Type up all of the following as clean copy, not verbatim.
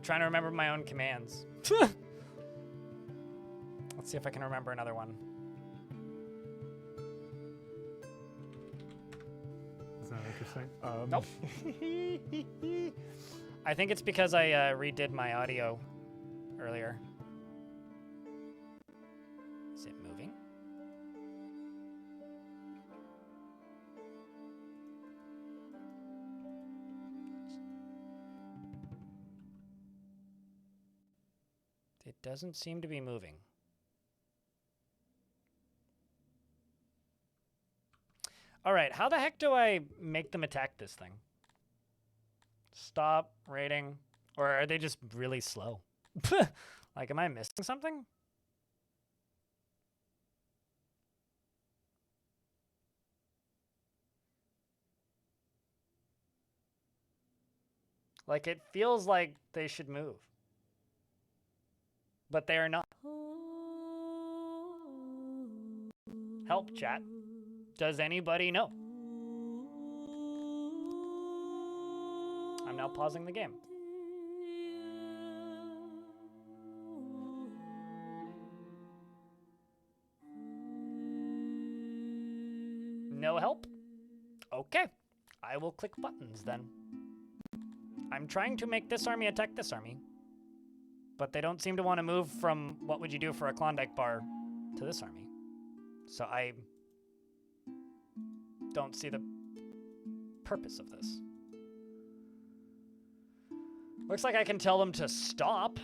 I'm trying to remember my own commands. Let's see if I can remember another one. Is that interesting? Nope. I think it's because I redid my audio earlier. Is it moving? It doesn't seem to be moving. All right, how the heck do I make them attack this thing? Stop, rating, or are they just really slow? Like, am I missing something? Like, it feels like they should move. But they are not. Help, chat. Does anybody know? I'm now pausing the game. No help? Okay. I will click buttons then. I'm trying to make this army attack this army. But they don't seem to want to move from what would you do for a Klondike bar to this army. So I don't see the purpose of this. Looks like I can tell them to stop.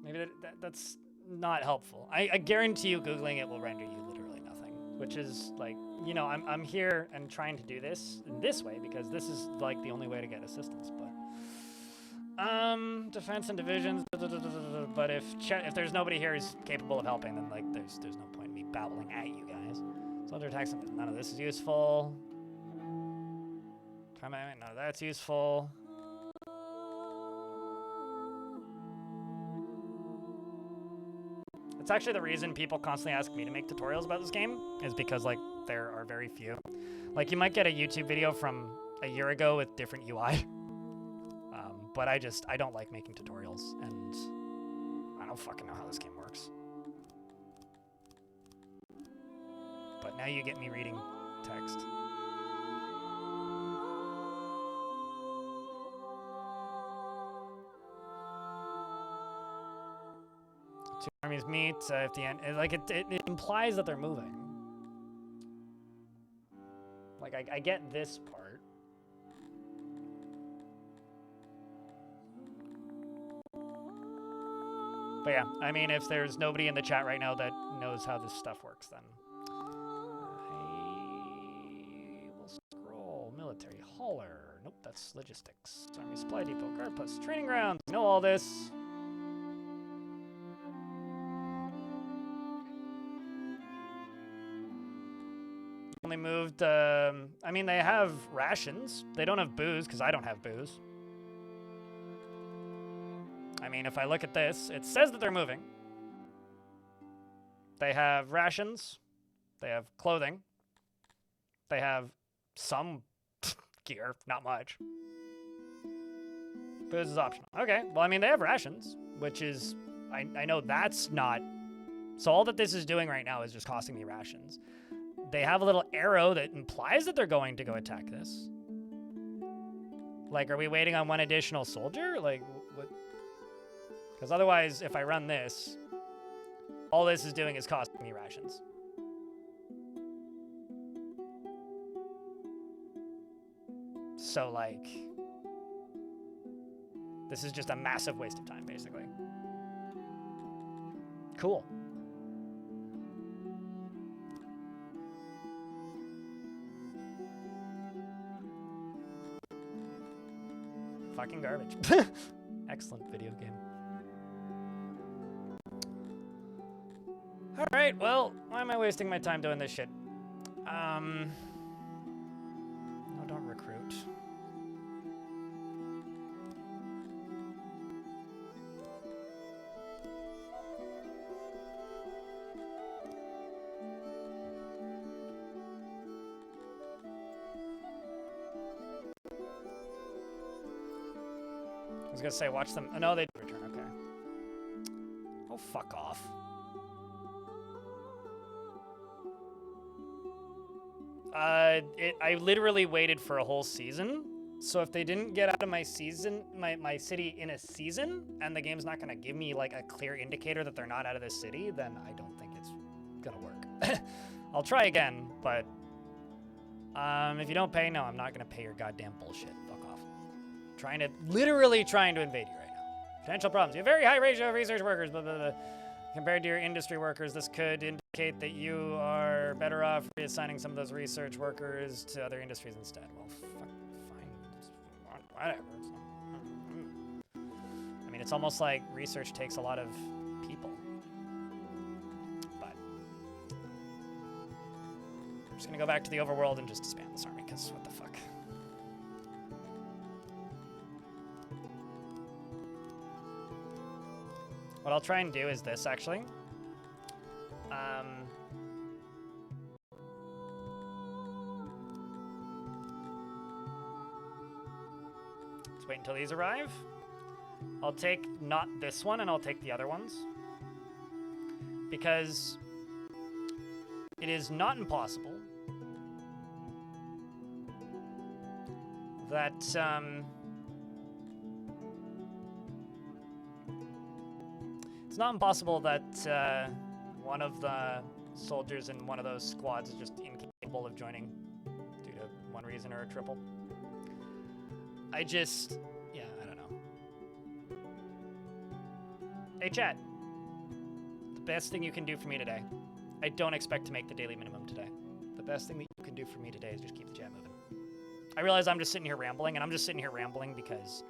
Maybe that's not helpful. I guarantee you Googling it will render you literally nothing. Which is like, you know, I'm here and trying to do this in this way because this is like the only way to get assistance. But defense and divisions. But if there's nobody here who's capable of helping, then like there's no point in me babbling at you guys. Soldier attacks. None of this is useful. None of that's useful. It's actually the reason people constantly ask me to make tutorials about this game is because like there are very few. Like you might get a YouTube video from a year ago with different UI. But I don't like making tutorials and I don't fucking know how this game works. But now you get me reading text. Two armies meet at the end. Like it implies that they're moving. Like I get this part. But yeah, I mean, if there's nobody in the chat right now that knows how this stuff works, then I will scroll. Military hauler. Nope, that's logistics. Army supply depot, guard post, training grounds. Know all this. Only moved. I mean, they have rations. They don't have booze because I don't have booze. I mean, if I look at this, it says that they're moving. They have rations. They have clothing. They have some gear, not much. Booze is optional. Okay, well, I mean, they have rations, which is, I know that's not, so all that this is doing right now is just costing me rations. They have a little arrow that implies that they're going to go attack this. Like, are we waiting on one additional soldier? Like, what? Because otherwise, if I run this, all this is doing is costing me rations. So, like, this is just a massive waste of time, basically. Cool. Fucking garbage. Excellent video game. Alright, well, why am I wasting my time doing this shit? No, don't recruit. was gonna say, watch them. Oh, no, they did return. Okay. Oh, fuck off. I literally waited for a whole season. So if they didn't get out of my season, my city in a season, and the game's not gonna give me like a clear indicator that they're not out of this city, then I don't think it's gonna work. I'll try again, but if you don't pay, no, I'm not gonna pay your goddamn bullshit. Fuck off. Literally trying to invade you right now. Potential problems. You have a very high ratio of research workers, blah, blah, blah. Compared to your industry workers, this could indicate that you are better off reassigning some of those research workers to other industries instead. Well, fuck, fine. Whatever. I mean, it's almost like research takes a lot of people. But I'm just gonna go back to the overworld and just spam this army, because what the fuck. What I'll try and do is this, actually. Let's wait until these arrive. I'll take not this one, and I'll take the other ones. Because it is not impossible that, it's not impossible that one of the soldiers in one of those squads is just incapable of joining due to one reason or a triple. Yeah, I don't know. Hey, chat. The best thing you can do for me today. I don't expect to make the daily minimum today. The best thing that you can do for me today is just keep the chat moving. I realize I'm just sitting here rambling, and I'm just sitting here rambling because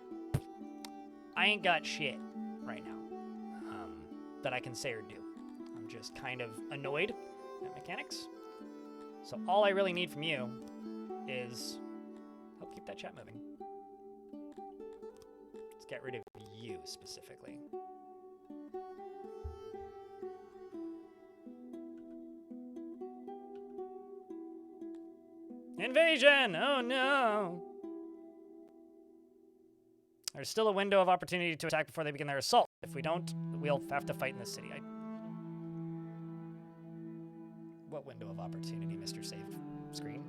I ain't got shit right now that I can say or do. I'm just kind of annoyed at mechanics. So all I really need from you is help keep that chat moving. Let's get rid of you specifically. Invasion! Oh no! There's still a window of opportunity to attack before they begin their assault. If we don't, we'll have to fight in the city. What window of opportunity, Mr. Saved Screen?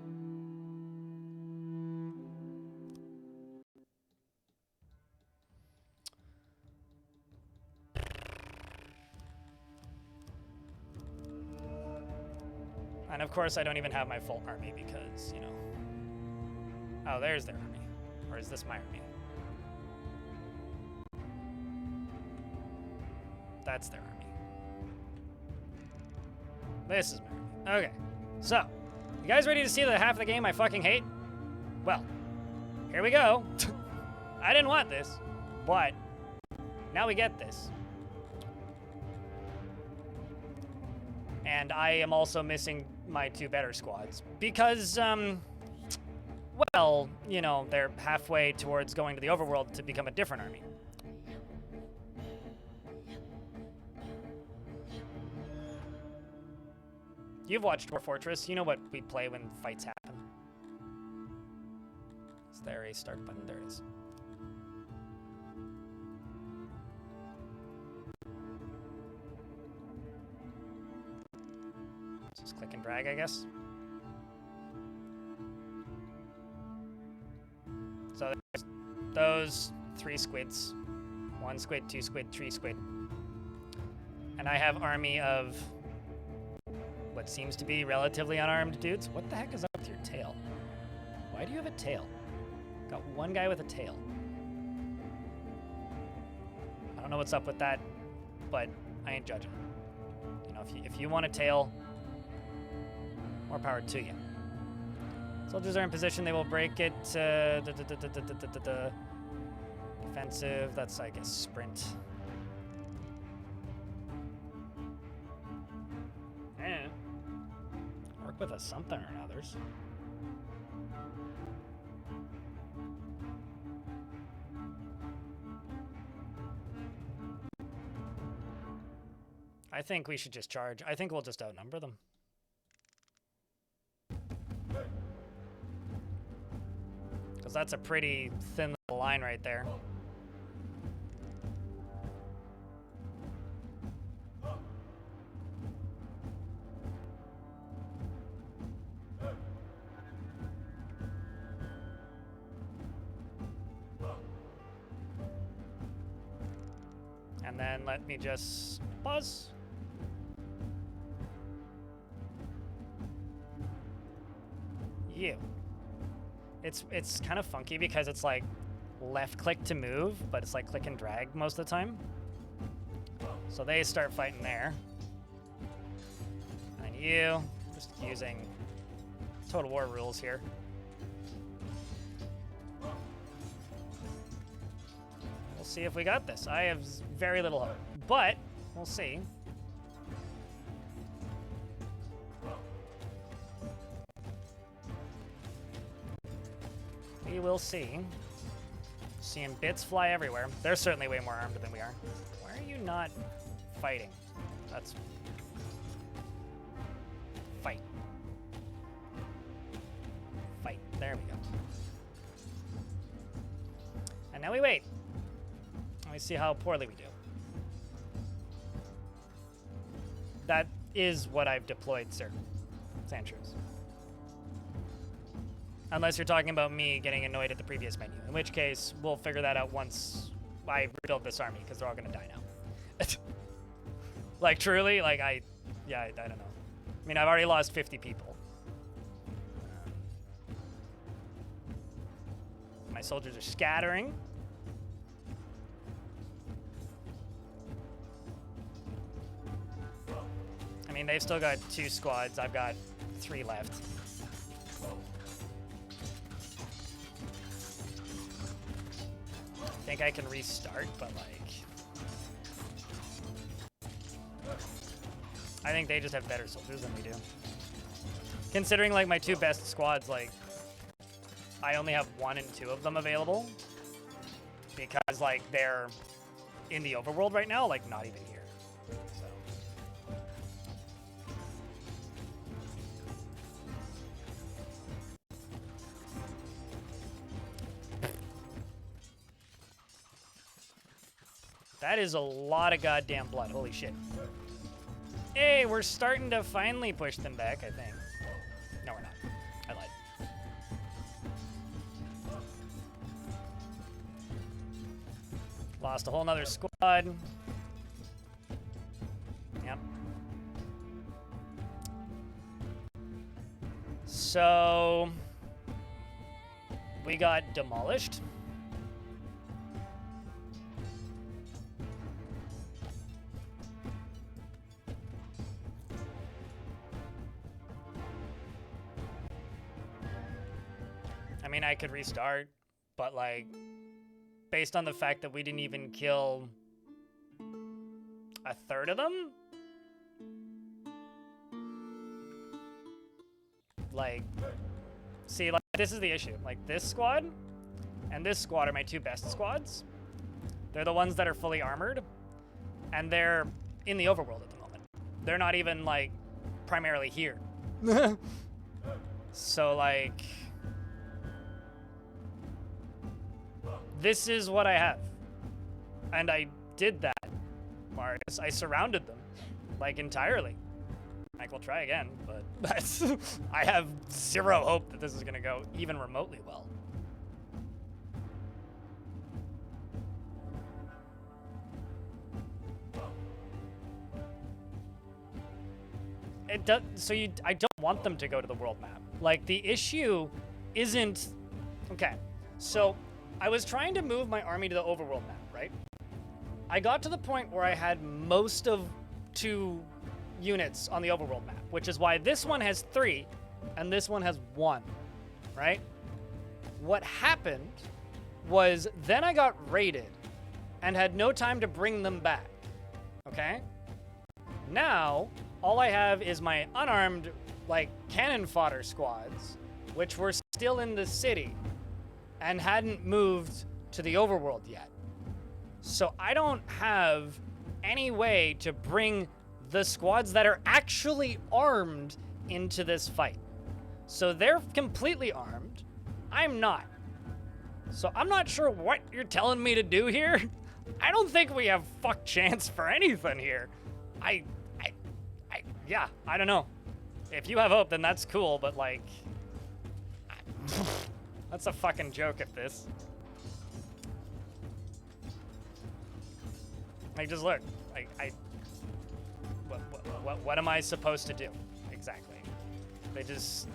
And of course, I don't even have my full army because, you know. Oh, there's their army. Or is this my army? That's their army. This is my army. Okay. So, you guys ready to see the half of the game I fucking hate? Well, here we go. I didn't want this, but now we get this. And I am also missing my two better squads because, well, you know, they're halfway towards going to the overworld to become a different army. You've watched Dwarf Fortress. You know what we play when fights happen. Is there a start button? There it is. Just click and drag, I guess. So there's those 3 squids. 1 squid, 2 squid, 3 squid. And I have army of what seems to be relatively unarmed dudes. What the heck is up with your tail? Why do you have a tail? Got one guy with a tail. I don't know what's up with that, but I ain't judging. You know, if you want a tail, more power to you. Soldiers are in position. They will break it. Defensive. That's, I guess, sprint. Eh. Work with a something or another's. I think we should just charge. I think we'll just outnumber them. Because that's a pretty thin little line right there. And then let me just pause. You. It's kind of funky because it's like left click to move, but it's like click and drag most of the time. So they start fighting there. And you, just using Total War rules here. We'll see if we got this. I have very little hope, but we'll see. We will see. Seeing bits fly everywhere. They're certainly way more armed than we are. Why are you not fighting? That's... Fight. Fight. There we go. And now we wait. Let me see how poorly we do. That is what I've deployed, sir. Sandshrews. Unless you're talking about me getting annoyed at the previous menu, in which case we'll figure that out once I rebuild this army, because they're all gonna die now. Like truly, like I don't know. I mean, I've already lost 50 people. My soldiers are scattering. I mean, they've still got 2 squads. I've got 3 left. I think I can restart, but like... I think they just have better soldiers than we do. Considering like my 2 best squads, like... I only have 1 and 2 of them available. Because like they're in the overworld right now, like not even here. So. That is a lot of goddamn blood. Holy shit. Hey, we're starting to finally push them back, I think. No, we're not. I lied. Lost a whole nother squad. Yep. So... we got demolished. I mean, I could restart, but like, based on the fact that we didn't even kill a third of them, like, see, like, this is the issue. Like, this squad and this squad are my 2 best squads. They're the ones that are fully armored, and they're in the overworld at the moment. They're not even, like, primarily here. So, like... this is what I have. And I did that, Marius. I surrounded them, like, entirely. Like, we'll try again, but that's... I have 0 hope that this is gonna go even remotely well. It does, so I don't want them to go to the world map. Like, the issue isn't... Okay, so... I was trying to move my army to the overworld map, right? I got to the point where I had most of 2 units on the overworld map, which is why this one has 3 and this one has 1, right? What happened was then I got raided and had no time to bring them back, okay? Now, all I have is my unarmed, like, cannon fodder squads, which were still in the city and hadn't moved to the overworld yet. So I don't have any way to bring the squads that are actually armed into this fight. So they're completely armed. I'm not. So I'm not sure what you're telling me to do here. I don't think we have fuck chance for anything here. Yeah, I don't know. If you have hope, then that's cool, but like... that's a fucking joke at this. Like, just look. What am I supposed to do? Exactly. They just...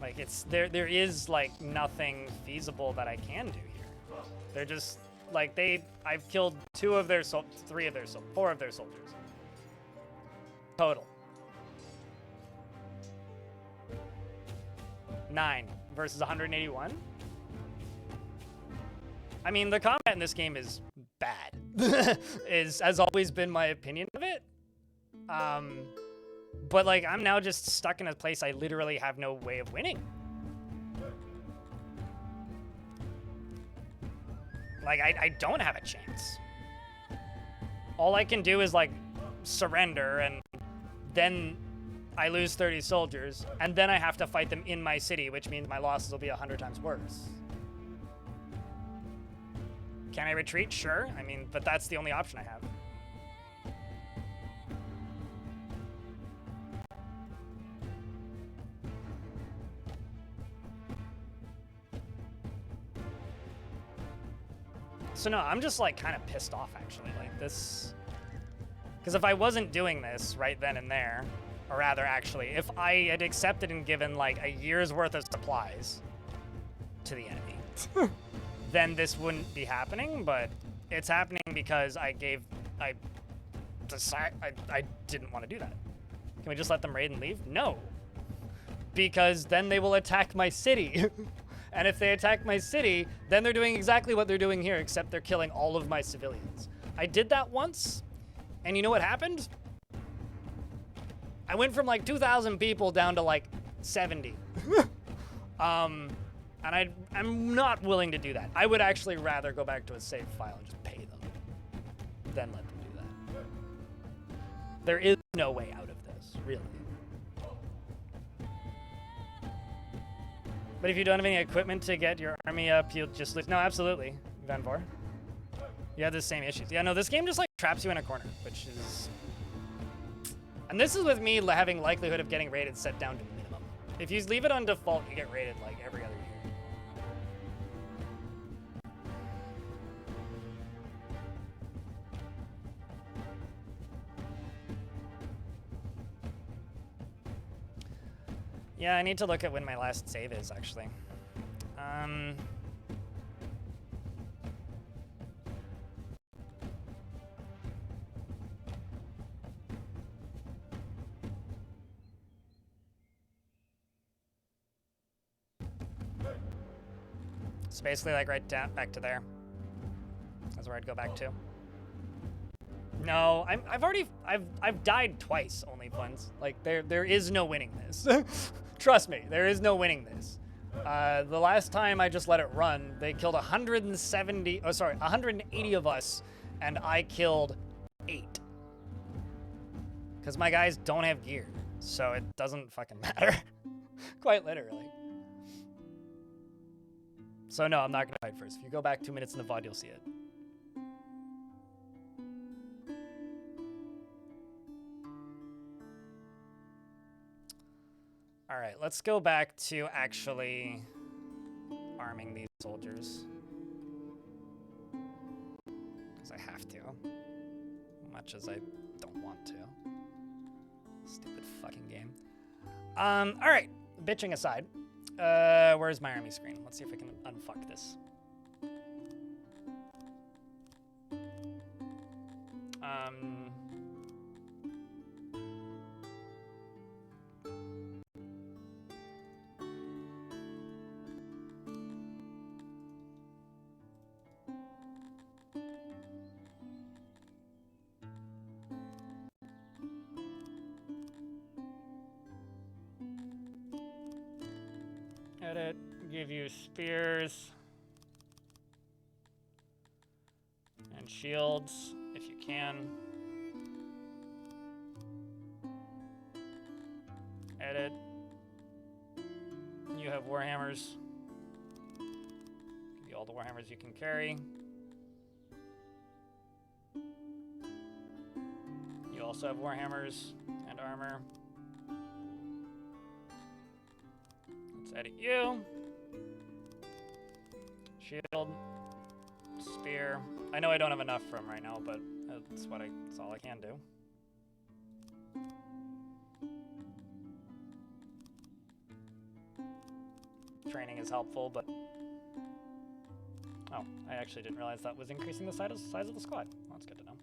Like, it's... There is, like, nothing feasible that I can do here. They're just... Like, I've killed 4 of their soldiers. Total. 9 versus 181. I mean, the combat in this game is bad. Has always been my opinion of it. But like, I'm now just stuck in a place I literally have no way of winning. Like, I don't have a chance. All I can do is like surrender, and then I lose 30 soldiers, and then I have to fight them in my city, which means my losses will be 100 times worse. Can I retreat? Sure. I mean, but that's the only option I have. So no, I'm just like kind of pissed off actually, like this, because if I wasn't doing this right then and there, or rather actually, if I had accepted and given like a year's worth of supplies to the enemy, then this wouldn't be happening, but it's happening because I didn't want to do that. Can we just let them raid and leave? No. Because then they will attack my city. And if they attack my city, then they're doing exactly what they're doing here, except they're killing all of my civilians. I did that once, and you know what happened? I went from like 2,000 people down to like 70. And I'm not willing to do that. I would actually rather go back to a save file and just pay them than let them do that. There is no way out of this, really. But if you don't have any equipment to get your army up, you'll just lose. No, absolutely, Van Vor. You have the same issues. Yeah, no, this game just like traps you in a corner, which is... And this is with me having likelihood of getting raided set down to minimum. If you leave it on default, you get raided like every other year. Yeah, I need to look at when my last save is, actually. It's basically like right down back to there. That's where I'd go back to. No, I've died twice only once. Like there is no winning this. Trust me, there is no winning this. The last time I just let it run, they killed 180 of us, and I killed 8. Because my guys don't have gear, so it doesn't fucking matter. Quite literally. So no, I'm not gonna fight first. If you go back 2 minutes in the VOD, you'll see it. All right, let's go back to actually arming these soldiers. Because I have to. Much as I don't want to. Stupid fucking game. All right, bitching aside. Where's my army screen? Let's see if I can unfuck this. Edit, give you spears and shields if you can. Edit. You have warhammers. Give you all the warhammers you can carry. You also have warhammers and armor. Edit you. Shield. Spear. I know I don't have enough for him right now, but that's all I can do. Training is helpful, but oh, I actually didn't realize that was increasing the size of the squad. Well, that's good to know.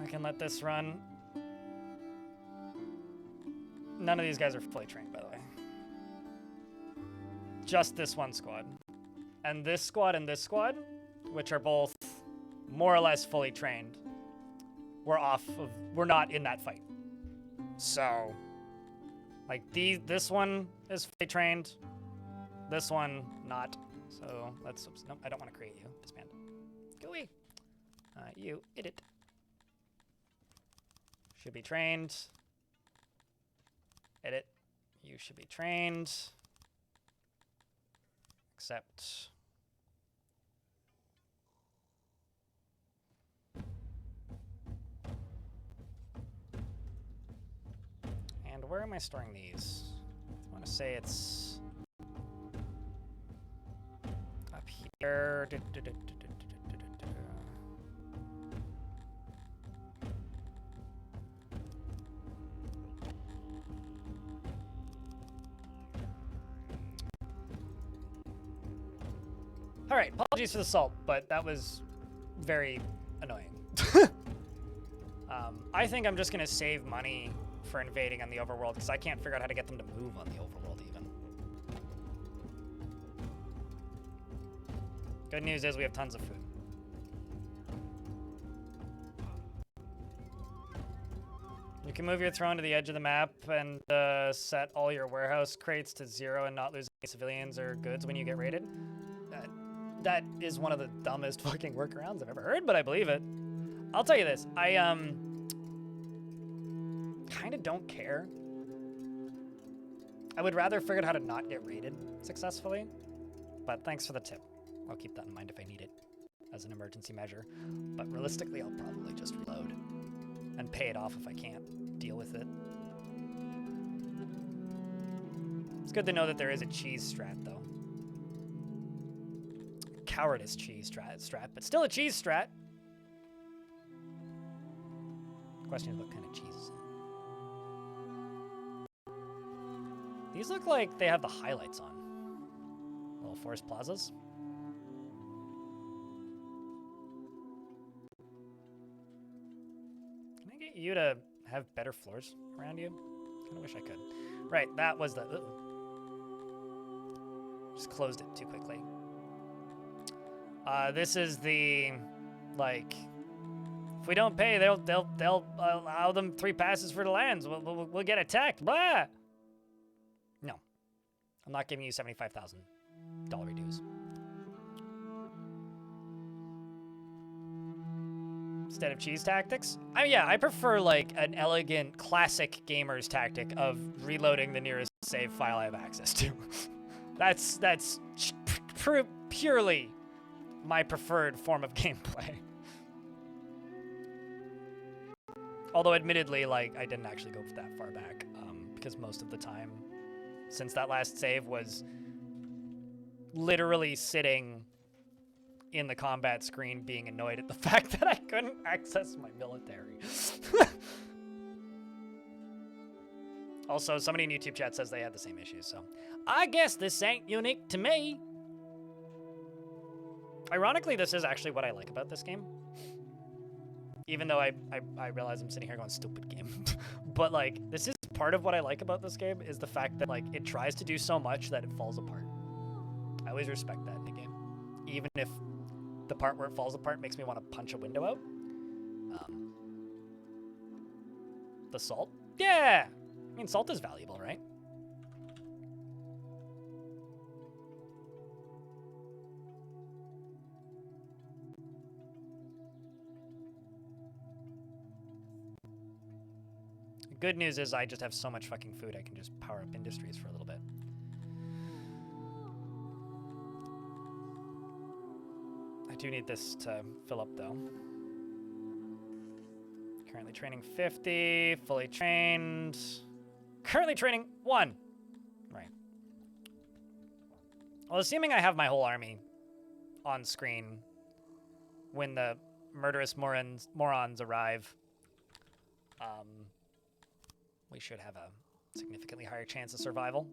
I can let this run. None of these guys are fully trained, by the way. Just this one squad. And this squad, which are both more or less fully trained, we're not in that fight. So, like, this one is fully trained, this one not. So let's, nope, I don't want to create you. Disband. Go away. You, edit. Should be trained. Edit. You should be trained. Accept. And where am I storing these? I want to say it's up here. All right, apologies for the salt, but that was very annoying. I think I'm just gonna save money for invading on the overworld because I can't figure out how to get them to move on the overworld even. Good news is we have tons of food. You can move your throne to the edge of the map and set all your warehouse crates to 0 and not lose any civilians or goods when you get raided. That is one of the dumbest fucking workarounds I've ever heard, but I believe it. I'll tell you this, I kind of don't care. I would rather figure out how to not get raided successfully, but thanks for the tip. I'll keep that in mind if I need it as an emergency measure, but realistically I'll probably just reload and pay it off if I can't deal with it. It's good to know that there is a cheese strat though. Cowardice cheese strat, but still a cheese strat. The question is what kind of cheese is it? These look like they have the highlights on. Little forest plazas. Can I get you to have better floors around you? Kind of wish I could. Right, that was the... Just closed it too quickly. This is the, like, if we don't pay, they'll allow them 3 passes for the lands. We'll get attacked. Blah. No, I'm not giving you $75,000 dues. Instead of cheese tactics, yeah, I prefer like an elegant, classic gamer's tactic of reloading the nearest save file I have access to. that's purely my preferred form of gameplay. Although admittedly, like, I didn't actually go that far back, because most of the time since that last save was literally sitting in the combat screen being annoyed at the fact that I couldn't access my military. Also, somebody in YouTube chat says they had the same issues, so I guess this ain't unique to me. Ironically, this is actually what I like about this game. Even though I realize I'm sitting here going, stupid game. But, like, this is part of what I like about this game, is the fact that, like, it tries to do so much that it falls apart. I always respect that in a game. Even if the part where it falls apart makes me want to punch a window out. The salt? Yeah! I mean, salt is valuable, right? Good news is I just have so much fucking food I can just power up industries for a little bit. I do need this to fill up, though. Currently training 50, fully trained. Currently training 1. Right. Well, assuming I have my whole army on screen when the murderous morons arrive, we should have a significantly higher chance of survival.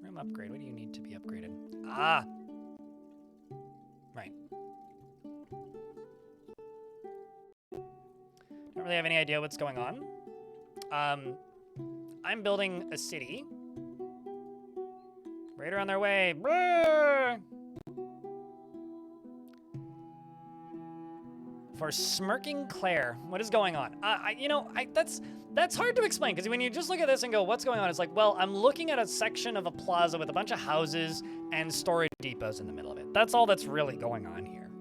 Room upgrade. What do you need to be upgraded? Ah! Right. Don't really have any idea what's going on. I'm building a city. Raider on their way. Brrr! For Smirking Claire. What is going on? That's hard to explain, because when you just look at this and go, what's going on? It's like, well, I'm looking at a section of a plaza with a bunch of houses and storage depots in the middle of it. That's all that's really going on here.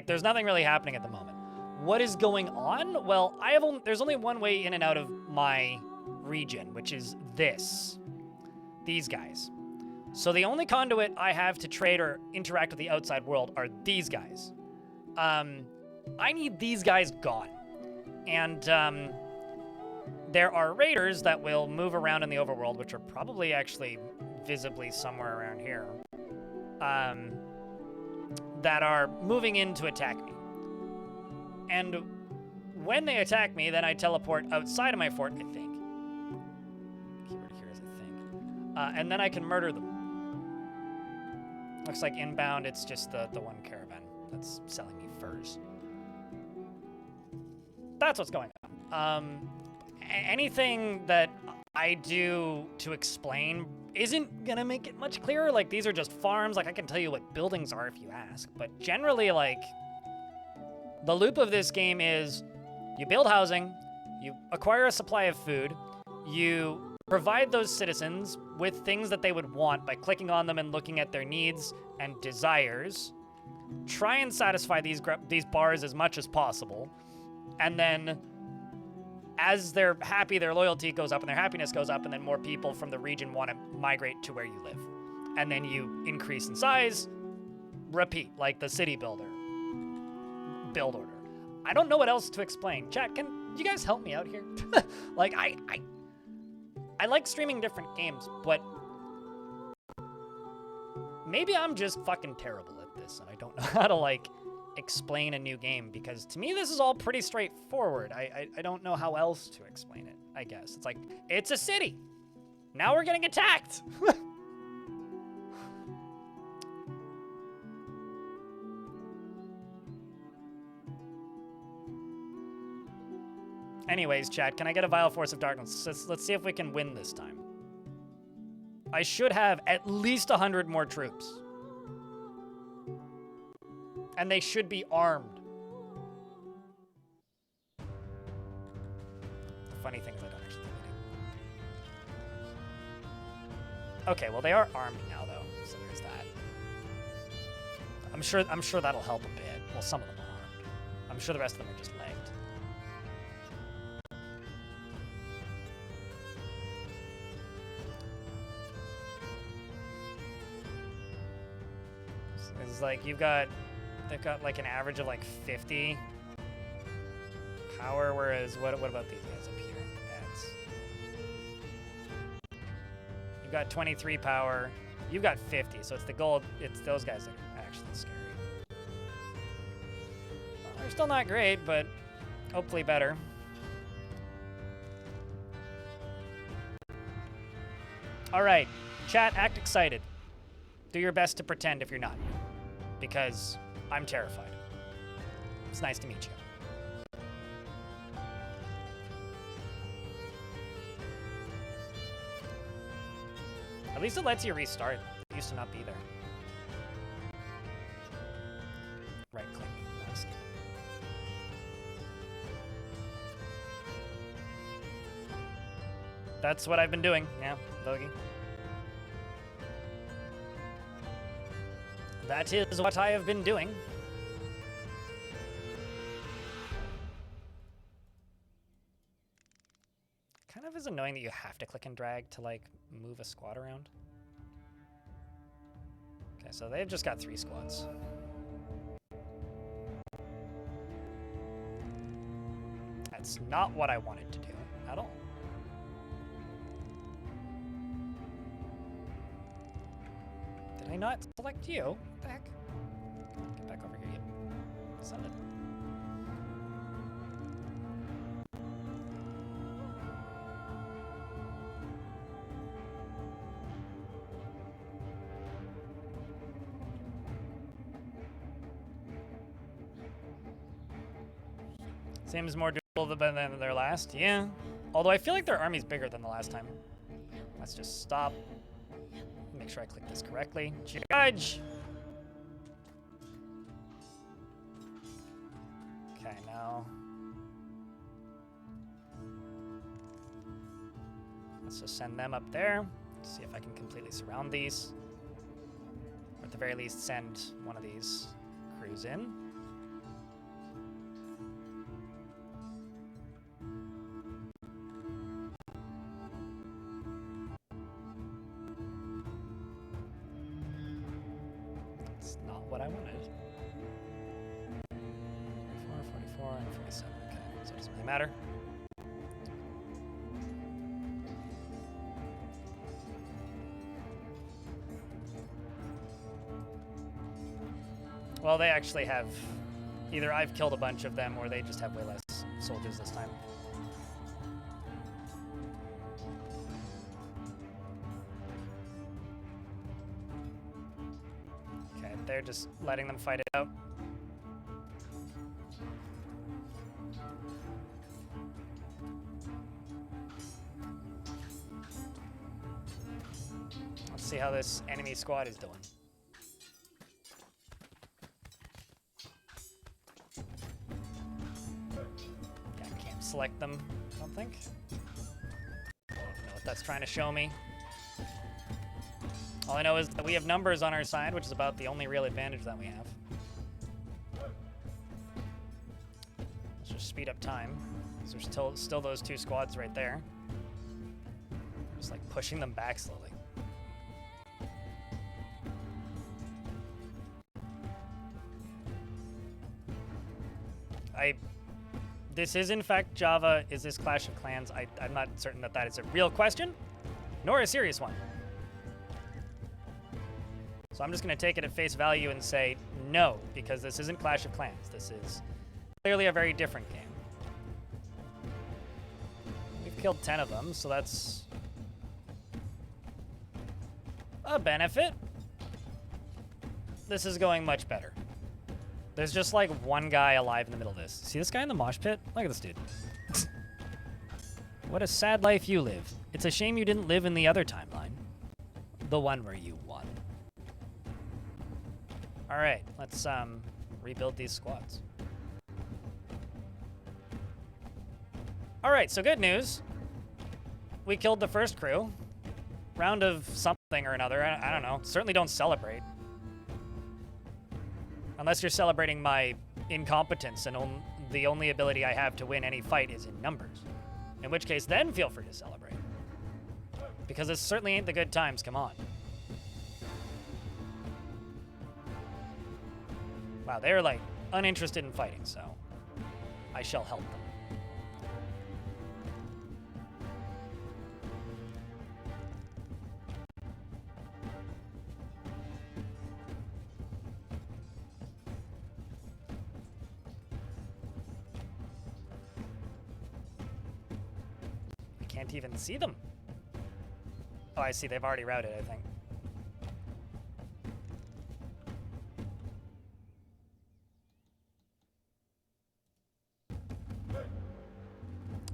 There's nothing really happening at the moment. What is going on? Well, there's only one way in and out of my region, which is this. These guys. So the only conduit I have to trade or interact with the outside world are these guys. I need these guys gone. And there are raiders that will move around in the overworld, which are probably actually visibly somewhere around here, that are moving in to attack me. And when they attack me, then I teleport outside of my fort, I think. Keyword here is I think. And then I can murder them. Looks like inbound, it's just the one caravan that's selling me furs. That's what's going on. Anything that I do to explain isn't gonna make it much clearer. Like, these are just farms. Like, I can tell you what buildings are if you ask. But generally, like, the loop of this game is you build housing, you acquire a supply of food, you provide those citizens with things that they would want by clicking on them and looking at their needs and desires, try and satisfy these bars as much as possible, and then as they're happy, their loyalty goes up and their happiness goes up, and then more people from the region want to migrate to where you live. And then you increase in size, repeat, like the city builder. Build order. I don't know what else to explain. Chat, can you guys help me out here? Like, I like streaming different games, but maybe I'm just fucking terrible at this and I don't know how to, like, explain a new game, because to me this is all pretty straightforward. I don't know how else to explain it, I guess. It's like, it's a city. Now we're getting attacked. Anyways, chat, can I get a Vile Force of Darkness? Let's see if we can win this time. I should have at least 100 more troops. And they should be armed. The funny thing is I don't actually think they do. Okay, well, they are armed now, though, so there's that. I'm sure that'll help a bit. Well, some of them are armed. I'm sure the rest of them are just legged. It's like they've got like an average of like 50 power, whereas what about these guys up here? Bats. You've got 23 power, you've got 50, so it's the gold, it's those guys that are actually scary. Well, they're still not great, but hopefully better. All right, chat, act excited. Do your best to pretend if you're not, because I'm terrified. It's nice to meet you. At least it lets you restart. It used to not be there. Right click. Nice. That's what I've been doing. Yeah, Bogey. That is what I have been doing. Kind of is annoying that you have to click and drag to, like, move a squad around. Okay, so they've just got 3 squads. That's not what I wanted to do at all. Did I not select you? What the heck? Get back over here, you son of a... Seems more doable than their last. Yeah. Although I feel like their army's bigger than the last time. Let's just stop. Make sure I click this correctly. Judge! Okay, now... let's just send them up there. See if I can completely surround these. Or at the very least, send one of these crews in. What I wanted. 44, 44, and 47. Okay, so it doesn't really matter. Well, they actually have... either I've killed a bunch of them, or they just have way less soldiers this time. They're just letting them fight it out. Let's see how this enemy squad is doing. Okay, I can't select them, I don't think. I don't know what that's trying to show me. All I know is that we have numbers on our side, which is about the only real advantage that we have. Let's just speed up time. There's still those 2 squads right there. Just like pushing them back slowly. This is in fact Java. Is this Clash of Clans? I'm not certain that that is a real question, nor a serious one. So I'm just going to take it at face value and say no, because this isn't Clash of Clans. This is clearly a very different game. We've killed 10 of them, so that's a benefit. This is going much better. There's just like one guy alive in the middle of this. See this guy in the mosh pit? Look at this dude. What a sad life you live. It's a shame you didn't live in the other timeline. The one where you won. All right, let's rebuild these squads. All right, so good news. We killed the first crew. Round of something or another. I don't know. Certainly don't celebrate. Unless you're celebrating my incompetence and the only ability I have to win any fight is in numbers. In which case, then feel free to celebrate. Because this certainly ain't the good times, come on. Wow, they're like uninterested in fighting, so I shall help them. I can't even see them. Oh, I see. They've already routed, I think.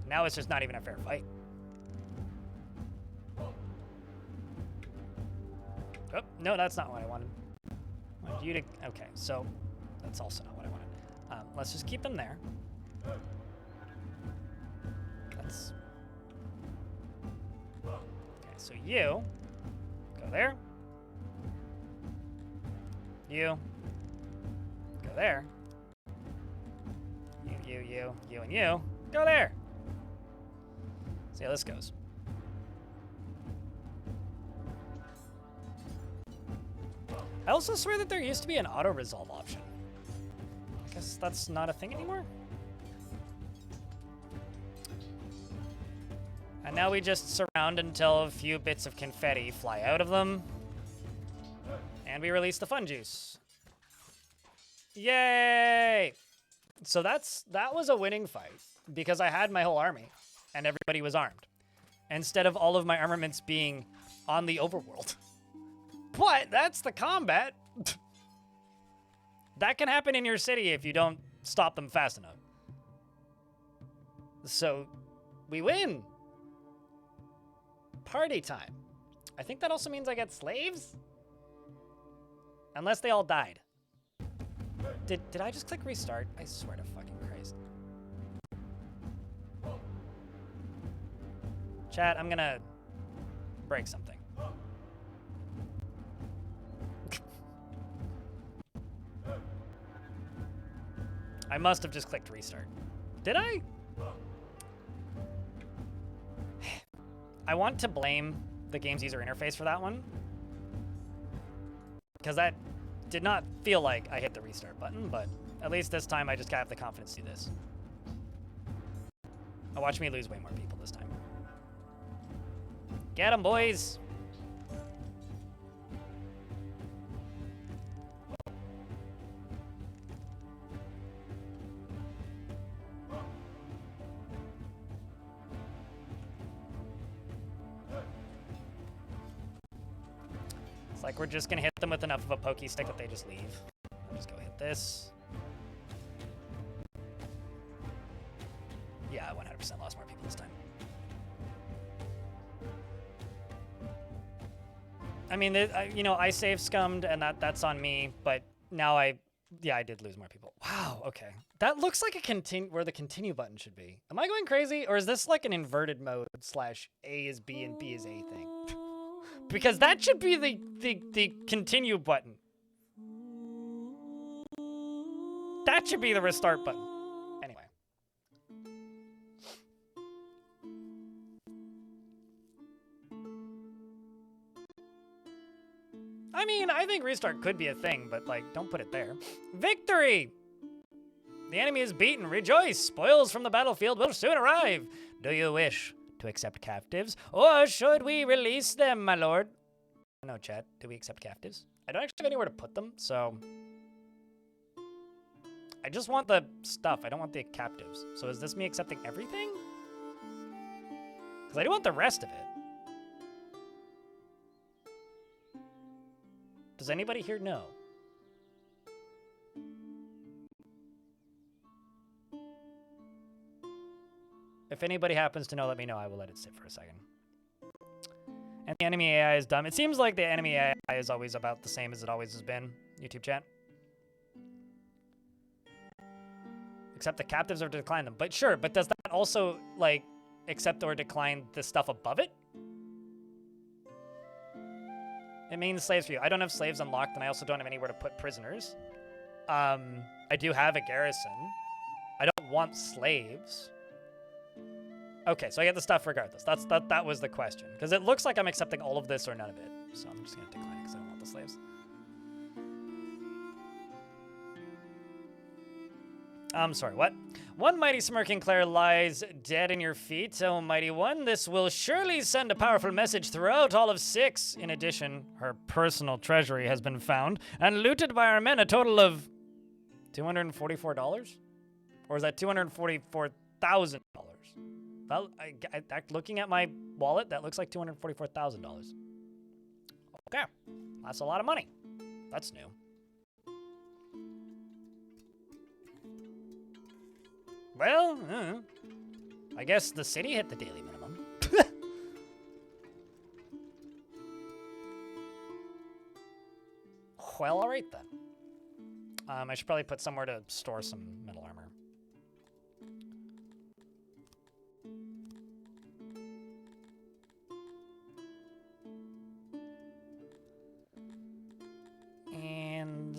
Now it's just not even a fair fight. Oh, no, that's not what I wanted. I wanted you to... Okay, so that's also not what I wanted. Let's just keep them there. That's... Okay, so you go there. You go there. You, and you go there. See how this goes. I also swear that there used to be an auto-resolve option. I guess that's not a thing anymore? And now we just surround until a few bits of confetti fly out of them. And we release the fun juice. Yay! So that was a winning fight because I had my whole army and everybody was armed. Instead of all of my armaments being on the overworld. But that's the combat. That can happen in your city if you don't stop them fast enough. So we win. Party time. I think that also means I get slaves? Unless they all died. Did I just click restart? I swear to fucking Christ. Chat, I'm gonna break something. I must have just clicked restart. Did I? I want to blame the game's user interface for that one. Because that did not feel like I hit the restart button, but at least this time I just have the confidence to do this. Now watch me lose way more people this time. Get 'em, boys! It's like we're just gonna hit them with enough of a pokey stick that they just leave. I'll just go hit this. Yeah, I 100% lost more people this time. I mean, you know, I save scummed, and that's on me. But now I did lose more people. Wow. Okay, that looks like a where the continue button should be. Am I going crazy, or is this like an inverted mode / A is B and B is A thing? Because that should be the continue button. That should be the restart button. Anyway. I mean, I think restart could be a thing, but like, don't put it there. Victory! The enemy is beaten. Rejoice! Spoils from the battlefield will soon arrive. Do you wish to accept captives, or should we release them, my lord? No, chat. Do we accept captives? I don't actually have anywhere to put them, so I just want the stuff. I don't want the captives. So is this me accepting everything? Because I do want the rest of it. Does anybody here know? If anybody happens to know, let me know. I will let it sit for a second. And the enemy AI is dumb. It seems like the enemy AI is always about the same as it always has been. YouTube chat. Except the captives or decline them. But sure, but does that also, like, accept or decline the stuff above it? It means slaves for you. I don't have slaves unlocked, and I also don't have anywhere to put prisoners. I do have a garrison. I don't want slaves. Okay, so I get the stuff regardless. That was the question. Because it looks like I'm accepting all of this or none of it. So I'm just going to decline it because I don't want the slaves. I'm sorry, what? One mighty smirking Claire lies dead in your feet, oh mighty one. This will surely send a powerful message throughout all of 6. In addition, her personal treasury has been found and looted by our men, a total of $244? Or is that $244,000? Well, looking at my wallet, that looks like $244,000. Okay, that's a lot of money. That's new. Well, I guess the city hit the daily minimum. Well, all right then. I should probably put somewhere to store some metal armor. And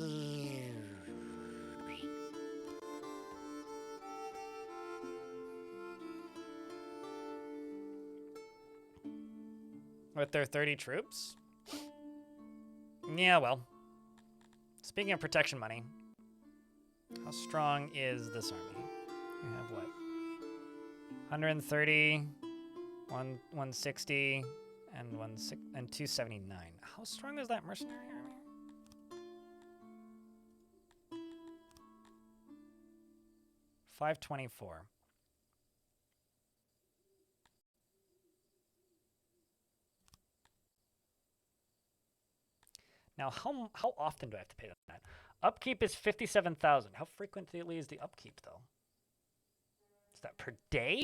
with their 30 troops. Yeah, well. Speaking of protection money, how strong is this army? We have what? 130, 160, and 279. How strong is that mercenary army? $524. Now, how often do I have to pay that? Upkeep is 57,000. How frequently is the upkeep, though? Is that per day?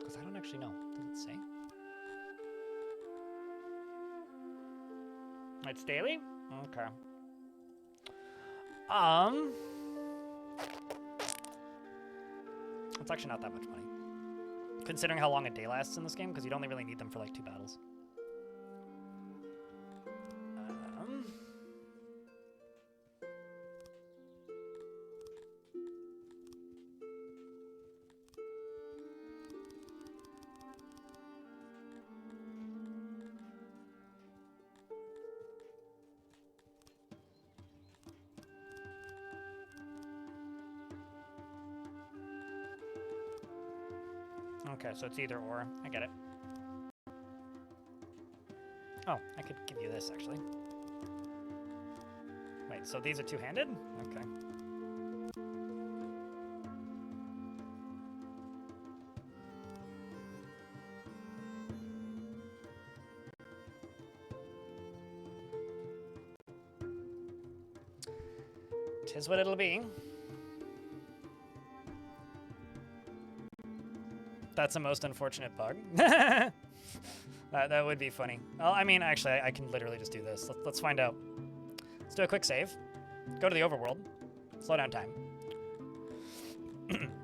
Because I don't actually know. Does it say? It's daily? Okay. It's actually not that much money, considering how long a day lasts in this game, because you'd only really need them for like 2 battles. Okay, so it's either or. I get it. Oh, I could give you this, actually. Wait, so these are two-handed? Okay. Tis what it'll be. That's the most unfortunate bug. that would be funny. Well, I mean, actually, I can literally just do this. Let's find out. Let's do a quick save. Go to the overworld. Slow down time.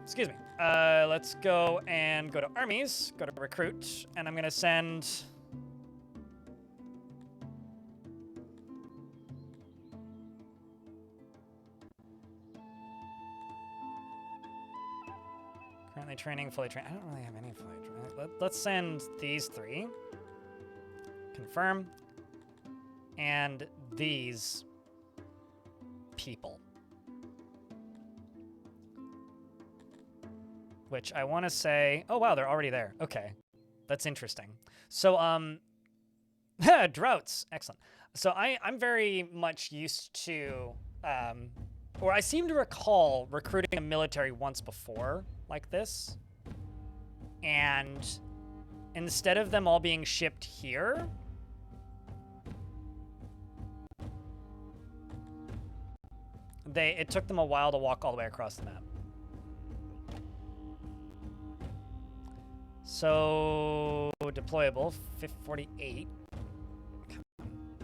Excuse me. Let's go and go to armies. Go to recruit. And I'm going to send... Currently training, fully trained. I don't really have any fully trained. Let's send these 3. Confirm. And these people. Which I want to say... Oh, wow, they're already there. Okay. That's interesting. So, droughts. Excellent. So I'm very much used to... or I seem to recall recruiting a military once before like this. And instead of them all being shipped here... It took them a while to walk all the way across the map. So, deployable, 48.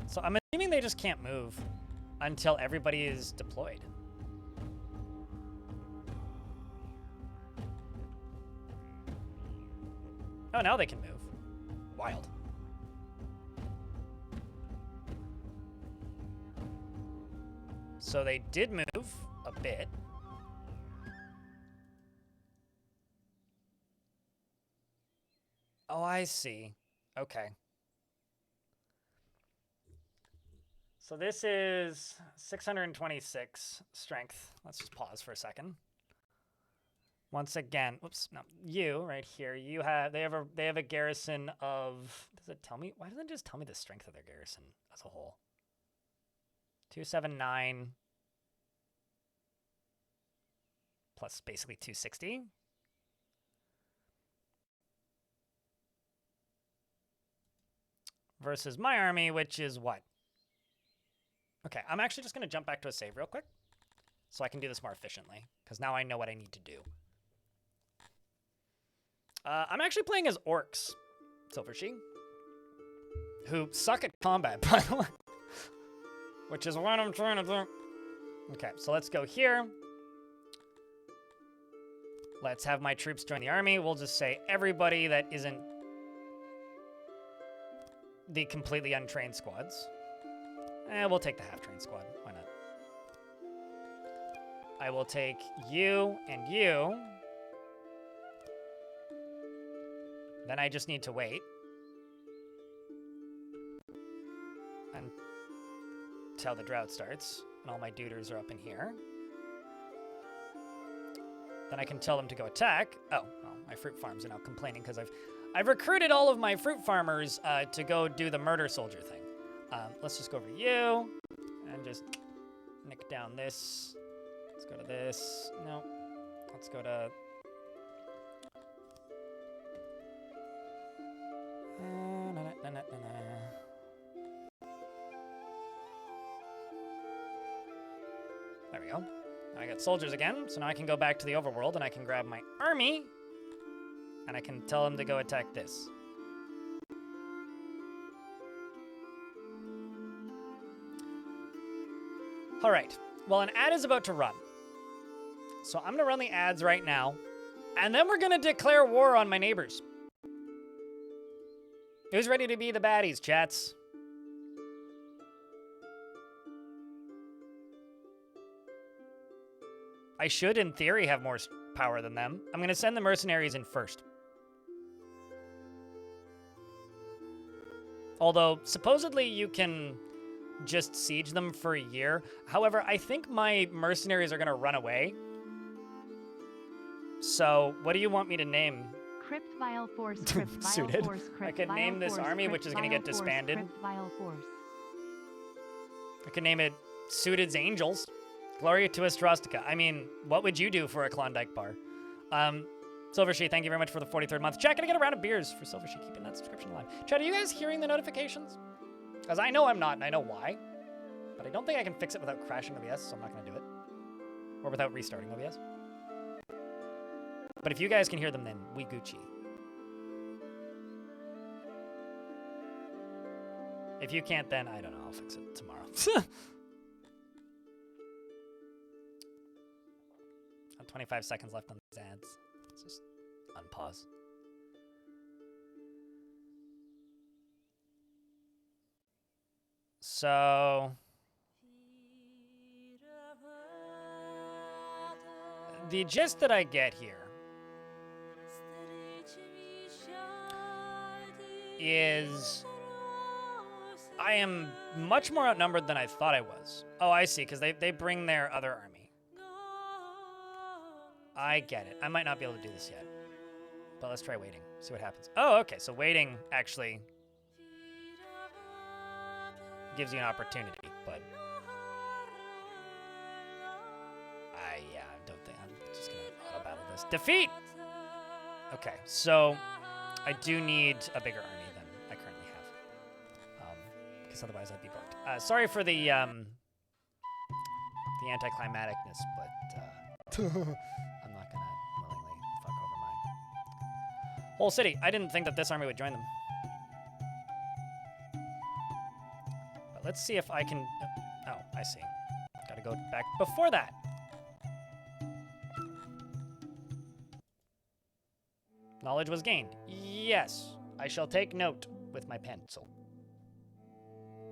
So I'm assuming they just can't move until everybody is deployed. Oh, now they can move. Wild. So they did move a bit. Oh, I see. Okay. So this is 626 strength. Let's just pause for a second. Once again, whoops, no, you right here, they have a garrison of, does it tell me? Why doesn't it just tell me the strength of their garrison as a whole? 279 plus basically 260. Versus my army, which is what? Okay, I'm actually just going to jump back to a save real quick so I can do this more efficiently, because now I know what I need to do. I'm actually playing as orcs, Silversheen, who suck at combat, by the way, which is what I'm trying to do. Okay, so let's go here. Let's have my troops join the army. We'll just say everybody that isn't the completely untrained squads. We'll take the half-trained squad. Why not? I will take you and you. Then I just need to wait until the drought starts, and all my duders are up in here. Then I can tell them to go attack. Oh, well, my fruit farms are now complaining because I've recruited all of my fruit farmers to go do the murder soldier thing. Let's just go over to you and just nick down this. Let's go to this. No. Let's go to... There we go. I got soldiers again, so now I can go back to the overworld and I can grab my army and I can tell them to go attack this. All right. Well, an ad is about to run. So I'm going to run the ads right now, and then we're going to declare war on my neighbors. Who's ready to be the baddies, chats? I should, in theory, have more power than them. I'm going to send the mercenaries in first. Although, supposedly, you can just siege them for a year. However, I think my mercenaries are going to run away. So, what do you want me to name? Crypt Vile Force, Crypt Vile Suited. Force, I Crypt could Vile name this Force, army, Crypt which is going to Vile get Force, disbanded. Crypt Vile Force. I could name it Suited's Angels. Gloria to Astrostica. I mean, what would you do for a Klondike bar? Silvershe, thank you very much for the 43rd month. Chat, can I get a round of beers for Silvershe keeping that subscription alive? Chat, are you guys hearing the notifications? Because I know I'm not, and I know why. But I don't think I can fix it without crashing OBS, so I'm not going to do it. Or without restarting OBS. But if you guys can hear them, then we Gucci. If you can't, then I don't know. I'll fix it tomorrow. 25 seconds left on these ads. Let's just unpause. So... the gist that I get here is I am much more outnumbered than I thought I was. Oh, I see, because they bring their other army. I get it. I might not be able to do this yet. But let's try waiting. See what happens. Oh, okay. So waiting actually gives you an opportunity, but I don't think I'm just gonna auto battle this. Defeat! Okay, so I do need a bigger army than I currently have. Because otherwise I'd be broke. Sorry for the anticlimaticness, but I'm not gonna willingly fuck over my whole city. I didn't think that this army would join them. But let's see if I can... Oh, I see. Gotta go back before that. Knowledge was gained. Yes, I shall take note with my pencil.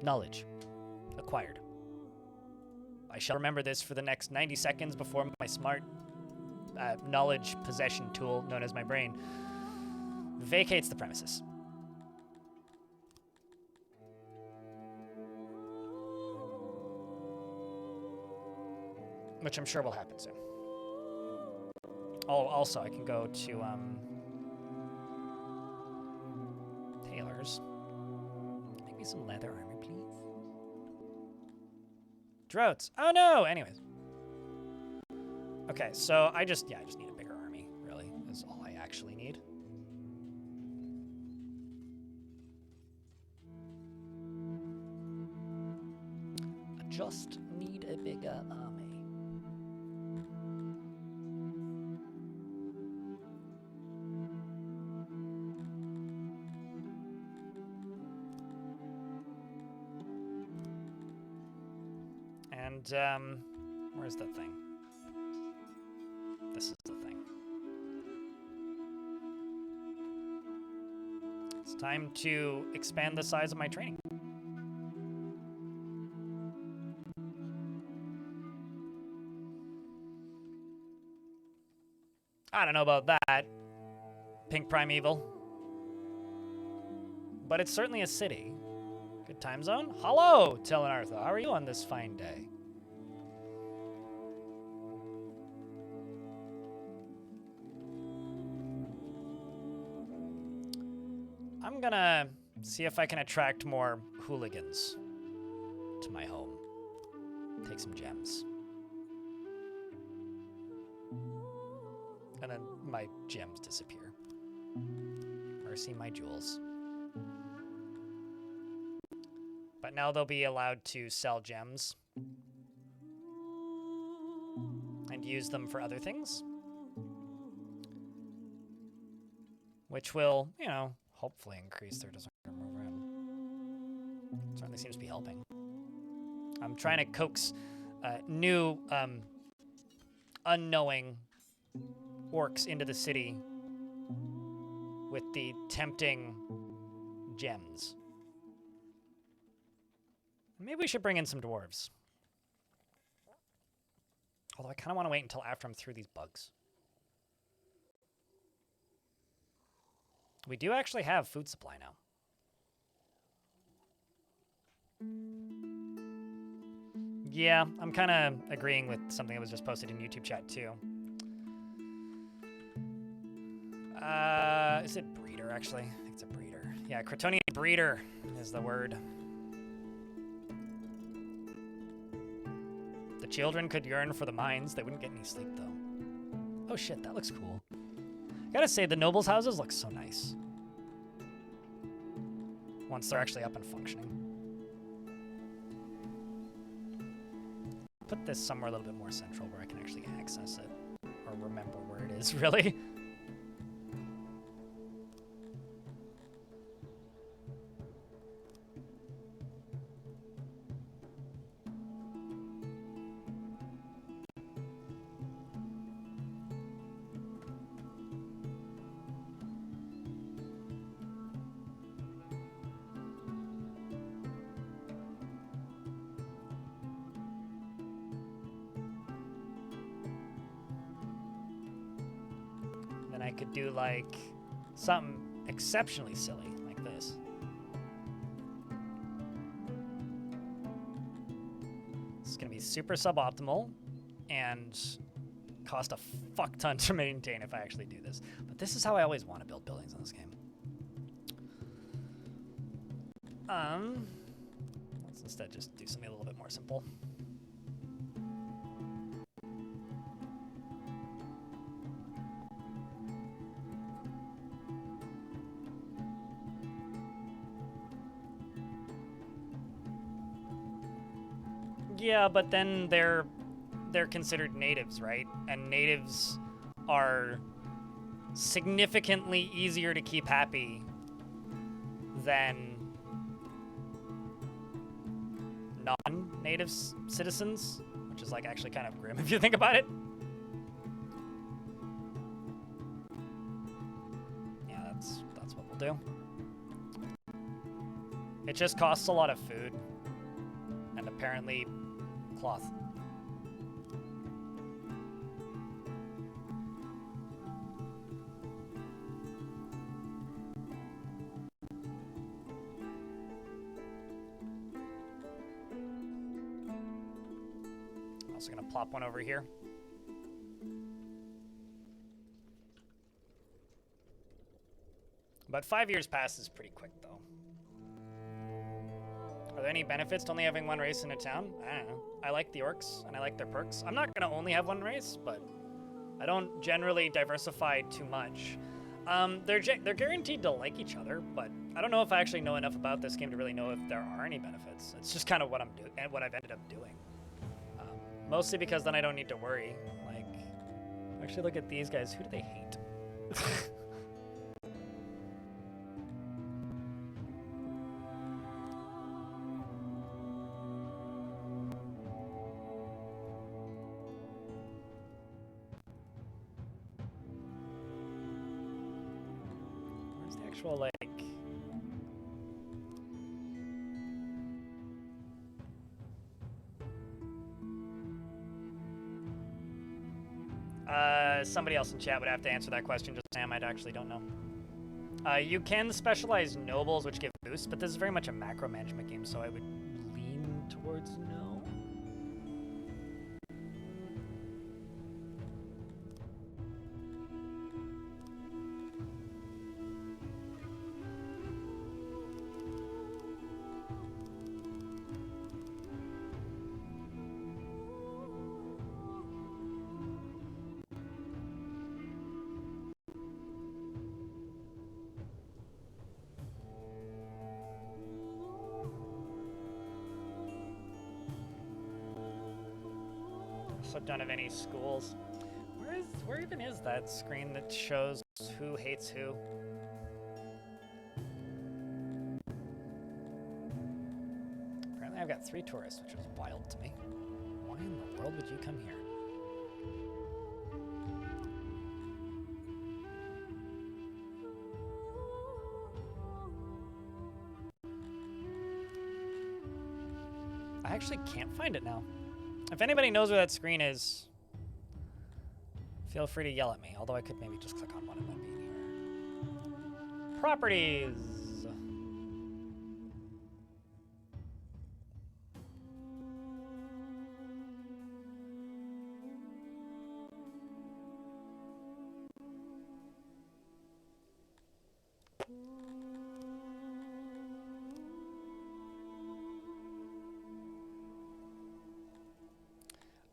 Knowledge acquired. I shall remember this for the next 90 seconds before my smart knowledge possession tool, known as my brain, vacates the premises. Which I'm sure will happen soon. Oh, also, I can go to, tailors. Make me some leather armor, please. Droughts. Oh, no! Anyways. Okay, so I just need a bigger army, really, is all I actually need. I just need a bigger army. And, where's the thing? This is the thing. It's time to expand the size of my training. I don't know about that, Pink Primeval. But it's certainly a city. Good time zone. Hello, Telenartha. How are you on this fine day? I'm gonna see if I can attract more hooligans to my home. Take some gems. And then my gems disappear. Mercy my jewels. But now they'll be allowed to sell gems and use them for other things. Which will, you know, hopefully increase their desire to move in. Certainly seems to be helping. I'm trying to coax new, unknowing orcs into the city with the tempting gems. Maybe we should bring in some dwarves. Although I kind of want to wait until after I'm through these bugs. We do actually have food supply now. Yeah, I'm kind of agreeing with something that was just posted in YouTube chat too. Is it breeder actually? I think it's a breeder. Yeah, Cretonian breeder is the word. The children could yearn for the mines. They wouldn't get any sleep though. Oh shit, that looks cool. Gotta say, the nobles' houses look so nice. Once they're actually up and functioning. Put this somewhere a little bit more central where I can actually access it. Or remember where it is, really. I could do like something exceptionally silly like this. It's gonna be super suboptimal and cost a fuck ton to maintain if I actually do this. But this is how I always want to build buildings in this game. Let's instead just do something a little bit more simple. Yeah, but then they're considered natives, right? And natives are significantly easier to keep happy than non-native citizens, which is like actually kind of grim if you think about it. Yeah, that's what we'll do. It just costs a lot of food and apparently cloth. I'm also gonna plop one over here. But 5 years passes pretty quick though. Are there any benefits to only having one race in a town? I don't know. I like the orcs, and I like their perks. I'm not gonna only have one race, but I don't generally diversify too much. They're guaranteed to like each other, but I don't know if I actually know enough about this game to really know if there are any benefits. It's just kind of what I'm doing and what I've ended up doing. Mostly because then I don't need to worry. Like, actually look at these guys. Who do they hate? Actual, like... Somebody else in chat would have to answer that question. Just Sam, I actually don't know. You can specialize nobles, which give boosts, but this is very much a macro management game, so I would lean towards no. Also don't have any schools. Where even is that screen that shows who hates who? Apparently I've got 3 tourists, which is wild to me. Why in the world would you come here? I actually can't find it now. If anybody knows where that screen is, feel free to yell at me, although I could maybe just click on one of them being here. Properties!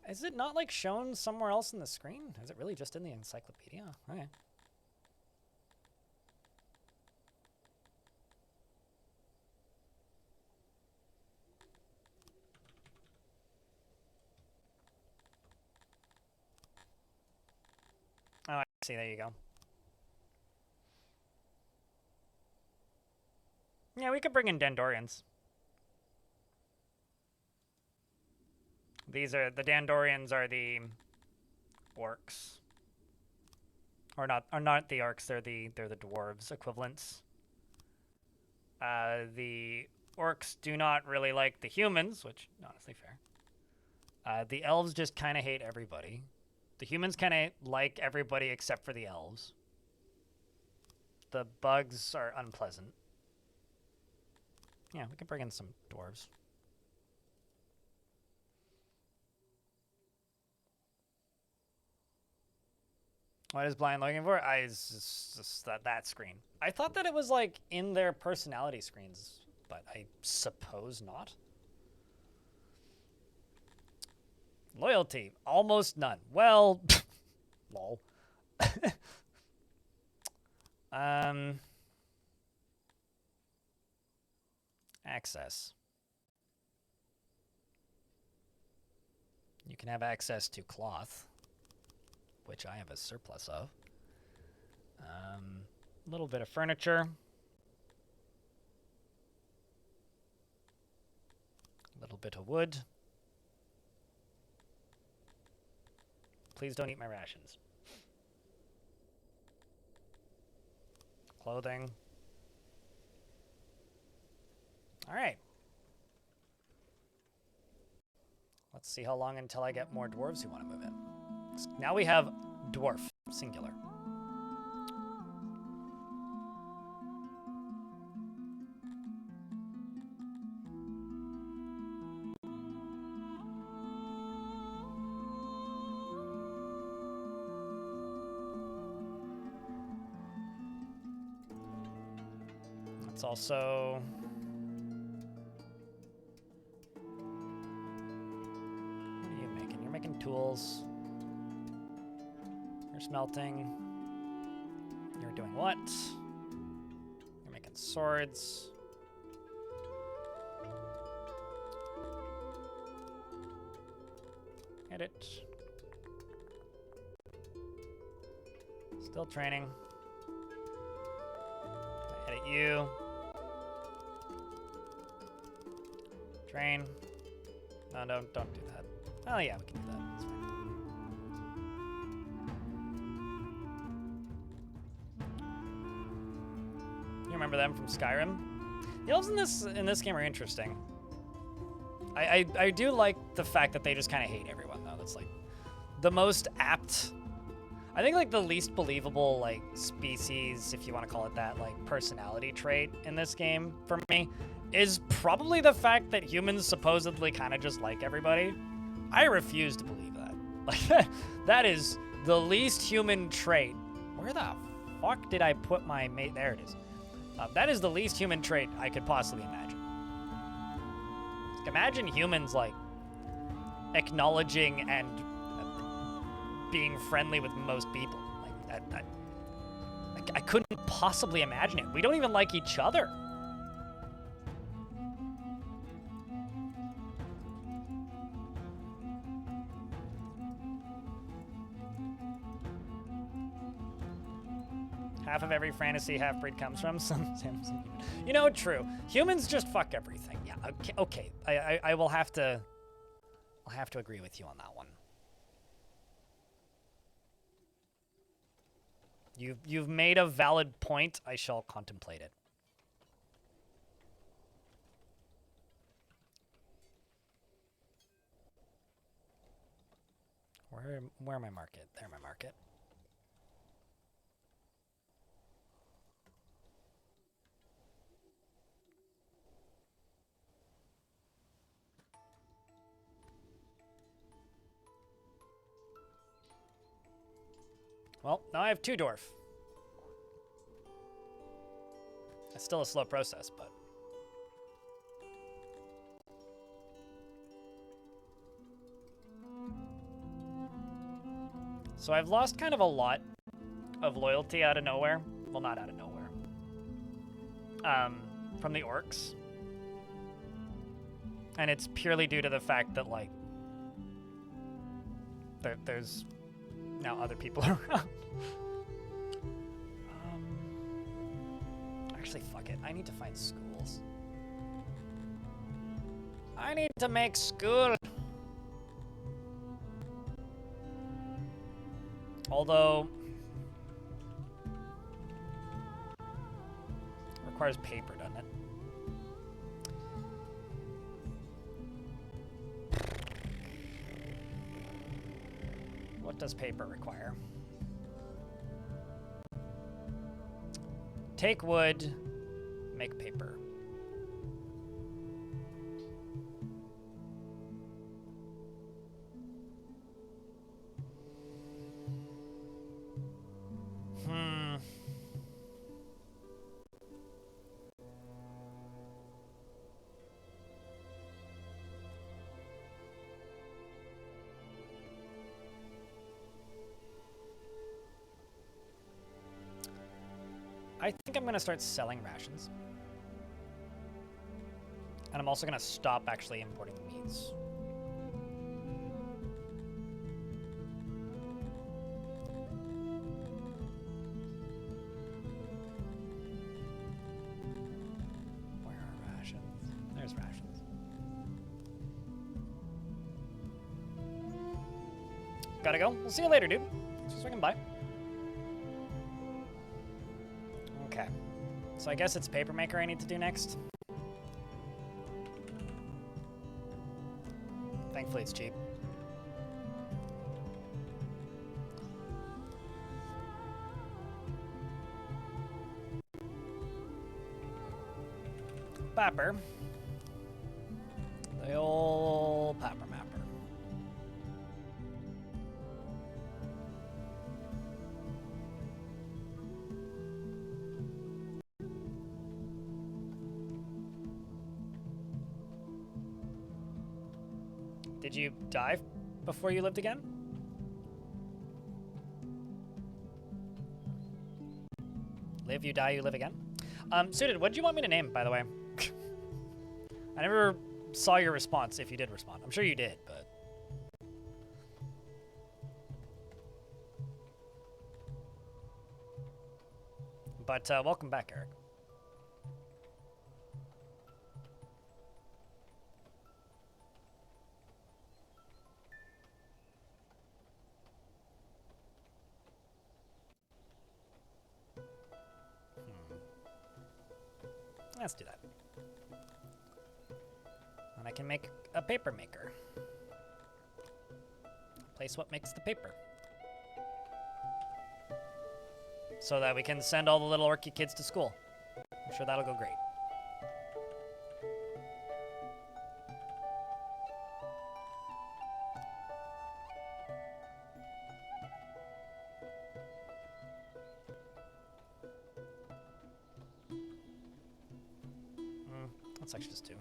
Is it not like shown somewhere else in the screen? Is it really just in the encyclopedia? Okay. Oh, I see. There you go. Yeah, we could bring in Dandorians. These are the Dandorians are the orcs. Or not the orcs, they're the dwarves equivalents. The orcs do not really like the humans, which honestly fair. The elves just kind of hate everybody. The humans kind of like everybody except for the elves. The bugs are unpleasant. Yeah, we can bring in some dwarves. What is Blind looking for? It's just that screen. I thought that it was like in their personality screens, but I suppose not. Loyalty, almost none. Well, lol. Access. You can have access to cloth, which I have a surplus of. A little bit of furniture. A little bit of wood. Please don't eat my rations. Clothing. All right. Let's see how long until I get more dwarves who want to move in. Now we have dwarf, singular. Let's also... What are you making? You're making tools. You're smelting. You're doing what? You're making swords. Edit. Still training. Edit you. Train. No, don't do that. Oh yeah, we can do that. That's fine. You remember them from Skyrim? The elves in this game are interesting. I do like the fact that they just kind of hate everyone though. That's like the most apt. I think like the least believable like species, if you want to call it that, like personality trait in this game for me is probably the fact that humans supposedly kind of just like everybody. I refuse to believe that. Like that is the least human trait. Where the fuck did I put my mate? There it is. That is the least human trait I could possibly imagine. Like, imagine humans like acknowledging and being friendly with most people. Like that I couldn't possibly imagine it. We don't even like each other. Half of every fantasy half-breed comes from some. You know, true. Humans just fuck everything. Yeah. Okay. I will have to. I'll have to agree with you on that one. You've made a valid point. I shall contemplate it. Where am I market? There my market. Well, now I have 2 dwarf. It's still a slow process, but... So I've lost kind of a lot of loyalty out of nowhere. Well, not out of nowhere. From the orcs. And it's purely due to the fact that, like, there's now other people around. Actually, fuck it. I need to find schools. I need to make school. Although, it requires paper, doesn't it? What does paper require? Take wood, make paper. I think I'm going to start selling rations. And I'm also going to stop actually importing meats. Where are rations? There's rations. Gotta go. We'll see you later, dude. Thanks for swinging by. Okay. So I guess it's Papermaker I need to do next. Thankfully it's cheap. Papper. The old Papper Mapper. Did you die before you lived again? Live, you die, you live again? Suited, what did you want me to name, by the way? I never saw your response, if you did respond. I'm sure you did, but... welcome back, Eric. Let's do that. And I can make a paper maker. Place what makes the paper. so that we can send all the little orky kids to school. I'm sure that'll go great. Let's actually just do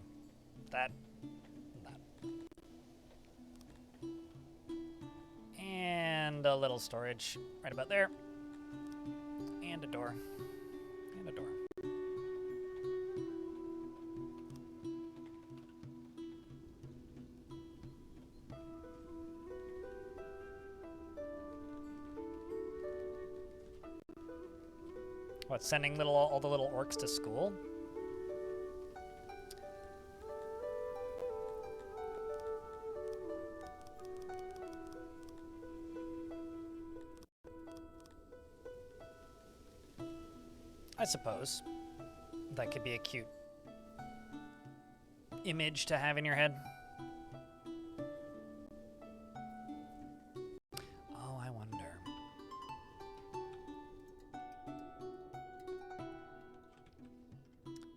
that and that. And a little storage right about there. And a door. And a door. What, sending all the little orcs to school? I suppose that could be a cute image to have in your head. Oh, I wonder.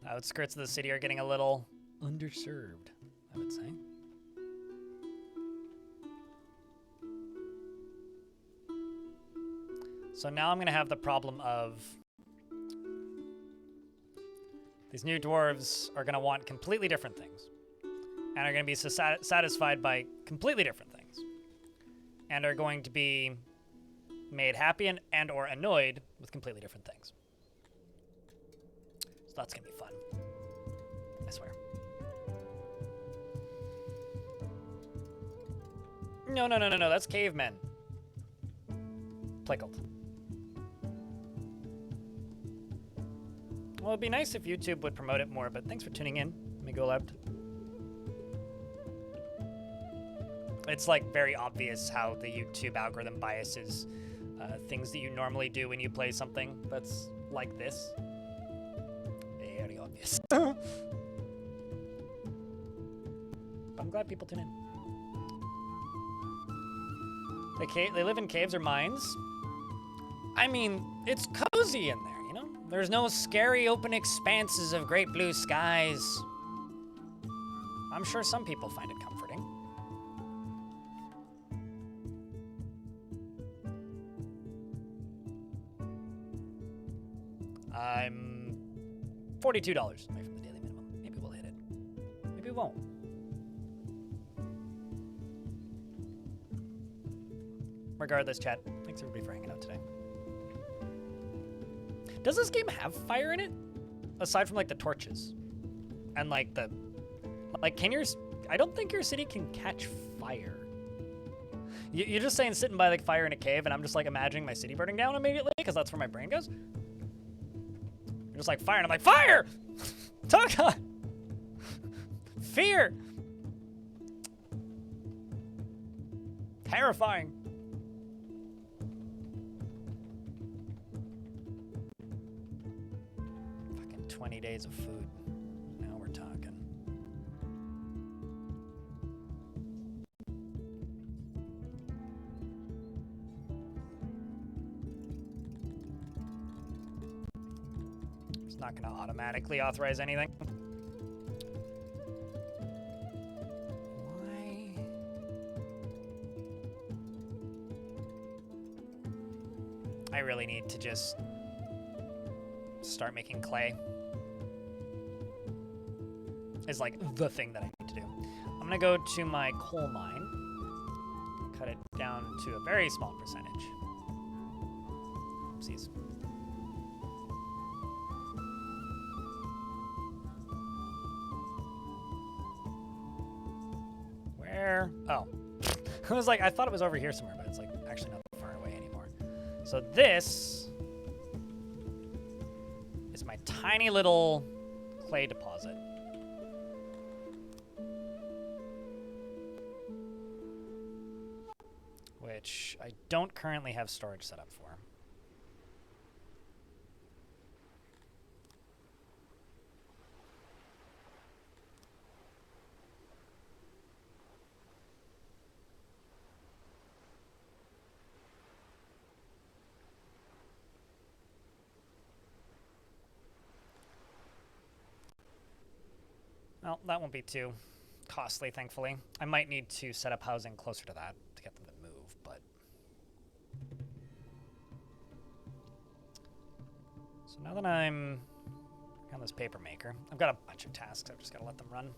The outskirts of the city are getting a little underserved, I would say. So now I'm going to have the problem of these new dwarves are going to want completely different things and are going to be satisfied by completely different things and are going to be made happy and or annoyed with completely different things. So that's going to be fun. I swear. No, that's cavemen. Plickled. Well, it'd be nice if YouTube would promote it more, but thanks for tuning in. Let me go left. It's like very obvious how the YouTube algorithm biases things that you normally do when you play something that's like this. Very obvious. But I'm glad people tune in. They live in caves or mines. I mean, it's cozy in there, you know? There's no scary open expanses of great blue skies. I'm sure some people find it comforting. I'm $42 away from the daily minimum. Maybe we'll hit it. Maybe we won't. Regardless, chat, thanks everybody for hanging out today. Does this game have fire in it? Aside from, like, the torches. And, like, I don't think your city can catch fire. You're just saying sitting by, like, fire in a cave, and I'm just, like, imagining my city burning down immediately, because that's where my brain goes. You're just like, fire, and I'm like, fire! Talk on! Fear! Terrifying. Fucking 20 days of food. Now we're talking. It's not going to automatically authorize anything. Why? I really need to just start making clay. Is like the thing that I need to do. I'm gonna go to my coal mine, cut it down to a very small percentage. Oopsies. Where? Oh. I was like, I thought it was over here somewhere, but it's like actually not that far away anymore. So this is my tiny little clay deposit. Which I don't currently have storage set up for. Well, that won't be too costly, thankfully. I might need to set up housing closer to that to get them to move, but... So now that I'm on this paper maker, I've got a bunch of tasks. I've just got to let them run.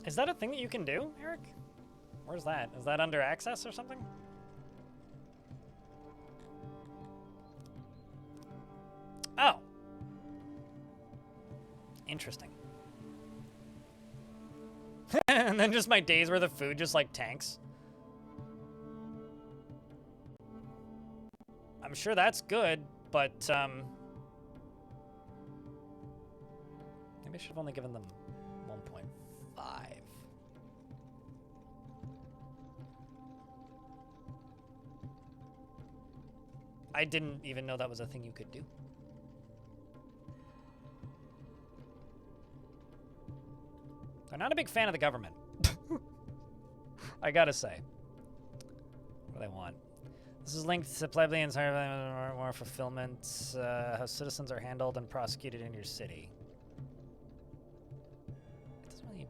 Is that a thing that you can do, Eric? Where's that? Is that under access or something? Oh. Interesting. And then just my days worth of food just like tanks. I'm sure that's good, but maybe I should have only given them 1.5. I didn't even know that was a thing you could do. I'm not a big fan of the government. I gotta say. What do they want? This is linked to plebeians, more fulfillment, how citizens are handled and prosecuted in your city. It doesn't really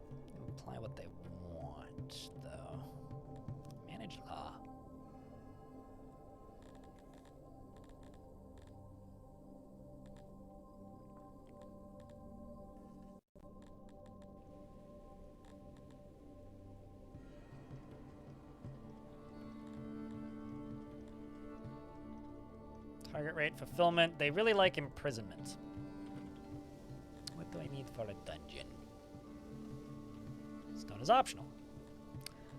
imply what they want, though. Manage law. Target rate, fulfillment. They really like imprisonment. What do I need for a dungeon? Stone is optional.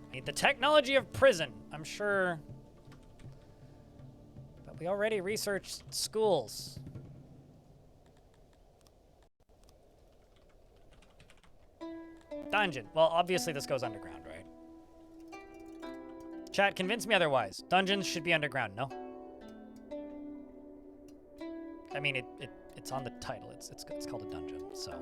I need the technology of prison. I'm sure. But we already researched schools. Dungeon. Well, obviously this goes underground, right? Chat, convince me otherwise. Dungeons should be underground, no? I mean, it's on the title. It's called a dungeon, so.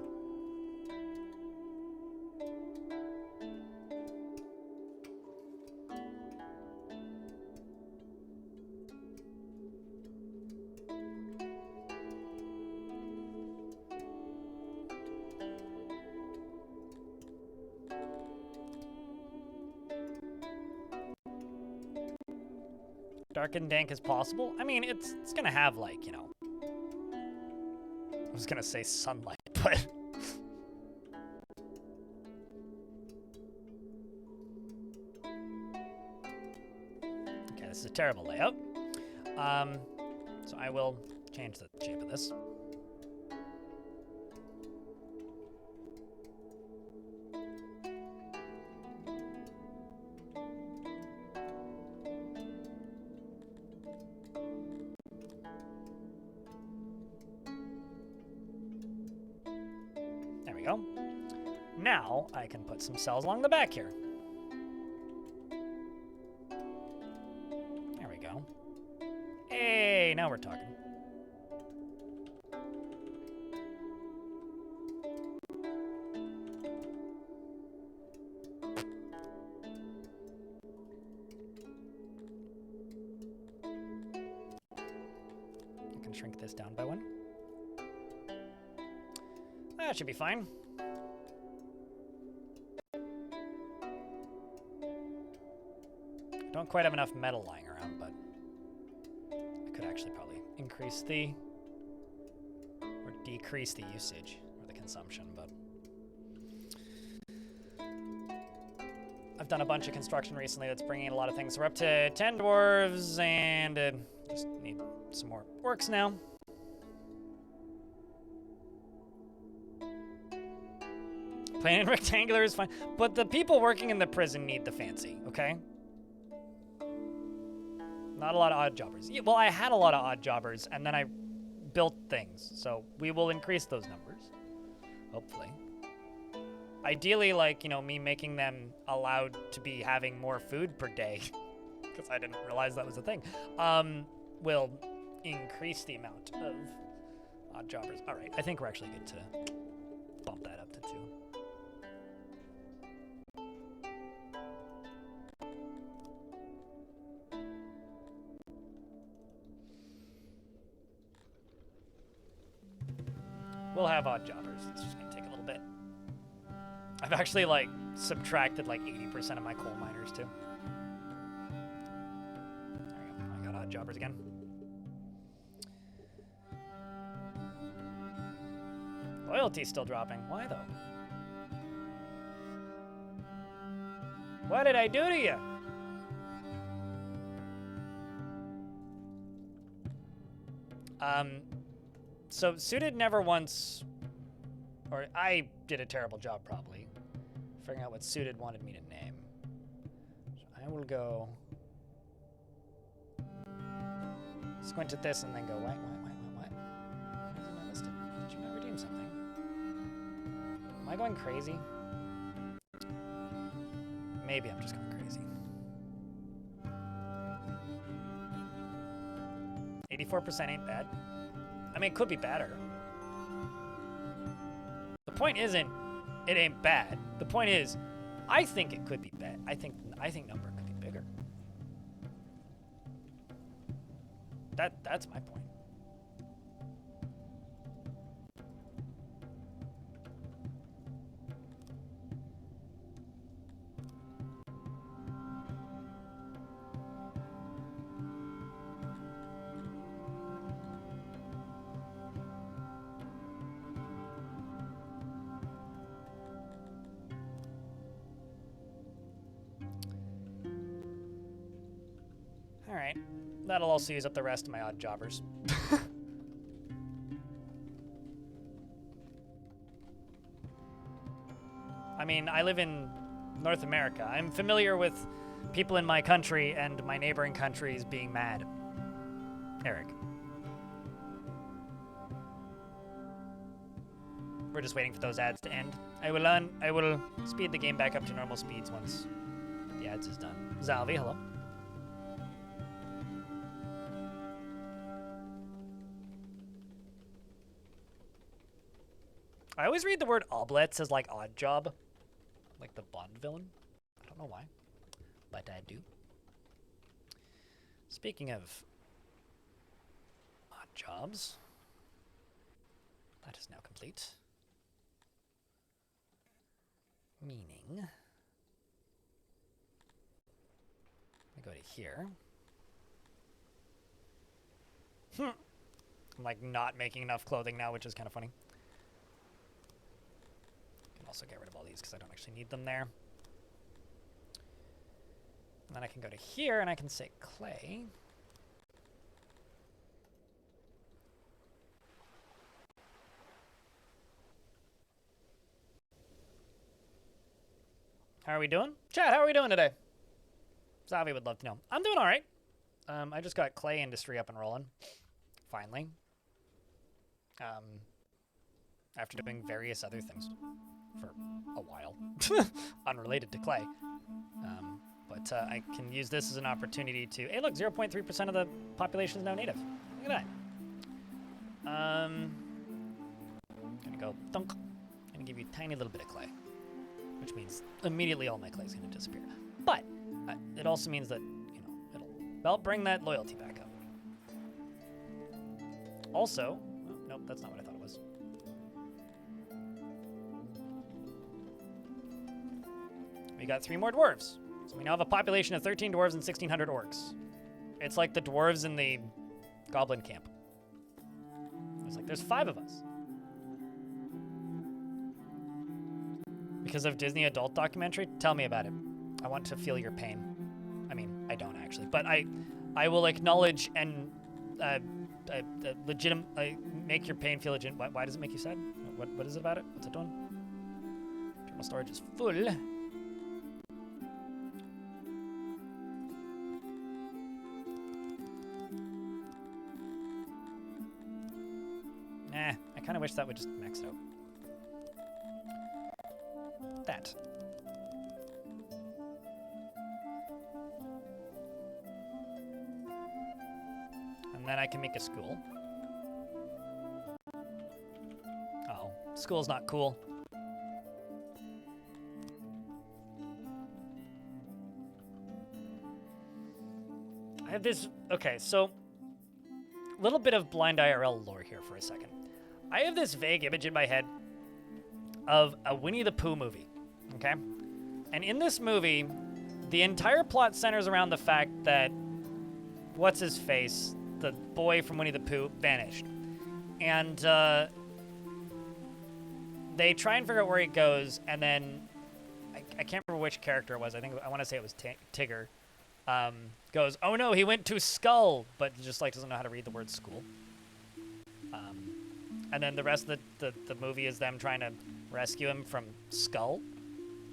Dark and dank as possible. I mean, it's gonna have, like, you know, I was gonna say sunlight, but okay, this is a terrible layout. So I will change the shape of this. Now I can put some cells along the back here. There we go. Hey, now we're talking. I can shrink this down by one. That should be fine. Don't quite have enough metal lying around, but I could actually probably increase the, or decrease the usage, or the consumption, but I've done a bunch of construction recently that's bringing in a lot of things. So we're up to 10 dwarves, and just need some more orcs now. Plain and rectangular is fine, but the people working in the prison need the fancy, okay? Not a lot of odd jobbers. Yeah, well, I had a lot of odd jobbers, and then I built things. So we will increase those numbers, hopefully. Ideally, like, you know, me making them allowed to be having more food per day, because I didn't realize that was a thing, will increase the amount of odd jobbers. All right, I think we're actually good to bump that up to 2. we'll have odd jobbers. It's just gonna take a little bit. I've actually like subtracted like 80% of my coal miners too. There we go. I got odd jobbers again. Loyalty's still dropping. Why though? What did I do to you? So Suited never once, or I did a terrible job probably, figuring out what Suited wanted me to name. So I will go squint at this and then go, what? Why is it not listed? Did you not redeem something? Am I going crazy? Maybe I'm just going crazy. 84% ain't bad. I mean, it could be better. The point isn't it ain't bad. The point is, I think it could be bad. I think number could be bigger. That's my point. Alright. That'll also use up the rest of my odd jobbers. I mean, I live in North America. I'm familiar with people in my country and my neighboring countries being mad. Eric. We're just waiting for those ads to end. I will speed the game back up to normal speeds once the ads is done. Zalvi, hello. I always read the word oblets as like odd job. Like the Bond villain. I don't know why. But I do. Speaking of odd jobs. That is now complete. Meaning. I go to here. I'm like not making enough clothing now, which is kind of funny. Also get rid of all these because I don't actually need them there. And then I can go to here and I can say clay. How are we doing? Chat, how are we doing today? Zavi would love to know. I'm doing all right. I just got clay industry up and rolling. Finally. After doing various other things for a while, unrelated to clay. But I can use this as an opportunity to, hey look, 0.3% of the population is now native. Look at that. Gonna go thunk, and give you a tiny little bit of clay, which means immediately all my clay is gonna disappear. But it also means that, you know, it'll bring that loyalty back up. Also, oh, nope, that's not what I thought it was. We got 3 more dwarves. So we now have a population of 13 dwarves and 1,600 orcs. It's like the dwarves in the goblin camp. It's like, there's 5 of us. Because of Disney adult documentary? Tell me about it. I want to feel your pain. I mean, I don't actually. But I will acknowledge and make your pain feel legitimate. Why does it make you sad? What is it about it? What's it doing? Internal storage is full. Nah, I kind of wish that would just max it out. That. And then I can make a school. Oh, school's not cool. I have this, okay, so little bit of blind IRL lore here for a second. I have this vague image in my head of a Winnie the Pooh movie, okay? And in this movie, the entire plot centers around the fact that what's his face, the boy from Winnie the Pooh, vanished. And they try and figure out where he goes, and then I can't remember which character it was. I want to say it was Tigger. Goes, oh no, he went to Skull, but just like doesn't know how to read the word school. And then the rest of the movie is them trying to rescue him from Skull.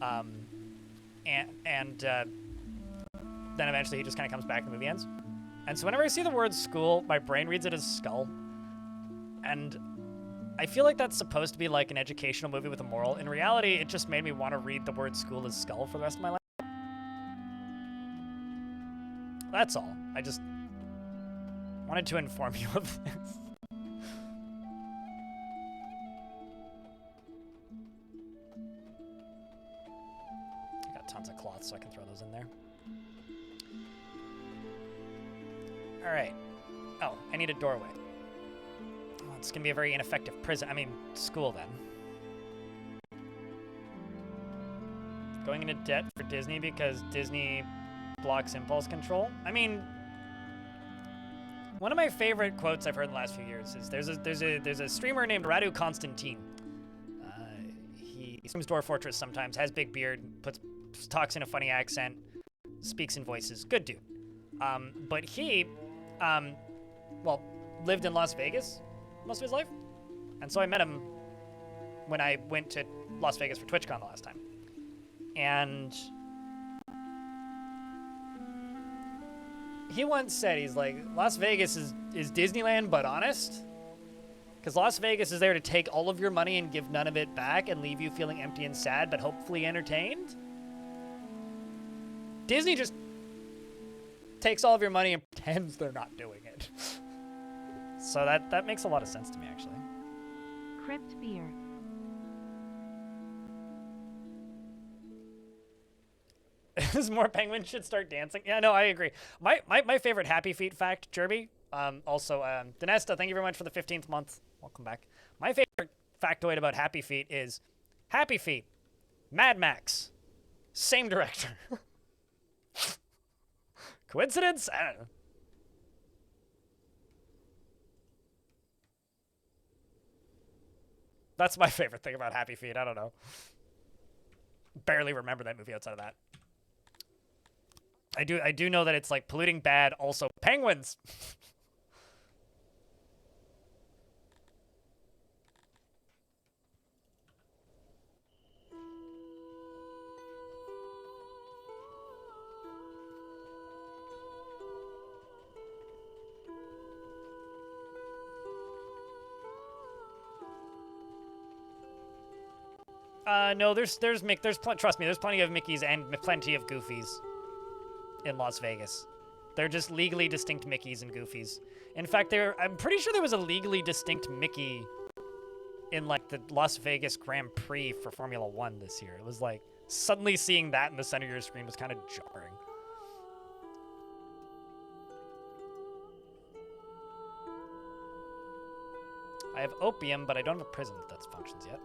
And then eventually he just kind of comes back and the movie ends. And so whenever I see the word school, my brain reads it as Skull. And I feel like that's supposed to be like an educational movie with a moral. In reality, it just made me want to read the word school as Skull for the rest of my life. That's all. I just wanted to inform you of this. I got tons of cloth, so I can throw those in there. All right. Oh, I need a doorway. Oh, it's gonna be a very ineffective prison. I mean, school then. Going into debt for Disney because Disney blocks impulse control. I mean, one of my favorite quotes I've heard in the last few years is there's a streamer named Radu Constantine. He streams Dwarf Fortress sometimes, has big beard, talks in a funny accent, speaks in voices. Good dude. But he, lived in Las Vegas most of his life, and so I met him when I went to Las Vegas for TwitchCon the last time, and he once said, he's like, Las Vegas is Disneyland, but honest. Because Las Vegas is there to take all of your money and give none of it back and leave you feeling empty and sad, but hopefully entertained. Disney just takes all of your money and pretends they're not doing it. So that makes a lot of sense to me, actually. Crypt beer. As more penguins should start dancing. Yeah, no, I agree. My favorite Happy Feet fact, Jerby. Also, Dinesta, thank you very much for the 15th month. Welcome back. My favorite factoid about Happy Feet is Happy Feet, Mad Max, same director. Coincidence? I don't know. That's my favorite thing about Happy Feet. I don't know. Barely remember that movie outside of that. I do know that it's like polluting bad, also penguins. No, trust me, there's plenty of Mickeys and plenty of Goofies in Las Vegas. They're just legally distinct Mickeys and Goofies. In fact, I'm pretty sure there was a legally distinct Mickey in like the Las Vegas Grand Prix for Formula 1 this year. It was like suddenly seeing that in the center of your screen was kind of jarring. I have opium, but I don't have a prison that functions yet.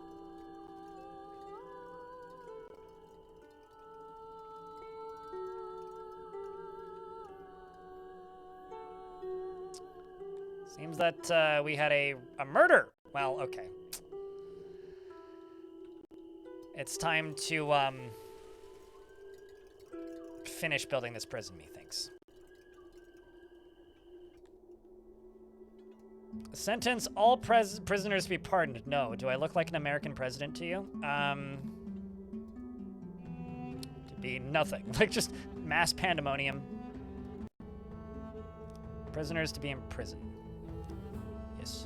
Seems that we had a murder. Well, okay. It's time to finish building this prison, methinks. Sentence all prisoners to be pardoned. No. Do I look like an American president to you? To be nothing. Like just mass pandemonium. Prisoners to be in prison. Yes.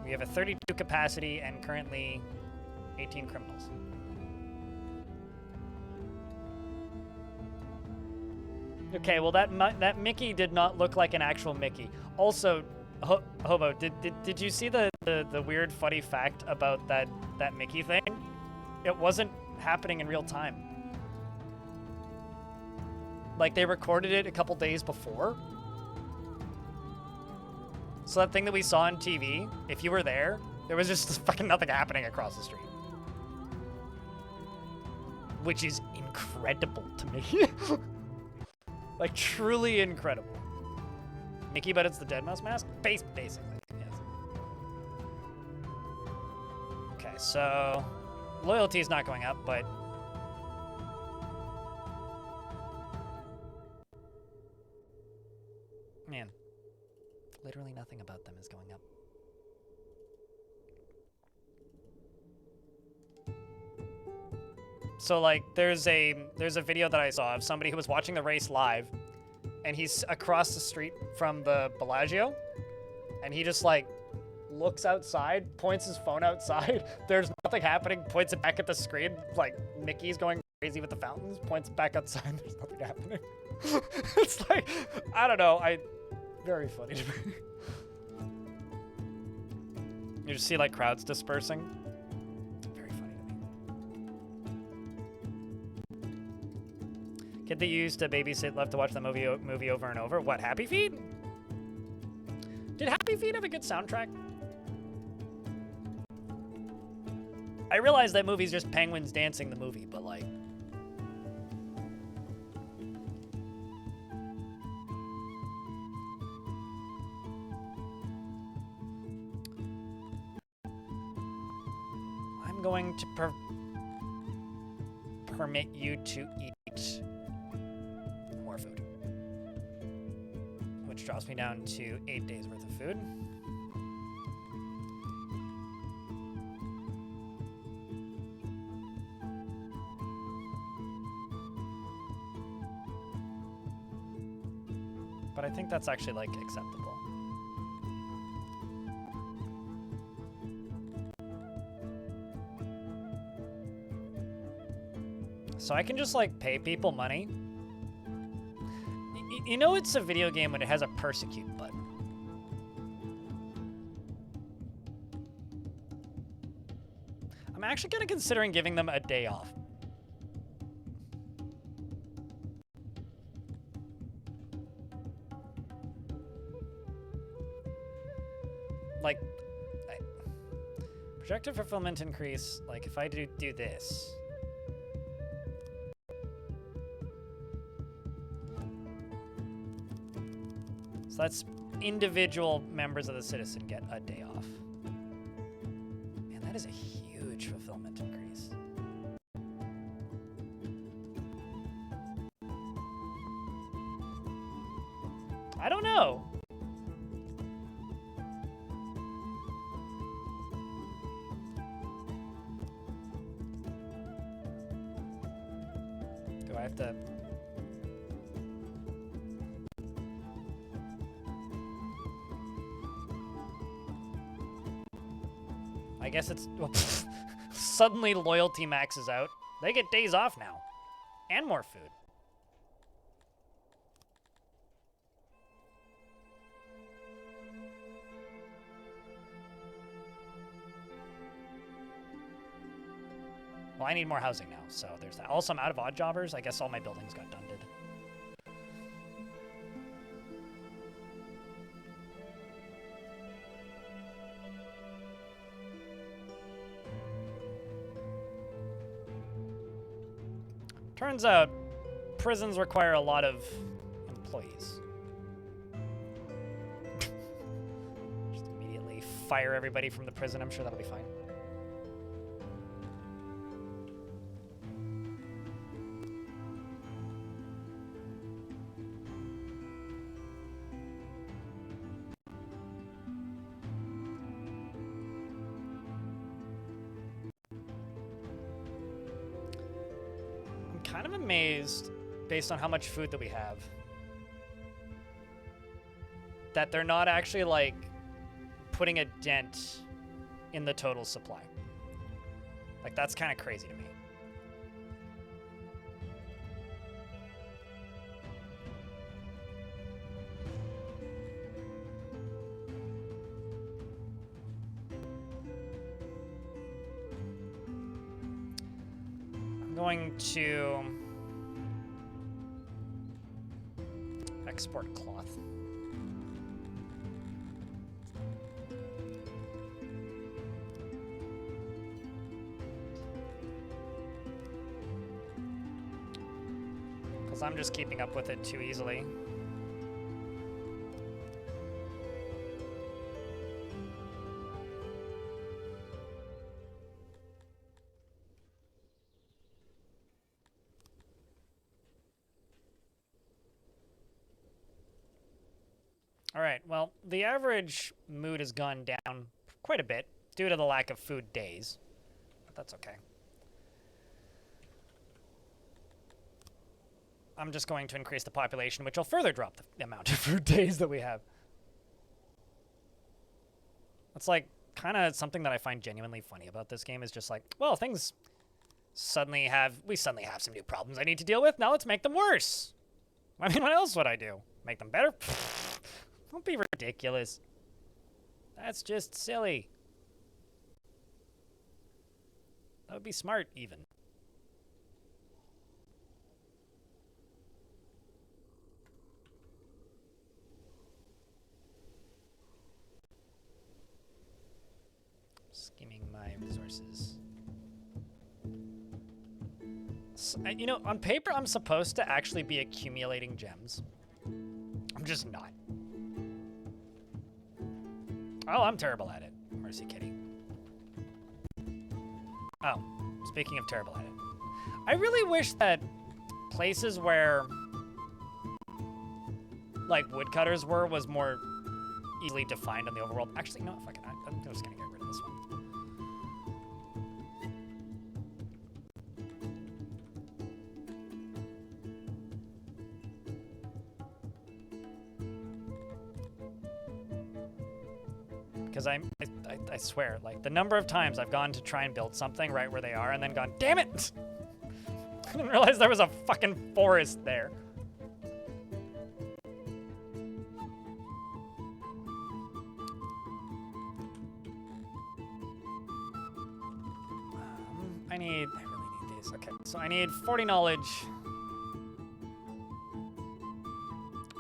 We have a 32 capacity and currently 18 criminals. Okay, well that Mickey did not look like an actual Mickey. Also, Hobo, did you see the weird funny fact about that Mickey thing? It wasn't happening in real time. Like they recorded it a couple days before. So that thing that we saw on TV, if you were there was just fucking nothing happening across the street. Which is incredible to me. Like, truly incredible. Mickey, but it's the dead mouse mask? Basically, yes. Okay, so loyalty is not going up, but man, literally nothing about them is going up. So like there's a video that I saw of somebody who was watching the race live, and he's across the street from the Bellagio, and he just like looks outside, points his phone outside. There's nothing happening, points it back at the screen, like Mickey's going crazy with the fountains, points it back outside, there's nothing happening. It's like, I don't know, very funny to me. You just see like crowds dispersing. Very funny to me. Kid that you used to babysit left to watch the movie over and over. What, Happy Feet? Did Happy Feet have a good soundtrack? I realize that movie's just penguins dancing the movie, but like... I'm going to permit you to eat more food. Which drops me down to 8 days worth of food. But I think that's actually, like, acceptable. So I can just, like, pay people money. You know it's a video game when it has a persecute button. I'm actually kind of considering giving them a day off. Like, projected fulfillment increase, like if I do this. So that's individual members of the citizen get a day off. Man, that is a huge fulfillment increase. I don't know. Do I have to... I guess it's... Well, suddenly loyalty maxes out. They get days off now. And more food. Well, I need more housing now, so there's that. Also, I'm out of odd jobbers. I guess all my buildings got dunded. Turns out, prisons require a lot of employees. Just immediately fire everybody from the prison. I'm sure that'll be fine. Kind of amazed, based on how much food that we have, that they're not actually, like, putting a dent in the total supply. Like, that's kind of crazy to me. Going to export cloth. Because I'm just keeping up with it too easily. All right, well, the average mood has gone down quite a bit due to the lack of food days, but that's okay. I'm just going to increase the population, which will further drop the amount of food days that we have. That's like kind of something that I find genuinely funny about this game is just like, well, we suddenly have some new problems I need to deal with. Now let's make them worse. I mean, what else would I do? Make them better? Don't be ridiculous. That's just silly. That would be smart, even. Skimming my resources. So, you know, on paper, I'm supposed to actually be accumulating gems. I'm just not. Oh, I'm terrible at it. Mercy kitty. Oh, speaking of terrible at it. I really wish that places where, like, woodcutters was more easily defined in the overworld. Actually, no, fuck it. I'm just gonna get rid of this one. Because I swear, like, the number of times I've gone to try and build something right where they are and then gone, damn it! I didn't realize there was a fucking forest there. I really need these. Okay, so I need 40 knowledge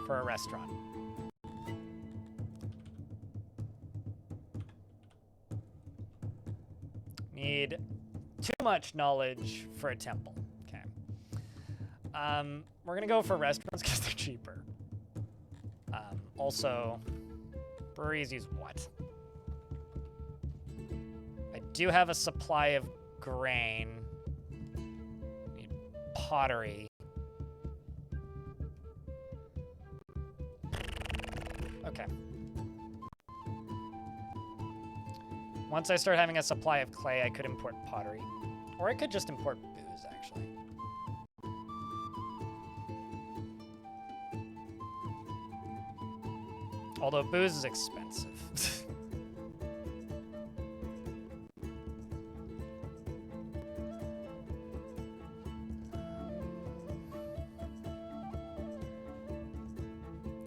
for a restaurant. Need too much knowledge for a temple. Okay. We're gonna go for restaurants because they're cheaper. Also, breweries use what? I do have a supply of grain. Need pottery. Okay. Once I start having a supply of clay, I could import pottery. Or I could just import booze, actually. Although booze is expensive.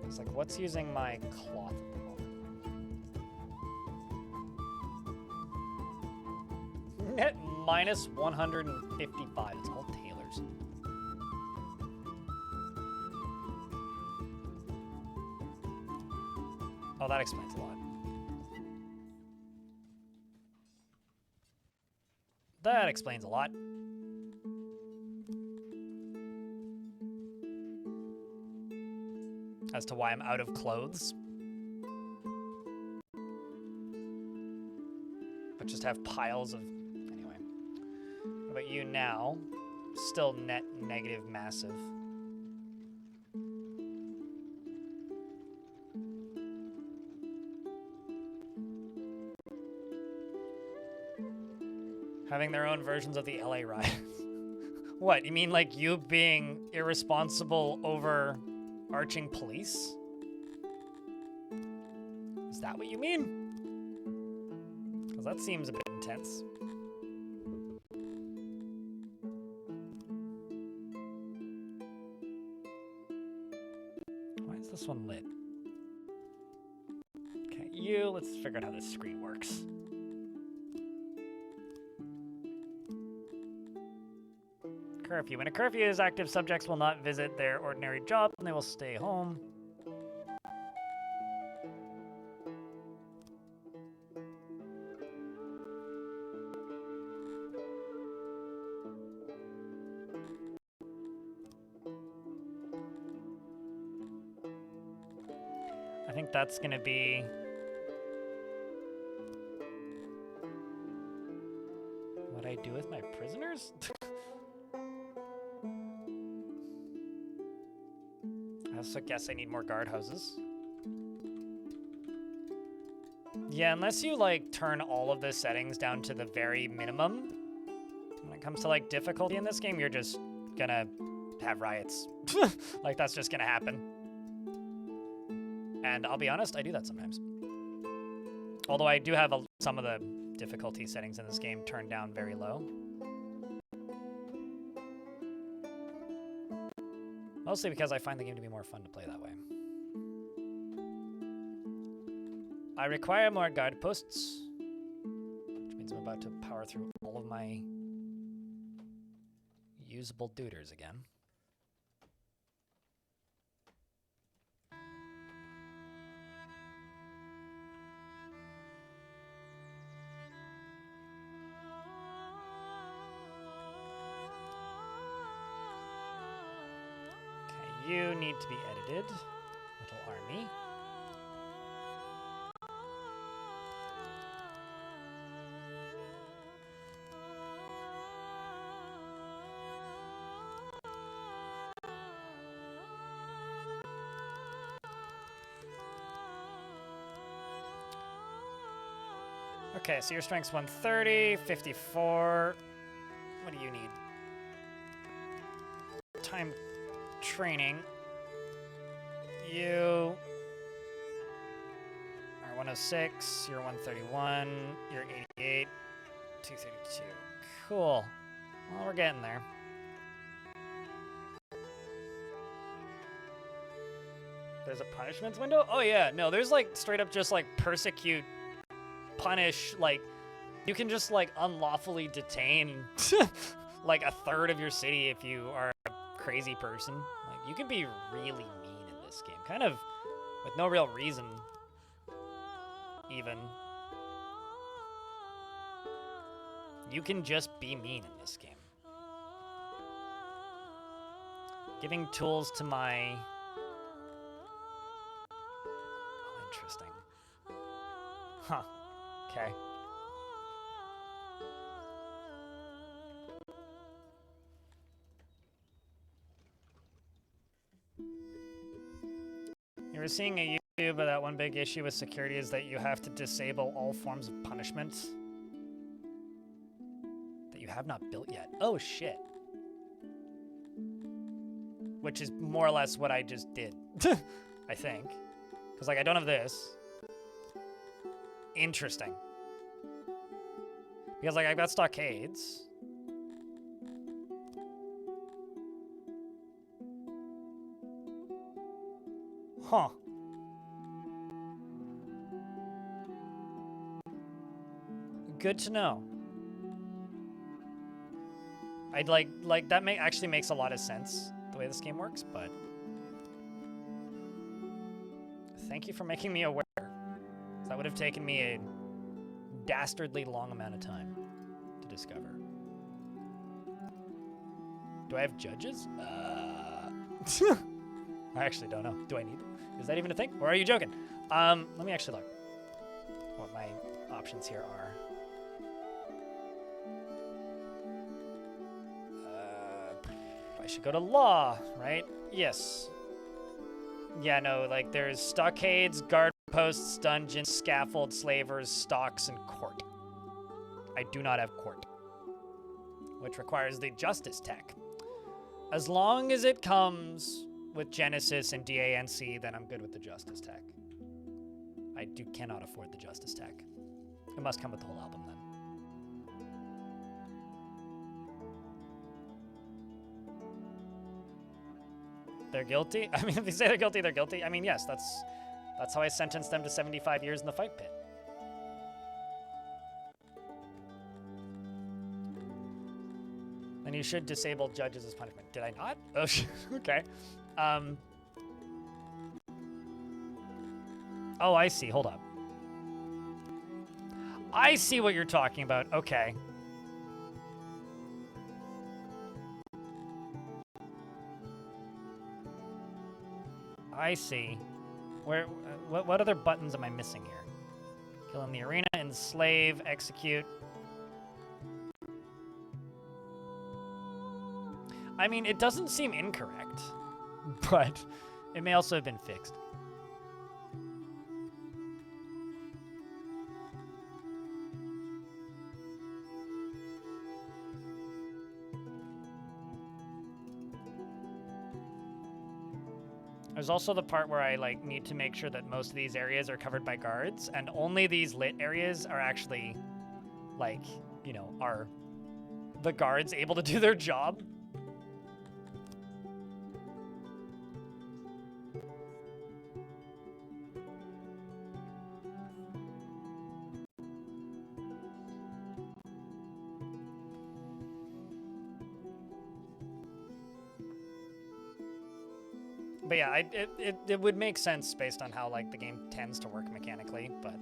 It's like, what's using my cloth at the moment? Net minus 155. It's all tailors. Oh, that explains a lot. That explains a lot. As to why I'm out of clothes. But just have piles of... Anyway. What about you now? Still net negative massive. Having their own versions of the LA riots. What, you mean like you being irresponsible overarching police? Is that what you mean? Because that seems a bit intense. Why is this one lit? Okay, let's figure out how this screen works. Curfew. When a curfew is active, subjects will not visit their ordinary job and they will stay home. think that's gonna be... what I do with my prisoners? I also guess I need more guardhouses. Yeah, unless you, like, turn all of the settings down to the very minimum, when it comes to, like, difficulty in this game, you're just gonna have riots. Like, that's just gonna happen. And I'll be honest, I do that sometimes. Although I do have some of the difficulty settings in this game turned down very low. Mostly because I find the game to be more fun to play that way. I require more guard posts, which means I'm about to power through all of my usable duders again. Okay, you need to be edited, little army. Okay, so your strength's 130, 54. What do you need? Time training. You are 106, you're 131, you're 88, 232. Cool. Well, we're getting there. There's a punishments window? Oh yeah, no, there's like straight up just like persecute, punish, like you can just like unlawfully detain like a third of your city if you are a crazy person. Like you can be really mean in this game, kind of with no real reason even. You can just be mean in this game. Giving tools to my... oh, interesting. Huh. Okay. You were seeing a YouTube, but that one big issue with security is that you have to disable all forms of punishment that you have not built yet. Oh, shit. Which is more or less what I just did, I think. Because, like, I don't have this. Interesting. Because, like, I've got stockades. Huh. Good to know. I'd like that actually makes a lot of sense the way this game works, but thank you for making me aware. That would have taken me a dastardly long amount of time to discover. Do I have judges? I actually don't know. Do I need them? Is that even a thing? Or are you joking? Let me actually look what my options here are. I should go to law, right? Yes. Yeah, no, like there's stockades, guard posts, dungeons, scaffold, slavers, stocks, and court. I do not have court, which requires the justice tech. As long as it comes with Genesis and DANC, then I'm good with the justice tech. I cannot afford the justice tech. It must come with the whole album then. They're guilty? I mean, if they say they're guilty, they're guilty. I mean, yes, that's how I sentenced them to 75 years in the fight pit. And you should disable judges as punishment. Did I not? Oh, okay. Oh, I see. Hold up. I see what you're talking about. Okay. I see. What other buttons am I missing here? Kill in the arena, enslave, execute. I mean, it doesn't seem incorrect, but it may also have been fixed. There's also the part where I like need to make sure that most of these areas are covered by guards, and only these lit areas are actually, like, you know, are the guards able to do their job. But yeah, it would make sense based on how like the game tends to work mechanically, but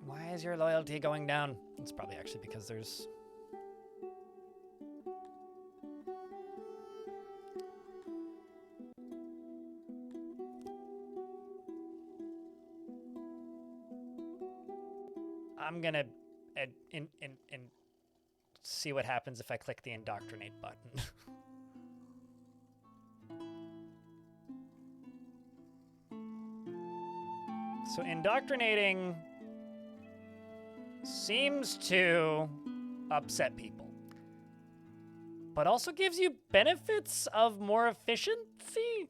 why is your loyalty going down? It's probably actually because there's I'm gonna see what happens if I click the indoctrinate button. So indoctrinating seems to upset people, but also gives you benefits of more efficiency.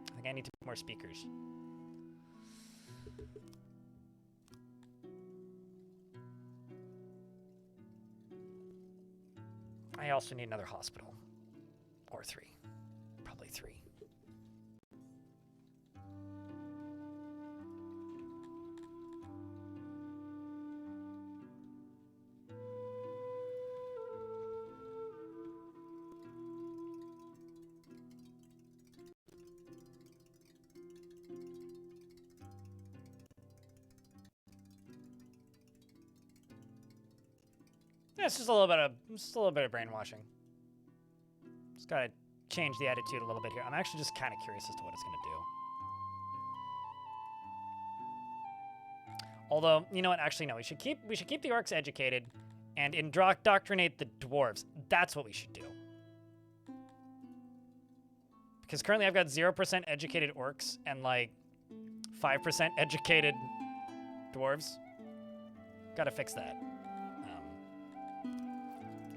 I think I need to put more speakers. I also need another hospital. Or 3. Probably 3. Yeah, it's just a little bit of brainwashing. Just gotta change the attitude a little bit here. I'm actually just kind of curious as to what it's gonna do. Although, you know what? Actually, no. We should keep the orcs educated, and indoctrinate the dwarves. That's what we should do. Because currently I've got 0% educated orcs and like 5% educated dwarves. Gotta fix that.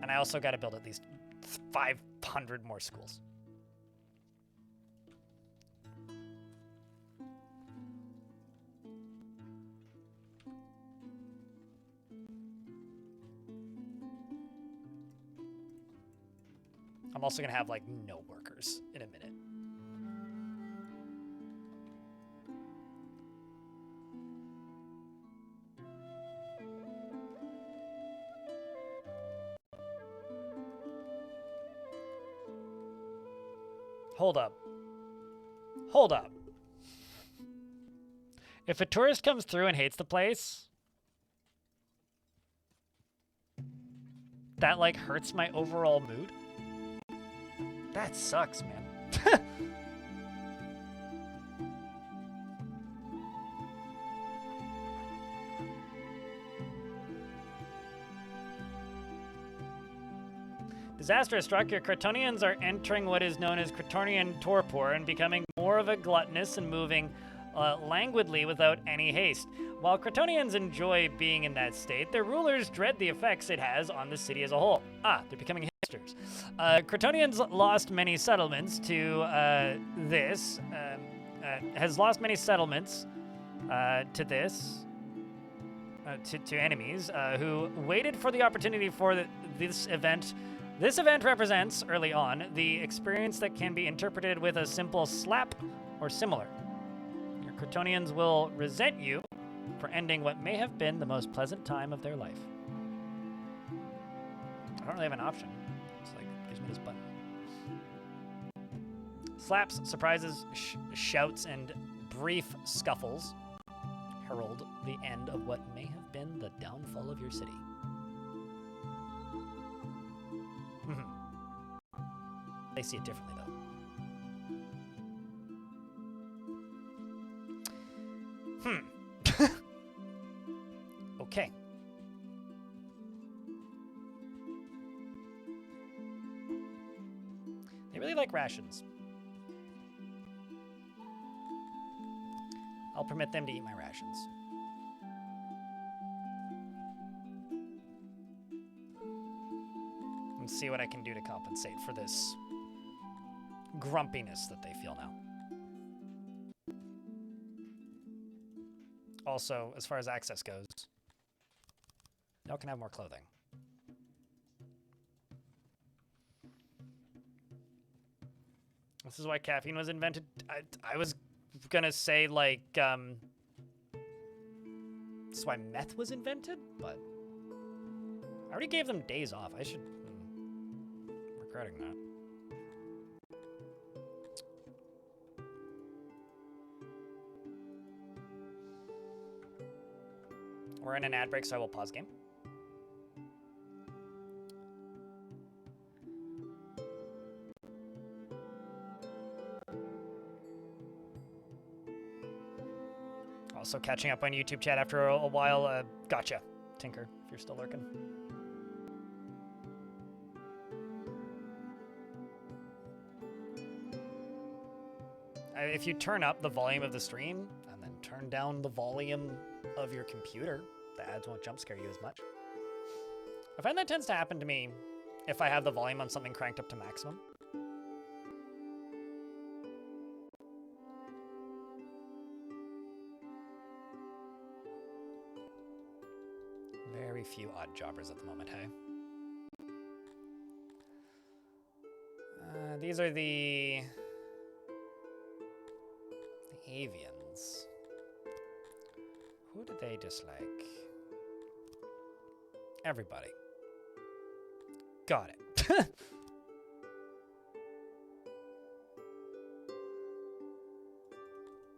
And I also got to build at least 500 more schools. I'm also going to have, like, no workers in a minute. Hold up. Hold up. If a tourist comes through and hates the place, that, like, hurts my overall mood? That sucks, man. Disaster has struck. Your Cretonians are entering what is known as Cretonian torpor and becoming more of a gluttonous and moving languidly without any haste. While Cretonians enjoy being in that state, their rulers dread the effects it has on the city as a whole. They're becoming hipsters. Cretonians lost many settlements to this. Has lost many settlements to this. To enemies who waited for the opportunity for this event. This event represents, early on, the experience that can be interpreted with a simple slap or similar. Your Cretonians will resent you for ending what may have been the most pleasant time of their life. I don't really have an option. It's like, gives me this button. Slaps, surprises, shouts, and brief scuffles herald the end of what may have been the downfall of your city. They see it differently, though. Okay. They really like rations. I'll permit them to eat my rations. And see what I can do to compensate for this grumpiness that they feel now. Also, as far as access goes, y'all can have more clothing. This is why caffeine was invented. I was gonna say, like, this is why meth was invented, but I already gave them days off. I should... regretting that. We're in an ad break, so I will pause game. Also catching up on YouTube chat after a while. Gotcha, Tinker, if you're still lurking. If you turn up the volume of the stream and then turn down the volume of your computer, the ads won't jump scare you as much. I find that tends to happen to me if I have the volume on something cranked up to maximum. Very few odd jobbers at the moment, hey? These are the avians. Who do they dislike? Everybody. Got it.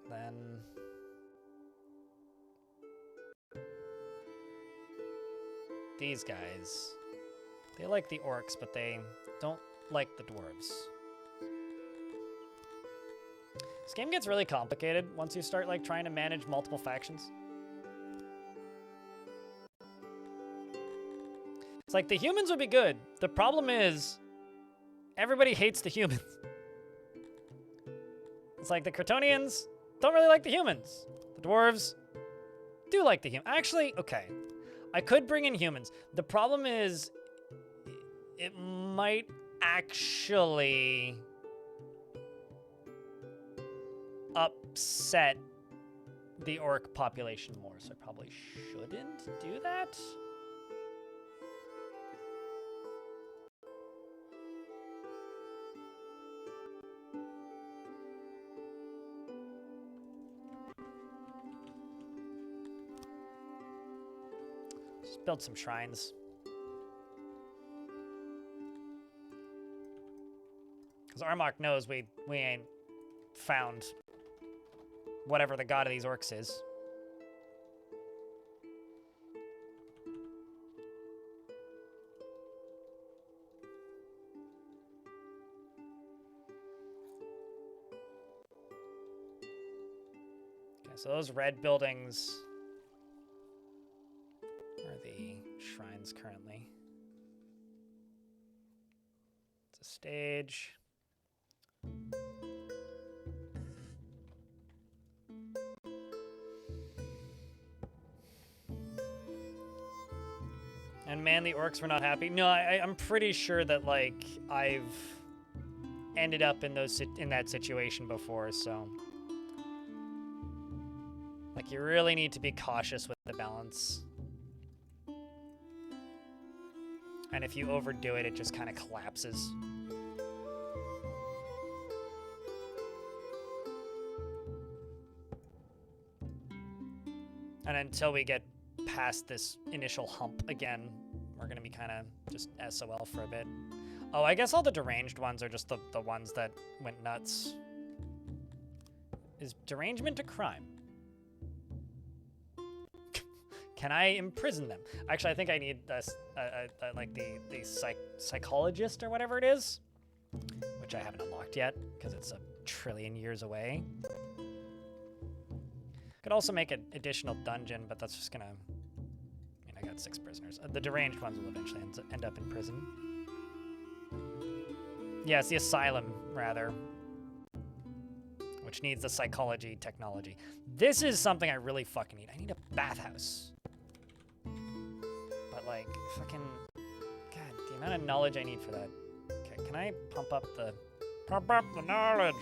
Then... these guys. They like the orcs, but they don't like the dwarves. This game gets really complicated once you start, like, trying to manage multiple factions. It's like, the humans would be good. The problem is, everybody hates the humans. It's like, the Cretonians don't really like the humans. The dwarves do like the humans. Actually, okay. I could bring in humans. The problem is, it might actually upset the orc population more, so I probably shouldn't do that. Just build some shrines. Because Armok knows we ain't found whatever the god of these orcs is. Okay, so those red buildings are the shrines currently. It's a stage. And man, the orcs were not happy. No, I'm pretty sure that, like, I've ended up in that situation before, so like, you really need to be cautious with the balance. And if you overdo it, it just kind of collapses. And until we get past this initial hump again, we're we're gonna be kind of just SOL for a bit. Oh, I guess all the deranged ones are just the ones that went nuts. Is derangement a crime? Can I imprison them? Actually, I think I need like the psychologist or whatever it is, which I haven't unlocked yet because it's a trillion years away. Could also make an additional dungeon, but that's just gonna... I mean, I got 6 prisoners. The deranged ones will eventually end up in prison. Yeah, it's the asylum, rather, which needs the psychology technology. This is something I really fucking need. I need a bathhouse. But, like, fucking... God, the amount of knowledge I need for that. Okay, can I pump up the... Pump up the knowledge!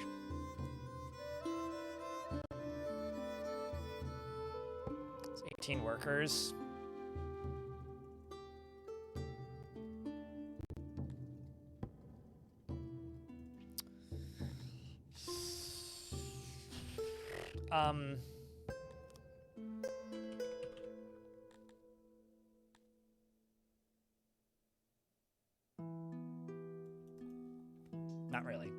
It's 18 workers. Not really.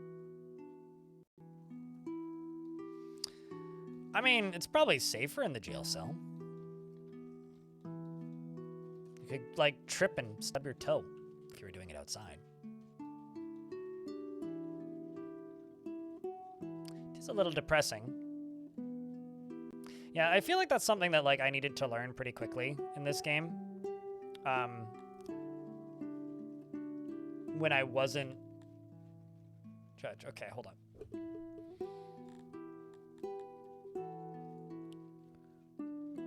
I mean, it's probably safer in the jail cell. You could, like, trip and stub your toe if you were doing it outside. It's a little depressing. Yeah, I feel like that's something that, like, I needed to learn pretty quickly in this game. When I wasn't... Judge, okay, hold on.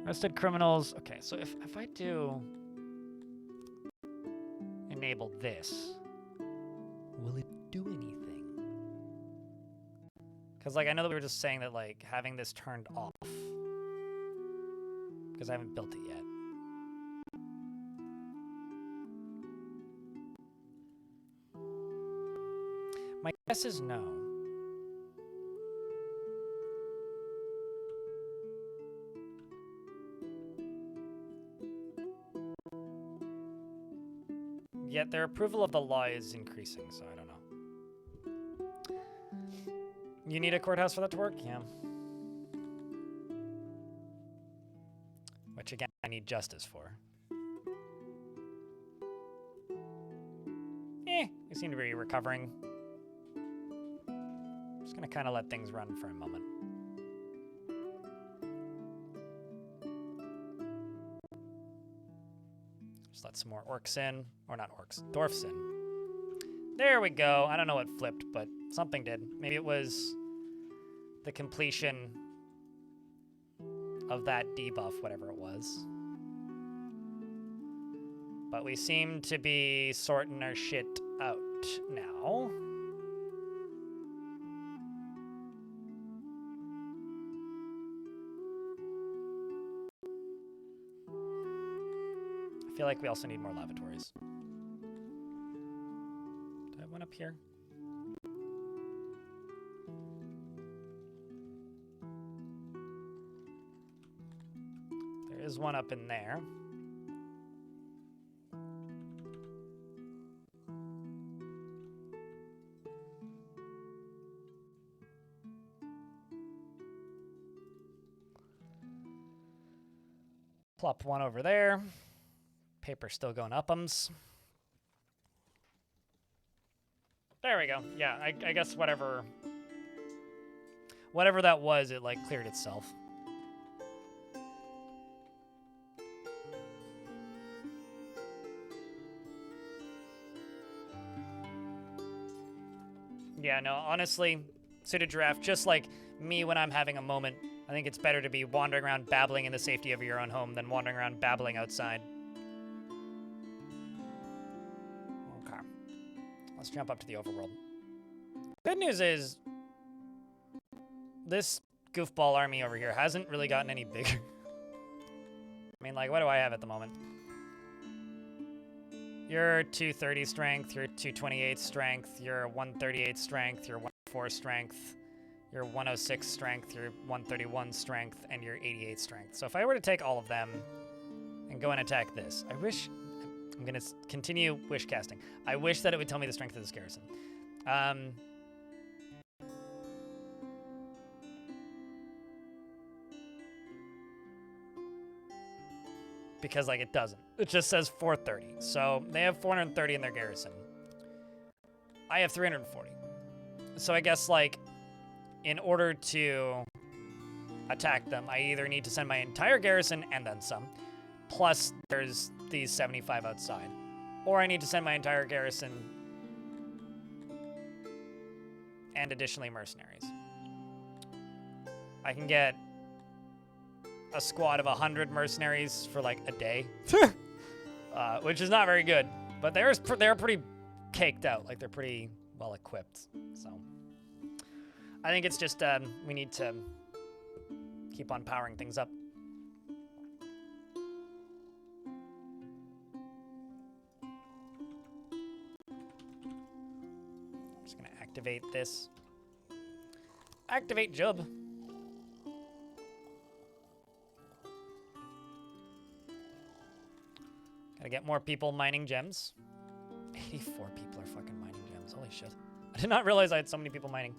Arrested criminals. Okay, so if I do enable this, will it do anything? Because, like, I know that we were just saying that, like, having this turned off, because I haven't built it yet. My guess is no. Yet their approval of the law is increasing, so I don't know. You need a courthouse for that to work? Yeah. Which, again, I need justice for. We seem to be recovering. Just gonna kind of let things run for a moment. Just let some more orcs in. Or not orcs, dwarfs in. There we go. I don't know what flipped, but something did. Maybe it was the completion of that debuff, whatever it was. But we seem to be sorting our shit out now. I feel like we also need more lavatories. Do I have one up here? There is one up in there. Plop one over there. Paper's still going up'ems. There we go. Yeah, I guess whatever that was, it like cleared itself. Yeah, no, honestly, Suited Giraffe, just like me when I'm having a moment, I think it's better to be wandering around babbling in the safety of your own home than wandering around babbling outside. Okay. Let's jump up to the overworld. Good news is, this goofball army over here hasn't really gotten any bigger. I mean, like, what do I have at the moment? You're 230 strength, you're 228 strength, you're 138 strength, you're 104 strength, you're 106 strength, you're 131 strength, and you're 88 strength. So if I were to take all of them and go and attack this, I wish I'm going to continue wish casting. I wish that it would tell me the strength of this garrison. Because, like, it doesn't. It just says 430. So they have 430 in their garrison. I have 340. So I guess, like, in order to attack them, I either need to send my entire garrison and then some, plus there's these 75 outside. Or I need to send my entire garrison and additionally mercenaries. I can get a squad of 100 mercenaries for like a day, which is not very good. But they're pretty caked out, like they're pretty well equipped. So I think it's just we need to keep on powering things up. I'm just gonna activate this. Activate Jub. Gotta get more people mining gems. 84 people are fucking mining gems. Holy shit. I did not realize I had so many people mining.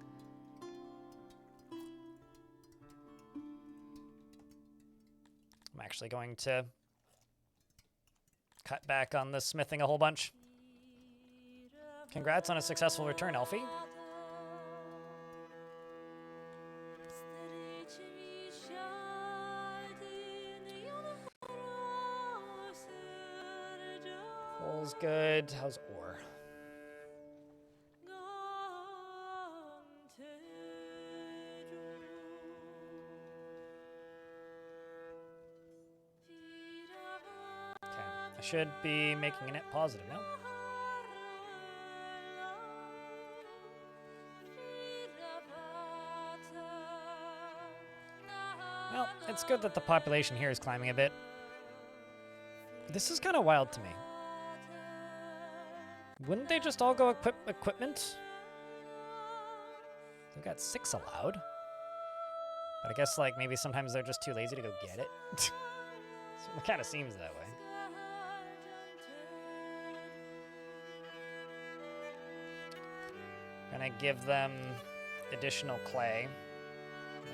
I'm actually going to cut back on the smithing a whole bunch. Congrats on a successful return, Elfie. Coal's good. How's ore? Okay, I should be making a net positive now. Well, it's good that the population here is climbing a bit. This is kind of wild to me. Wouldn't they just all go equip equipment? They've got 6 allowed. But I guess, like, maybe sometimes they're just too lazy to go get it. So it kind of seems that way. Gonna give them additional clay,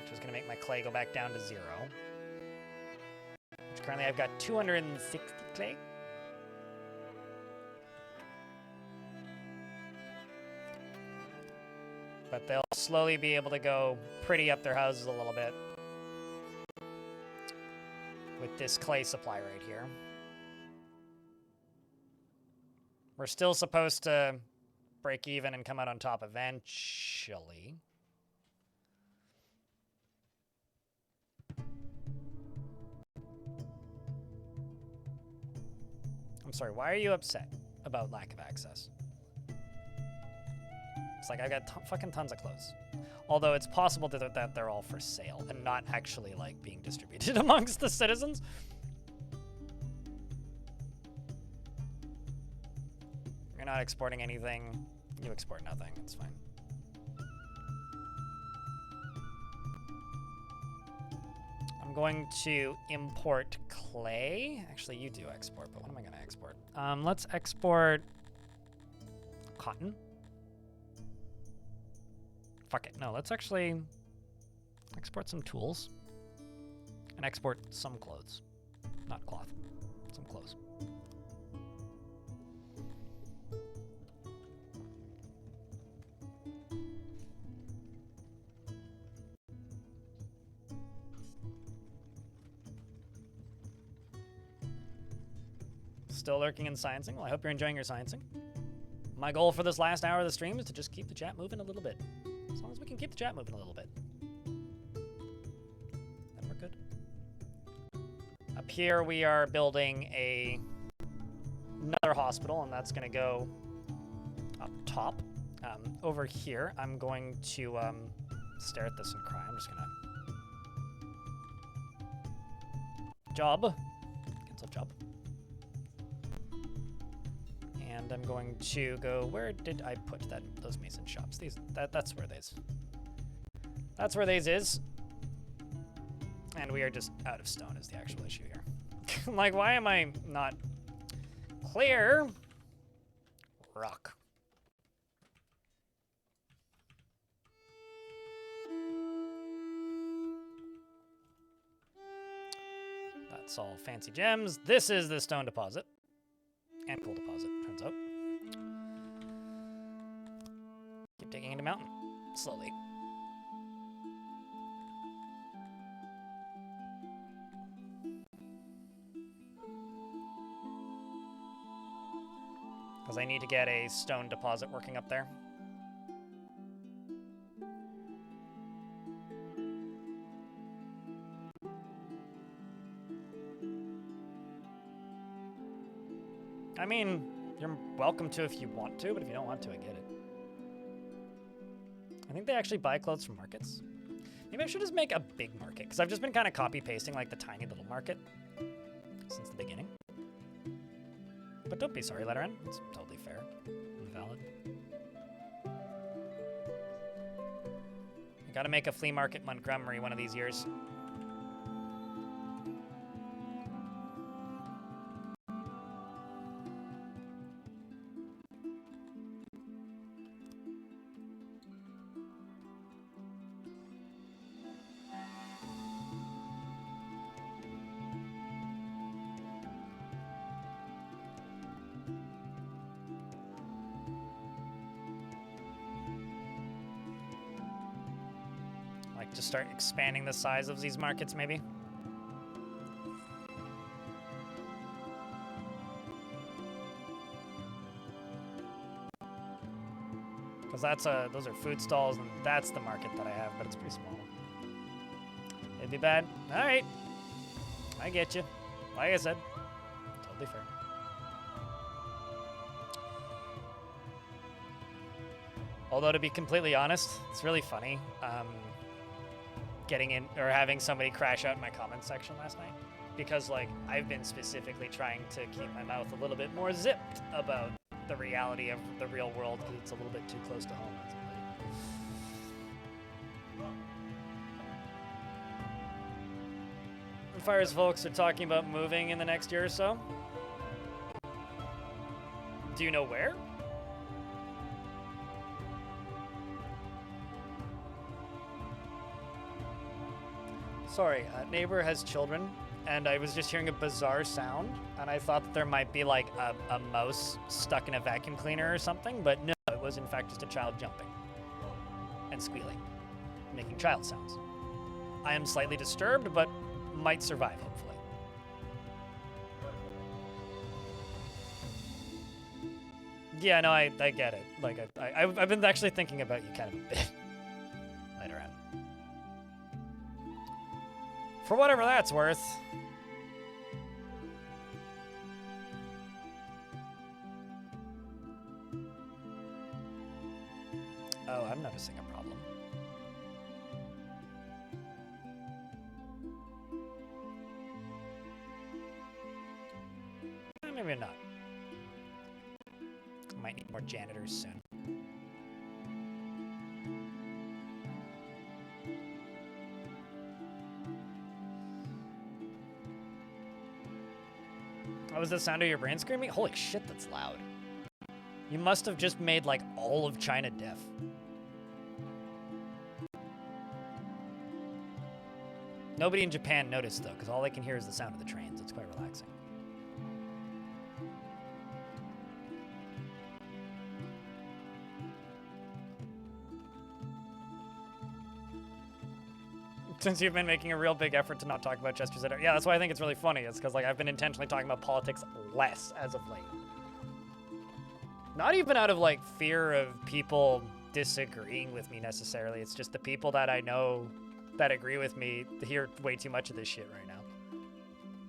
which is gonna make my clay go back down to 0. Which currently I've got 260 clay. But they'll slowly be able to go pretty up their houses a little bit with this clay supply right here. We're still supposed to break even and come out on top eventually. I'm sorry, why are you upset about lack of access? It's like, I got fucking tons of clothes. Although it's possible that they're all for sale and not actually, like, being distributed amongst the citizens. You're not exporting anything. You export nothing. It's fine. I'm going to import clay. Actually, you do export, but what am I going to export? Let's export cotton. Fuck it. No, let's actually export some tools and export some clothes. Not cloth. Some clothes. Still lurking in sciencing? Well, I hope you're enjoying your sciencing. My goal for this last hour of the stream is to just keep the chat moving a little bit. As long as we can keep the chat moving a little bit, then we're good. Up here we are building another hospital, and that's going to go up top. Over here, I'm going to stare at this and cry. I'm just going to... Job. Cancel job. And I'm going to go, where did I put those mason shops? That's where these. That's where these is. And we are just out of stone is the actual issue here. Like, why am I not clear. Rock. That's all fancy gems. This is the stone deposit. And coal deposit, turns out. Keep digging into mountain. Slowly. Because I need to get a stone deposit working up there. I mean, you're welcome to if you want to, but if you don't want to, I get it. I think they actually buy clothes from markets. Maybe I should just make a big market, because I've just been kind of copy-pasting like the tiny little market since the beginning. But don't be sorry, Letterin. It's totally fair and valid. I gotta make a flea market in Montgomery one of these years. To start expanding the size of these markets, maybe. Because those are food stalls, and that's the market that I have, but it's pretty small. It'd be bad. All right, I get you. Like I said, totally fair. Although to be completely honest, it's really funny. Getting in or having somebody crash out in my comments section last night, because like I've been specifically trying to keep my mouth a little bit more zipped about the reality of the real world, because it's a little bit too close to home as of late. As far as folks are talking about moving in the next year or so, do you know where? Sorry, neighbor has children, and I was just hearing a bizarre sound, and I thought that there might be like a mouse stuck in a vacuum cleaner or something, but no, it was in fact just a child jumping and squealing, making child sounds. I am slightly disturbed, but might survive, hopefully. Yeah, no, I get it. Like, I've been actually thinking about you kind of a bit later on. For whatever that's worth. Oh, I'm noticing a problem. Maybe not. Might need more janitors soon. Oh, was the sound of your brain screaming? Holy shit, that's loud. You must have just made, like, all of China deaf. Nobody in Japan noticed, though, because all they can hear is the sound of the trains. It's quite relaxing. Since you've been making a real big effort to not talk about Chester's Editor. Yeah, that's why I think it's really funny. It's because, like, I've been intentionally talking about politics less as of late. Not even out of, like, fear of people disagreeing with me necessarily. It's just the people that I know that agree with me hear way too much of this shit right now.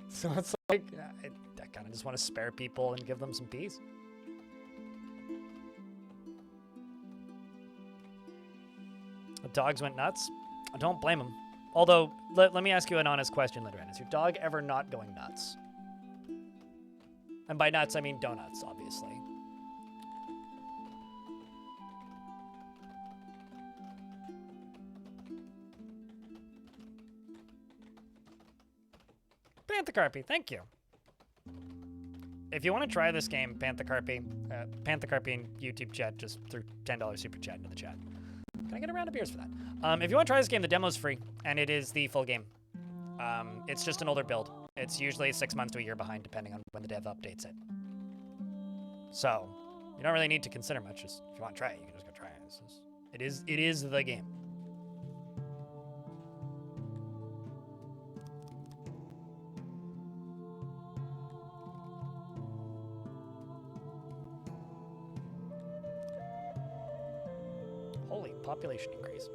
So it's like, I kind of just want to spare people and give them some peace. The dogs went nuts. I don't blame them. Although, let me ask you an honest question, Lidren. Is your dog ever not going nuts? And by nuts, I mean donuts, obviously. Panthercarpy, thank you. if you want to try this game, Panthercarpy in YouTube chat just threw $10 super chat into the chat. Can I get a round of beers for that? If you want to try this game, the demo's free, and it is the full game. It's just an older build. It's usually 6 months to a year behind, depending on when the dev updates it. So, you don't really need to consider much. Just if you want to try it, you can just go try it. It is the game. Holy population increase.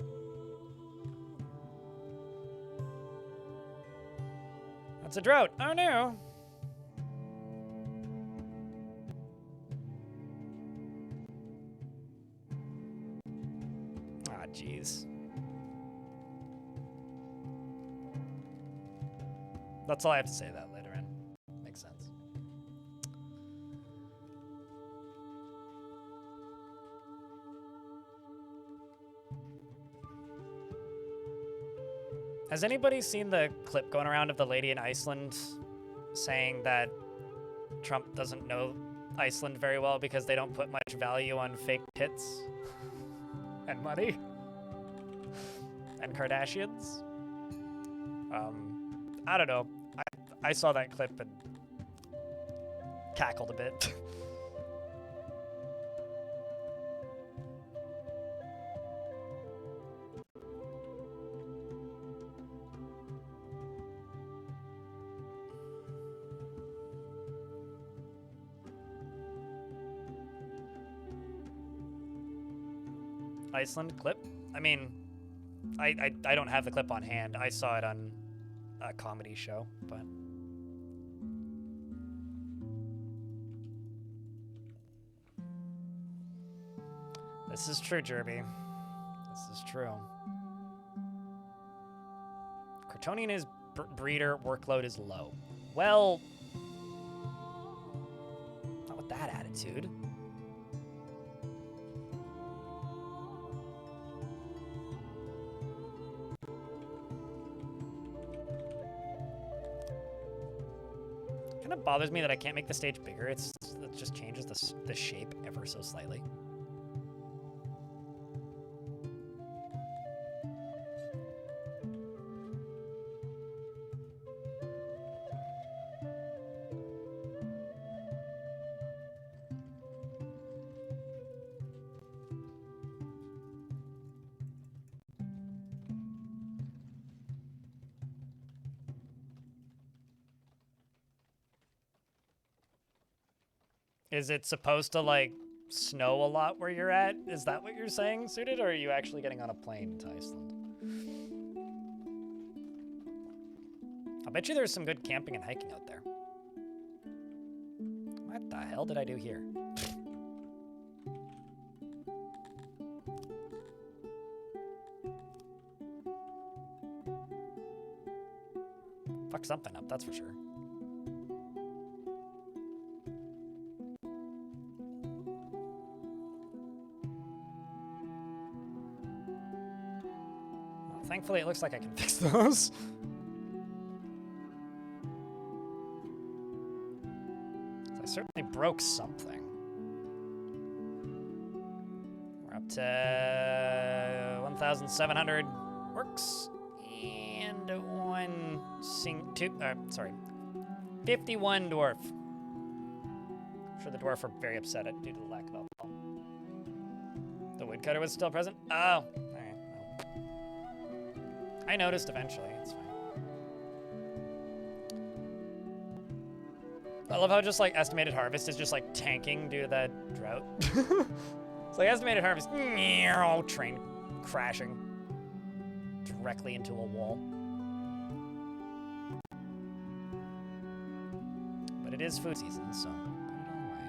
That's a drought. Oh no. Ah, jeez. That's all I have to say that later in. Makes sense. Has anybody seen the clip going around of the lady in Iceland saying that Trump doesn't know Iceland very well because they don't put much value on fake tits and money and Kardashians? I don't know. I saw that clip and cackled a bit. Iceland clip? I mean, I don't have the clip on hand. I saw it on a comedy show, but... This is true, Jerby. This is true. Cretonian is breeder workload is low. Well... Not with that attitude. Kind of bothers me that I can't make the stage bigger. It just changes the shape ever so slightly. Is it supposed to, like, snow a lot where you're at? Is that what you're saying, Suited? Or are you actually getting on a plane to Iceland? I bet you there's some good camping and hiking out there. What the hell did I do here? Fuck something up, that's for sure. Thankfully, it looks like I can fix those. I certainly broke something. We're up to 1,700 works and 51 dwarf. I'm sure the dwarf are very upset due to the lack of alcohol. The woodcutter was still present? Oh, all right. I noticed eventually, it's fine. I love how just like estimated harvest is just like tanking due to that drought. It's like estimated harvest, train crashing directly into a wall. But it is food season, so put it all away.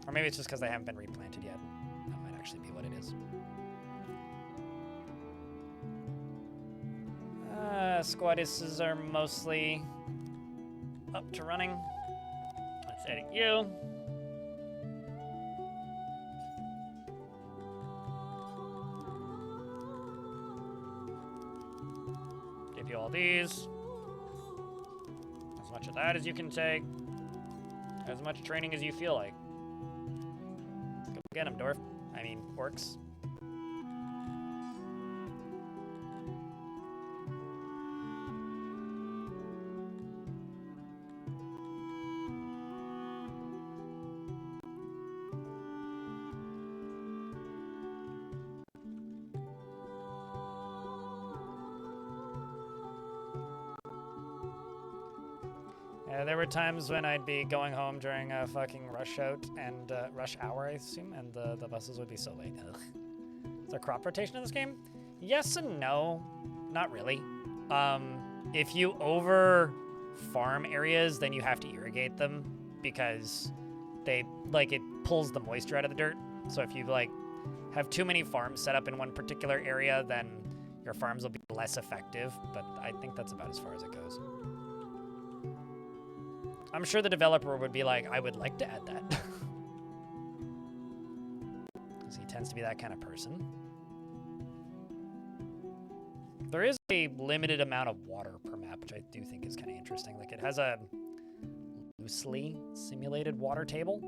Or maybe it's just because they haven't been replanted yet. That might actually be what it is. Squadists are mostly up to running. Let's edit you. you all these. As much of that as you can take. As much training as you feel like. Go get him, dwarf. I mean, orcs. There were times when I'd be going home during a fucking rush out and rush hour, I assume, and the buses would be so late. Ugh. Is there crop rotation in this game? Yes and no. Not really. If you over farm areas, then you have to irrigate them because they it pulls the moisture out of the dirt. So if you have too many farms set up in one particular area, then your farms will be less effective. But I think that's about as far as it goes. I'm sure the developer would be like, I would like to add that. Because he tends to be that kind of person. There is a limited amount of water per map, which I do think is kind of interesting. Like, it has a loosely simulated water table.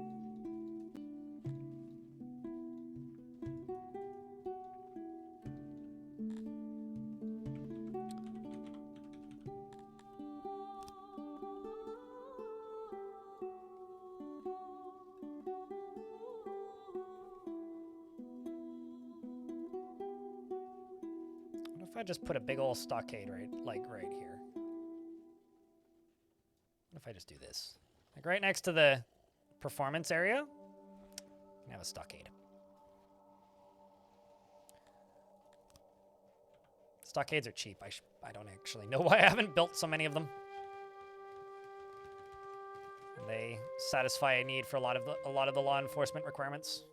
If I just put a big old stockade right here. What if I just do this? Like right next to the performance area, you can have a stockade. Stockades are cheap. I don't actually know why I haven't built so many of them. And they satisfy a need for a lot of the law enforcement requirements.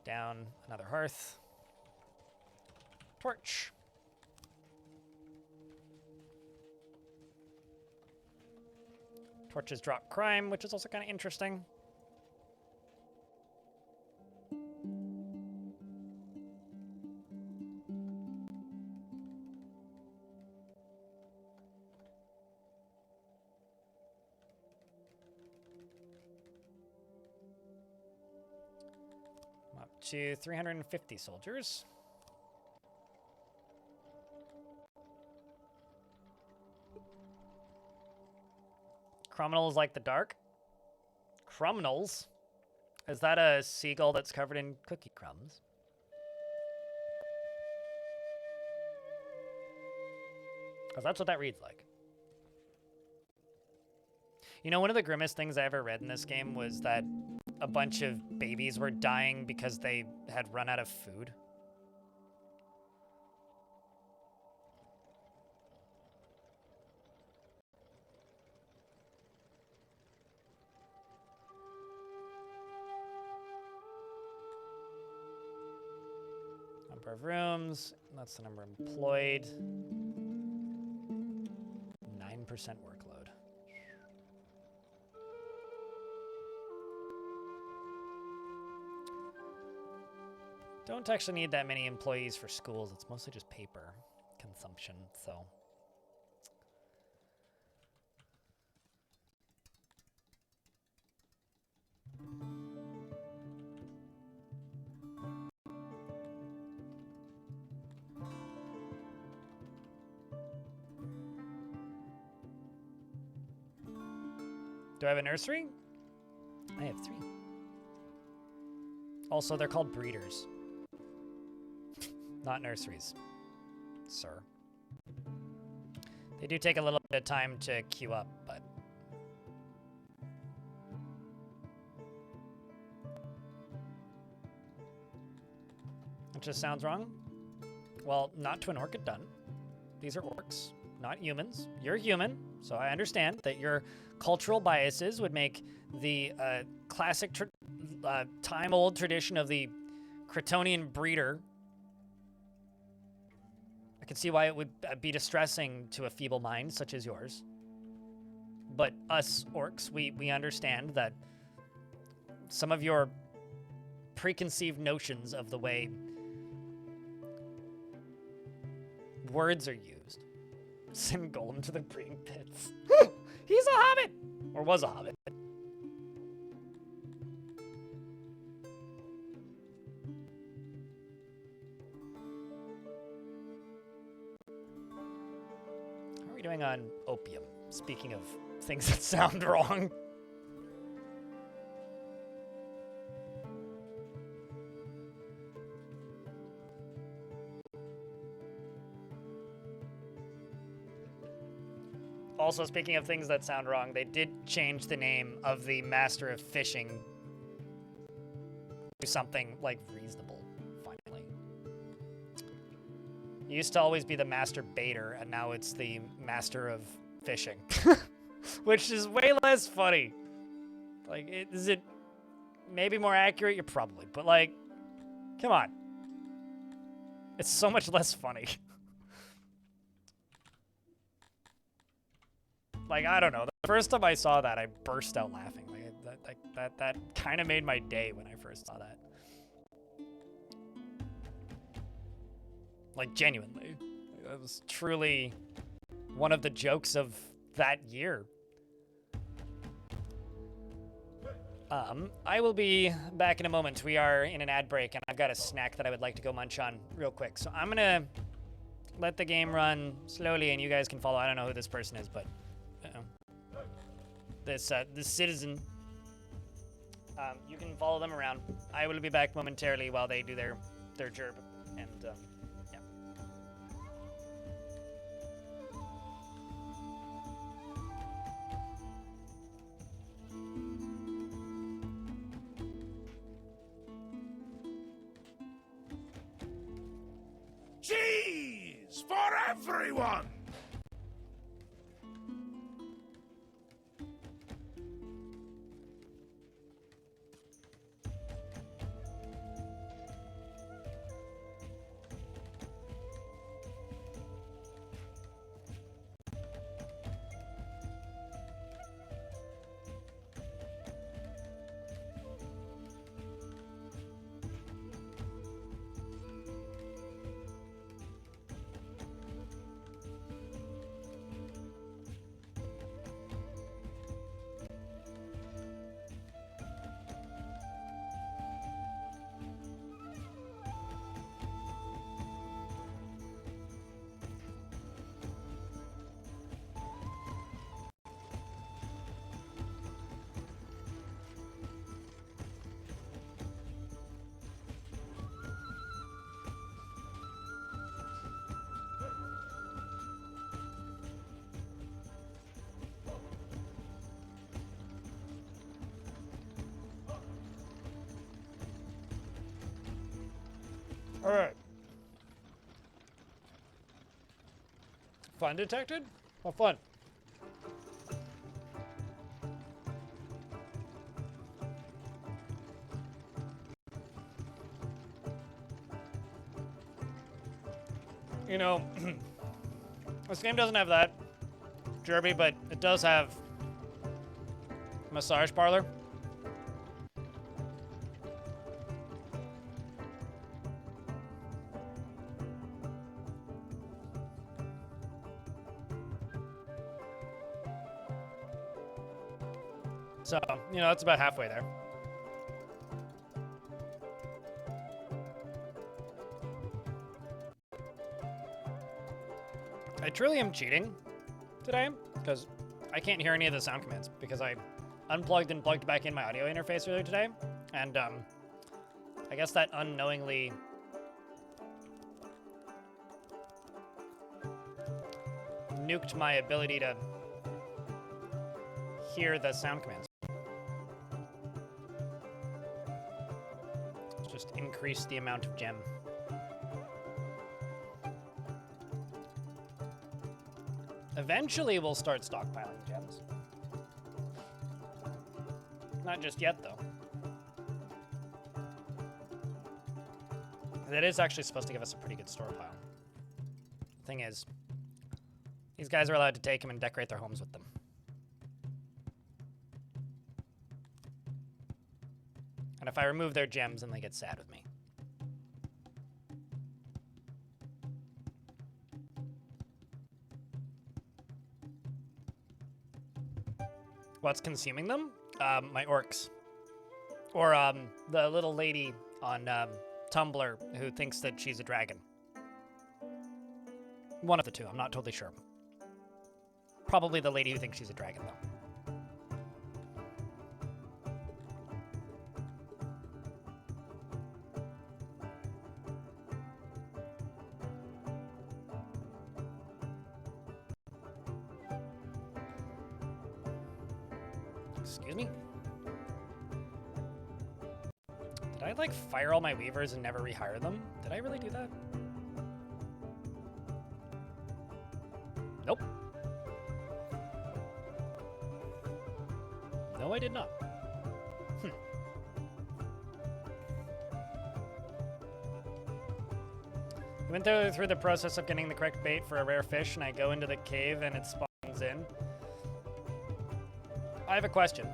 Down another hearth. Torch. Torches drop crime, which is also kind of interesting. To 350 soldiers. Criminals like the dark. Criminals? Is that a seagull that's covered in cookie crumbs? Because that's what that reads like. You know, one of the grimmest things I ever read in this game was that a bunch of babies were dying because they had run out of food. Number of rooms, that's the number employed. 9% workload. Don't actually need that many employees for schools. It's mostly just paper consumption, so. Do I have a nursery? I have 3. Also, they're called breeders. Not nurseries, sir. They do take a little bit of time to queue up, but... It just sounds wrong. Well, not to an orc it doesn't. These are orcs, not humans. You're human, so I understand that your cultural biases would make the classic time-old tradition of the Cretonian breeder. I can see why it would be distressing to a feeble mind such as yours. but us orcs, we understand that some of your preconceived notions of the way words are used. Send Golem to the breeding pits. He's a hobbit! Or was a hobbit. How are we doing on opium? Speaking of things that sound wrong. Also, speaking of things that sound wrong, they did change the name of the Master of Fishing to something, like, reasonable, finally. It used to always be the Master Baiter, and now it's the Master of Fishing. Which is way less funny. Like, is it maybe more accurate? You're probably, but, like, come on. It's so much less funny. Like, I don't know. The first time I saw that, I burst out laughing. Like, that kind of made my day when I first saw that. Like, genuinely. That was truly one of the jokes of that year. I will be back in a moment. We are in an ad break, and I've got a snack that I would like to go munch on real quick. So I'm gonna let the game run slowly, and you guys can follow. I don't know who this person is, but... this citizen. You can follow them around. I will be back momentarily while they do their gerb, and yeah. Cheese for everyone! All right. Fun detected? What fun? You know, this game doesn't have that, Jerby, but it does have massage parlor. So, you know, that's about halfway there. I truly am cheating today because I can't hear any of the sound commands because I unplugged and plugged back in my audio interface earlier today. And I guess that unknowingly nuked my ability to hear the sound commands. Just increase the amount of gem. Eventually, we'll start stockpiling gems. Not just yet, though. That is actually supposed to give us a pretty good store pile. Thing is, these guys are allowed to take them and decorate their homes with them. And if I remove their gems, then they get sad with me. What's consuming them? My orcs. Or the little lady on Tumblr who thinks that she's a dragon. One of the two, I'm not totally sure. Probably the lady who thinks she's a dragon, though. Excuse me? Did I, like, fire all my weavers and never rehire them? Did I really do that? Nope. No, I did not. I went through the process of getting the correct bait for a rare fish, and I go into the cave and it spawns in. I have a question.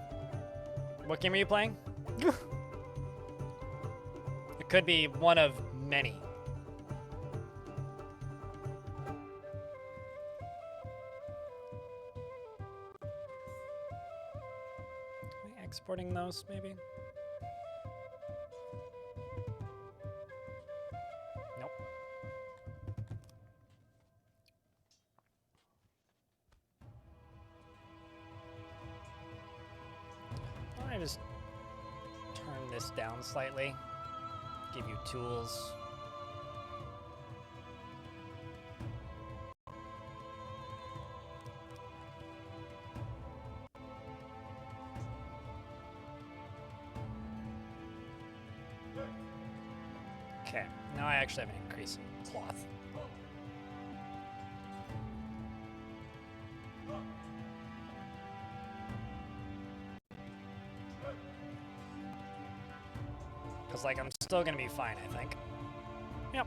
What game are you playing? It could be one of many. Am I exporting those, maybe? Nope. Why don't I just turn this down slightly? Give you tools. Okay, now I actually have an increase in cloth. Because, like, I'm still going to be fine, I think. Yep.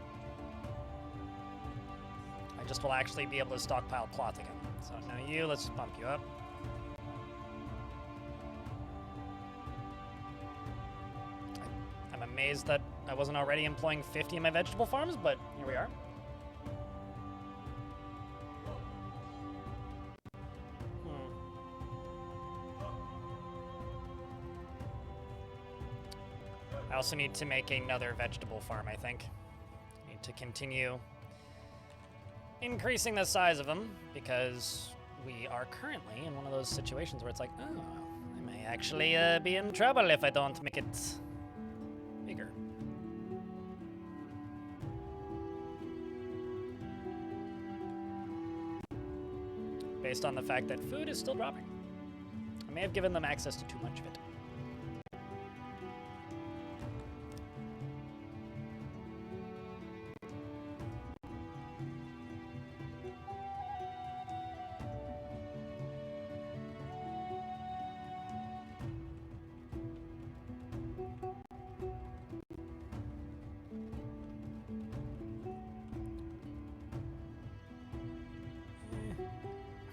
I just will actually be able to stockpile cloth again. So now you, let's just bump you up. I'm amazed that I wasn't already employing 50 in my vegetable farms, but here we are. I also need to make another vegetable farm, I think. Need to continue increasing the size of them because we are currently in one of those situations where it's like, oh, I may actually be in trouble if I don't make it bigger. Based on the fact that food is still dropping. I may have given them access to too much of it.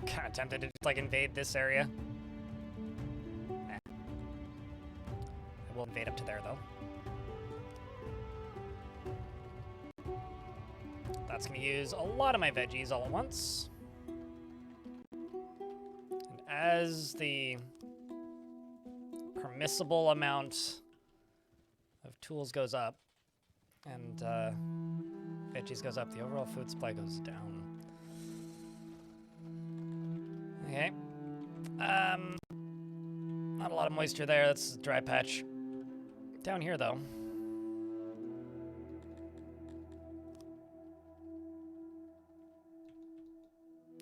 Kind of tempted to just, like, invade this area. I will invade up to there, though. That's going to use a lot of my veggies all at once. And as the permissible amount of tools goes up and veggies goes up, the overall food supply goes down. Okay. Not a lot of moisture there. That's a dry patch. Down here, though.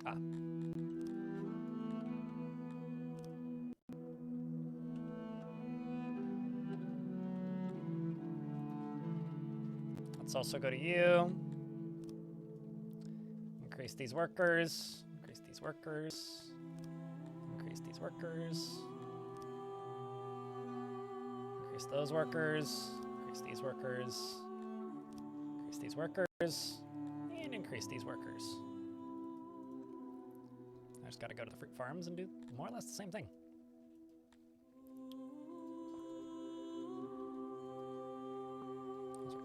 Ah. Let's also go to you. Increase these workers. Increase these workers. Increase these workers. Increase those workers. Increase these workers. Increase these workers. And increase these workers. I just gotta go to the fruit farms and do more or less the same thing.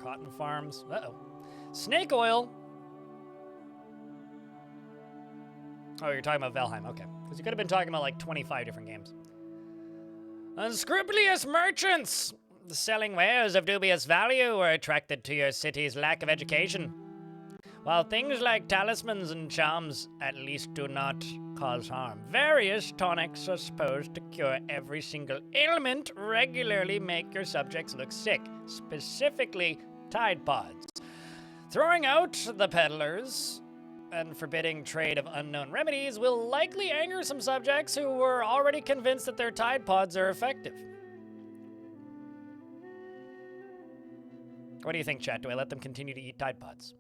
cotton farms. Uh-oh. Snake oil. Oh, you're talking about Valheim. Okay. Because you could have been talking about like 25 different games. Unscrupulous merchants selling wares of dubious value were attracted to your city's lack of education. While things like talismans and charms at least do not cause harm, various tonics are supposed to cure every single ailment regularly make your subjects look sick, specifically Tide Pods. Throwing out the peddlers and forbidding trade of unknown remedies will likely anger some subjects who were already convinced that their Tide Pods are effective. What do you think, chat? Do I let them continue to eat Tide Pods?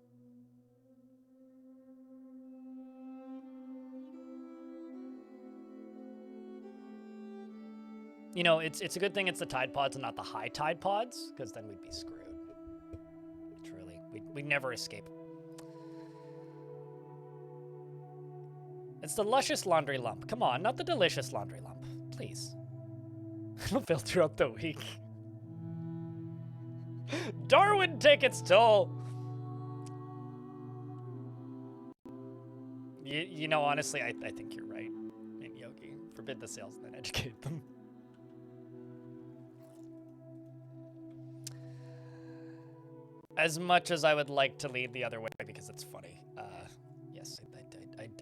You know, it's a good thing it's the Tide Pods and not the high Tide Pods, because then we'd be screwed. Truly. We'd never escape. It's the luscious laundry lump. Come on, not the delicious laundry lump. Please. It'll filter up the week. Darwin, take its toll. You know, honestly, I think you're right. In Yogi, forbid the sales, then educate them. As much as I would like to lead the other way because it's funny. Yes,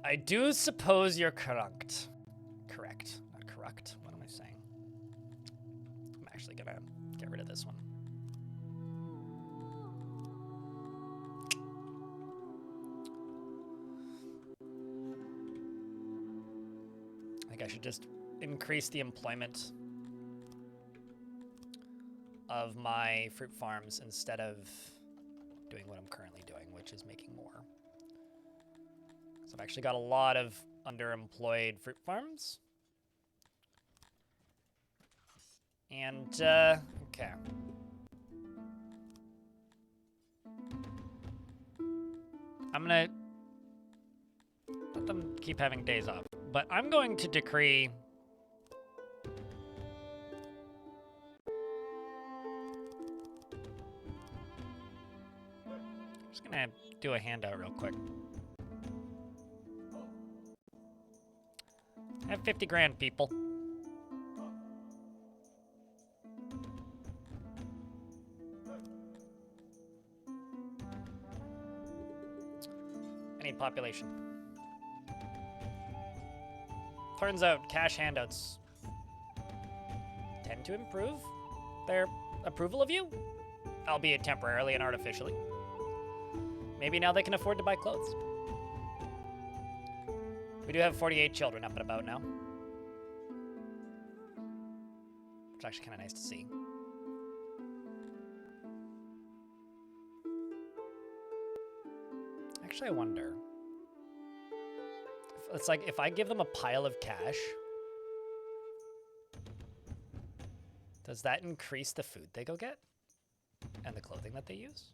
I do suppose you're correct. Correct, not correct. What am I saying? I'm actually gonna get rid of this one. I think I should just increase the employment of my fruit farms instead of doing what I'm currently doing, which is making more. So I've actually got a lot of underemployed fruit farms. And, okay. I'm gonna let them keep having days off, but I'm going to decree just gonna do a handout real quick. I have 50 grand, people. I need population. Turns out cash handouts tend to improve their approval of you, albeit temporarily and artificially. Maybe now they can afford to buy clothes. We do have 48 children up and about now. It's actually kind of nice to see. Actually, I wonder. It's like if I give them a pile of cash, does that increase the food they go get? And the clothing that they use?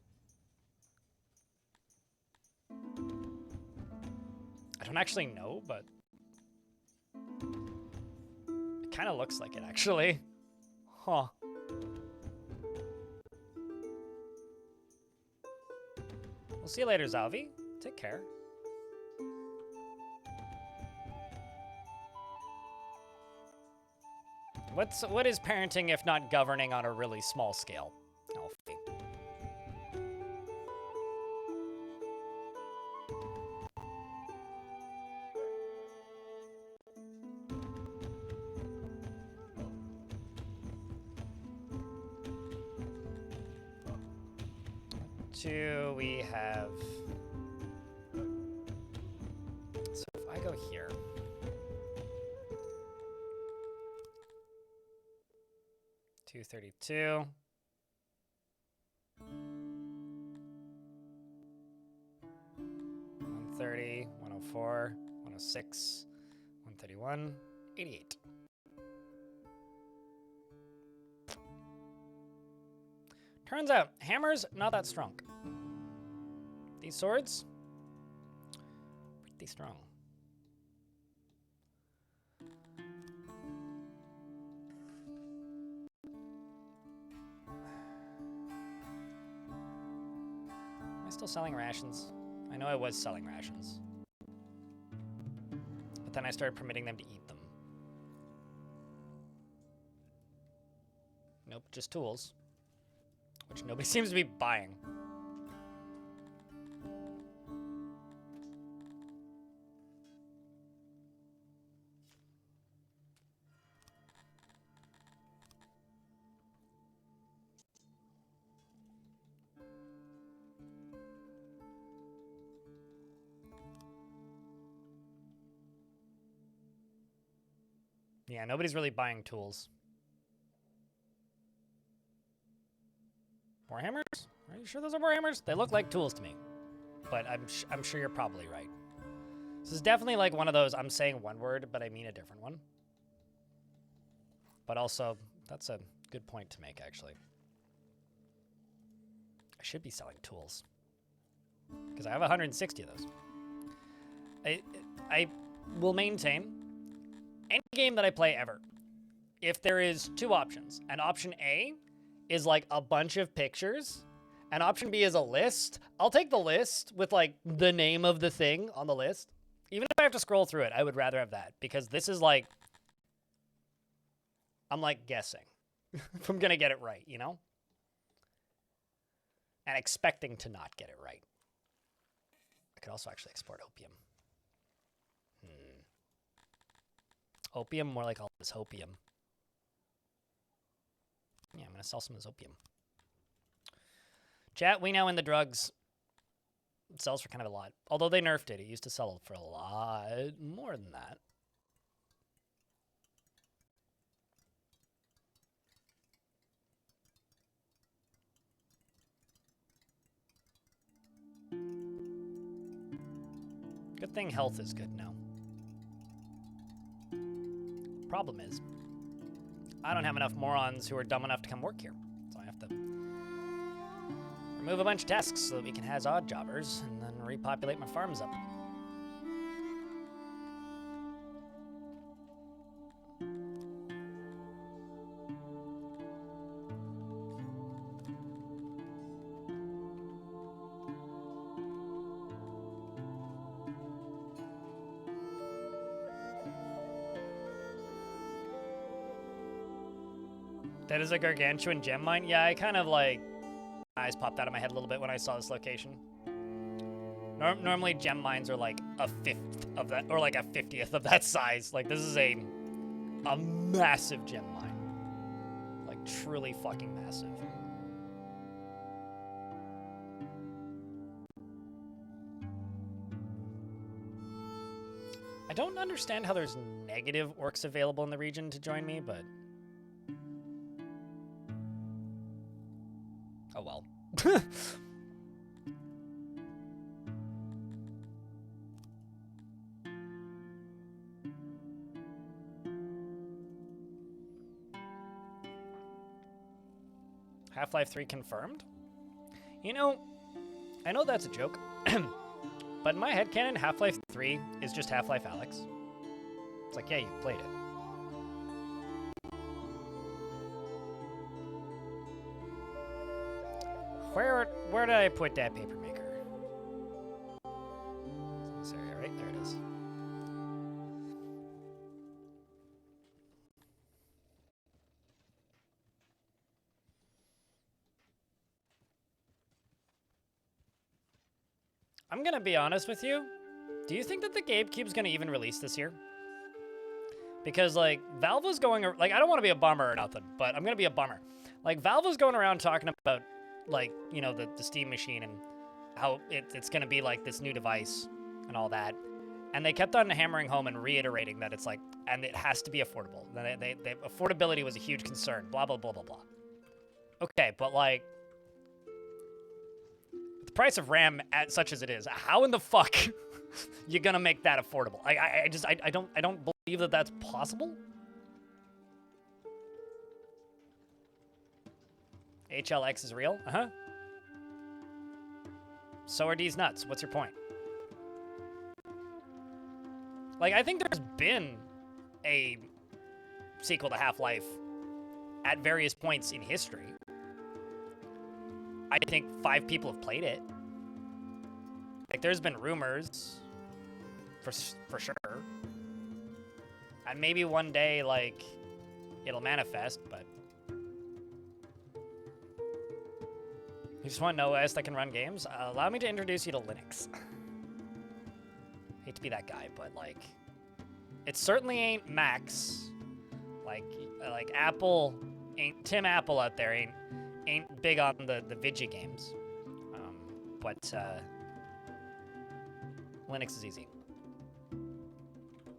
I don't actually know, but it kind of looks like it, actually. Huh. We'll see you later, Zalvi. Take care. What is parenting if not governing on a really small scale? Alfie. Two, we have. So if I go here. $232. 130, 104, 106, 131, 88. Turns out, hammers, not that strong. These swords, pretty strong. still selling rations? I know I was selling rations. But then I started permitting them to eat them. Nope, just tools. Which nobody seems to be buying. Yeah, nobody's really buying tools. Warhammers? Are you sure those are Warhammers? They look like tools to me. But I'm sure you're probably right. This is definitely like one of those, I'm saying one word, but I mean a different one. But also, that's a good point to make, actually. I should be selling tools. Because I have 160 of those. I will maintain any game that I play ever, if there is two options, and option A is like a bunch of pictures, and option B is a list, I'll take the list with like the name of the thing on the list. Even if I have to scroll through it, I would rather have that, because this is like, I'm like guessing if I'm gonna get it right, you know? And expecting to not get it right. I could also actually export opium. Opium, more like all this hopium. Yeah, I'm gonna sell some of this opium. Chat, we know in the drugs, it sells for kind of a lot. Although they nerfed it, it used to sell for a lot more than that. Good thing health is good now. Problem is, I don't have enough morons who are dumb enough to come work here. So I have to remove a bunch of tasks so that we can have odd jobbers and then repopulate my farms up. That is a gargantuan gem mine? Yeah, I kind of like, eyes popped out of my head a little bit when I saw this location. Normally gem mines are like a fifth of that, or like a 50th of that size. Like this is a massive gem mine. Like truly fucking massive. I don't understand how there's negative orcs available in the region to join me, but oh well. Half-Life 3 confirmed? You know, I know that's a joke, but in my headcanon, Half-Life 3 is just Half-Life Alyx. It's like, yeah, you played it. Where did I put that paper maker? This area, right? There it is. I'm gonna be honest with you. Do you think that the GameCube's gonna even release this year? Because, like, Valve was going... Like, I don't want to be a bummer or nothing, but I'm gonna be a bummer. Like, Valve was going around talking about, like, you know, the Steam machine and how it's gonna be, like, this new device and all that. And they kept on hammering home and reiterating that it's, like... And it has to be affordable. Affordability was a huge concern. Blah, blah, blah, blah, blah. Okay, but, like... The price of RAM, such as it is, how in the fuck you gonna make that affordable? I don't believe that that's possible. HLX is real? Uh-huh. So are D's nuts. What's your point? Like, I think there's been a sequel to Half-Life at various points in history. I think 5 people have played it. Like, there's been rumors, for sure. And maybe one day, like, it'll manifest, but... You just want an OS that can run games? Allow me to introduce you to Linux. Hate to be that guy, but, like... It certainly ain't Macs. Like Apple ain't... Tim Apple out there ain't big on the Vigi games. But Linux is easy.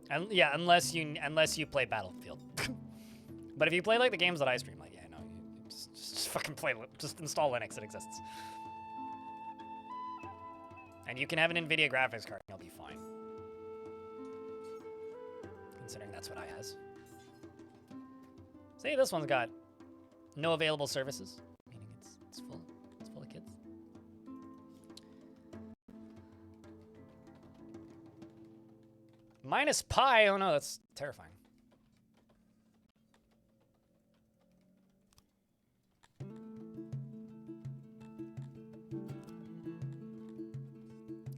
And yeah, unless you play Battlefield. But if you play like the games that I stream, like, yeah, no, you just fucking just install Linux, it exists. And you can have an NVIDIA graphics card and you'll be fine. Considering that's what I has. See, this one's got no available services, meaning it's full. It's full of kids. Minus pi. Oh no, that's terrifying.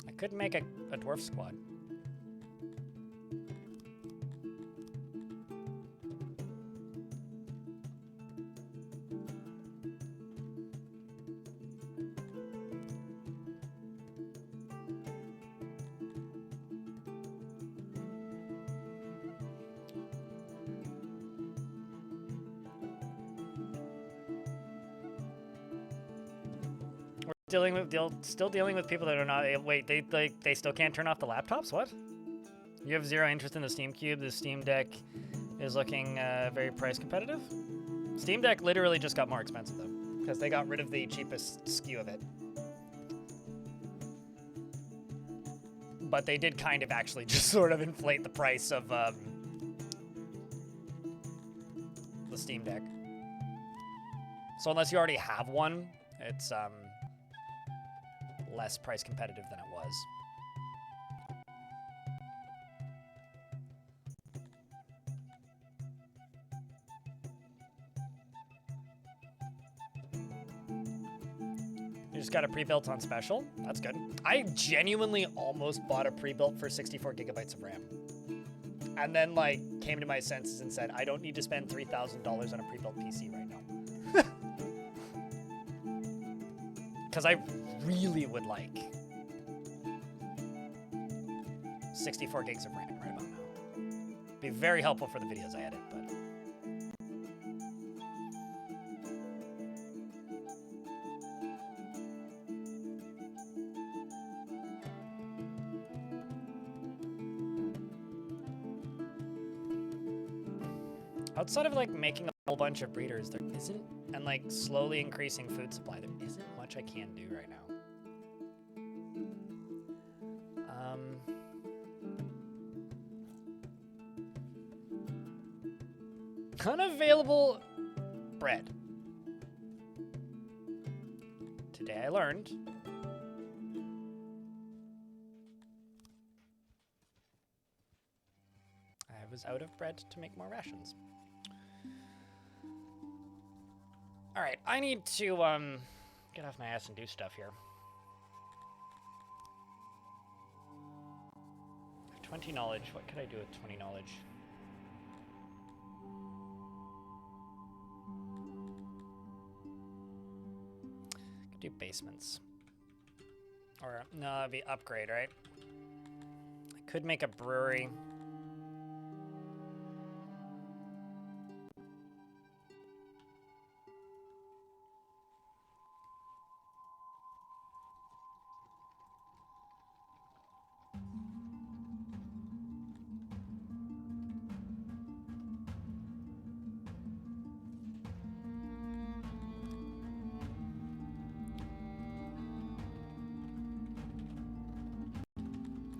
I could make a dwarf squad. Still dealing with people that are not. Wait, they still can't turn off the laptops? What? You have zero interest in the Steam Cube. The Steam Deck is looking very price competitive. Steam Deck literally just got more expensive though, because they got rid of the cheapest SKU of it. But they did kind of actually just sort of inflate the price of the Steam Deck. So unless you already have one, it's less price competitive than it was. You just got a pre-built on special? That's good. I genuinely almost bought a pre-built for 64 gigabytes of RAM. And then, like, came to my senses and said, I don't need to spend $3,000 on a pre-built PC right now. Because I really would like 64 gigs of RAM right about now. Be very helpful for the videos I edit, but... Outside of, like, making a whole bunch of breeders, there isn't, and, like, slowly increasing food supply, there isn't much I can do right now. Unavailable bread. Today I learned I was out of bread to make more rations. All right, I need to get off my ass and do stuff here. I have 20 knowledge. What could I do with 20 knowledge? Could do basements. Or no, it'd be upgrade, right? I could make a brewery.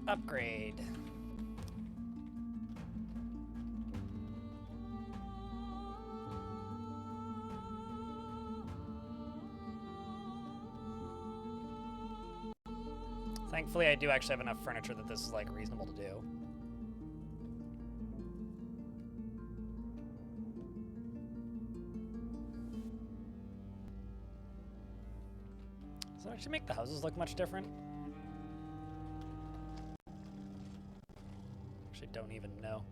Upgrade. Thankfully, I do actually have enough furniture that this is, like, reasonable to do. Does it actually make the houses look much different? don't even know.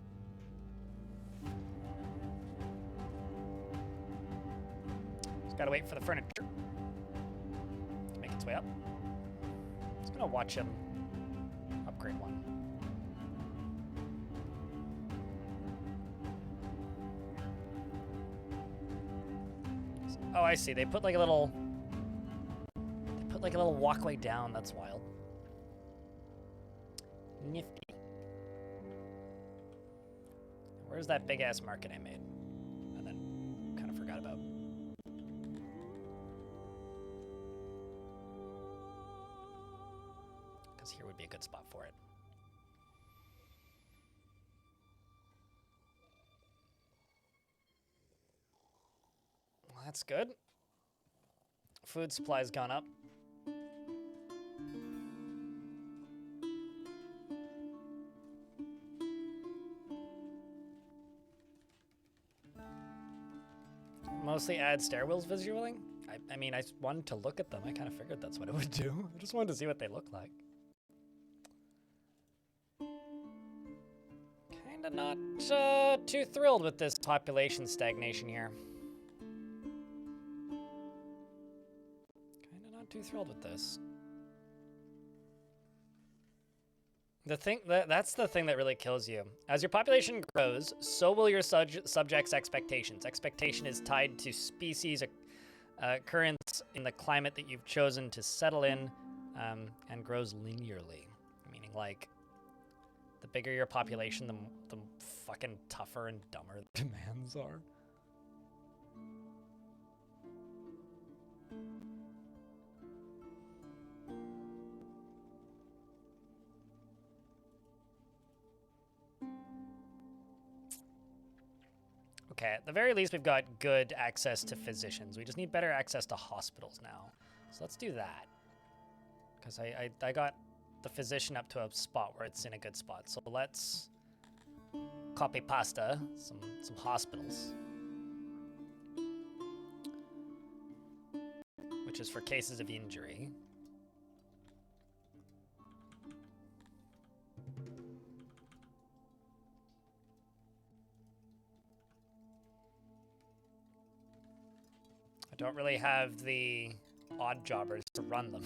Just gotta wait for the furniture to make its way up. Just gonna watch him upgrade one. Oh, I see. They put like a little walkway down. That's wild. Nifty. Where's that big ass market I made? And then kind of forgot about. Because here would be a good spot for it. Well, that's good. Food supply's gone up. Mostly add stairwells visually. I mean, I wanted to look at them. I kind of figured that's what it would do. I just wanted to see what they look like. Kind of not too thrilled with this population stagnation here. Kind of not too thrilled with this. That's the thing that really kills you. As your population grows, so will your subjects' expectations. Expectation is tied to species occurrence in the climate that you've chosen to settle in, and grows linearly. Meaning, like, the bigger your population, the fucking tougher and dumber the demands are. Okay, at the very least, we've got good access to physicians. We just need better access to hospitals now. So let's do that. Because I got the physician up to a spot where it's in a good spot. So let's copy pasta some hospitals. Which is for cases of injury. Don't really have the odd jobbers to run them.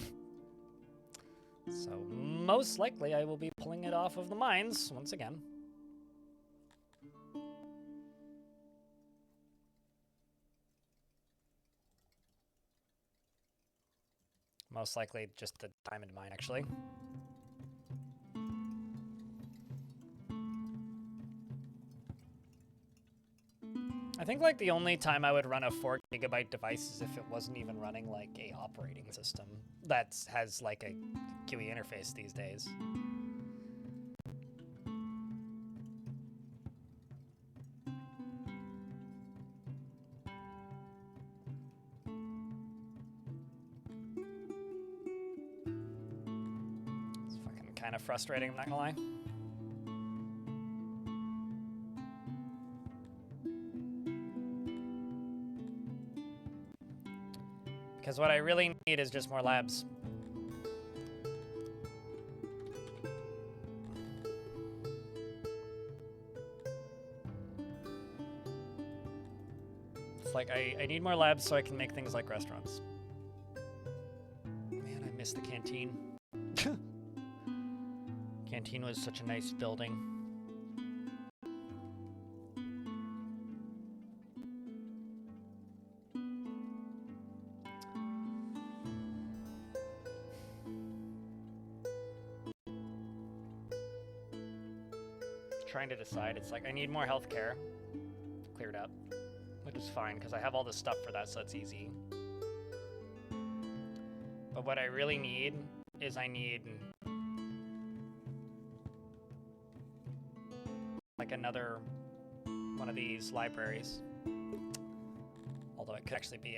So most likely I will be pulling it off of the mines once again. Most likely just the diamond mine, actually. I think like the only time I would run a 4 GB device is if it wasn't even running like a operating system that has like a GUI interface these days. It's fucking kind of frustrating, I'm not gonna lie. Because what I really need is just more labs. It's like I need more labs so I can make things like restaurants. Man, I miss the canteen. Canteen was such a nice building. Trying to decide. It's like I need more healthcare cleared up, which is fine because I have all the stuff for that, so it's easy. But what I really need is I need like another one of these libraries. Although it could actually be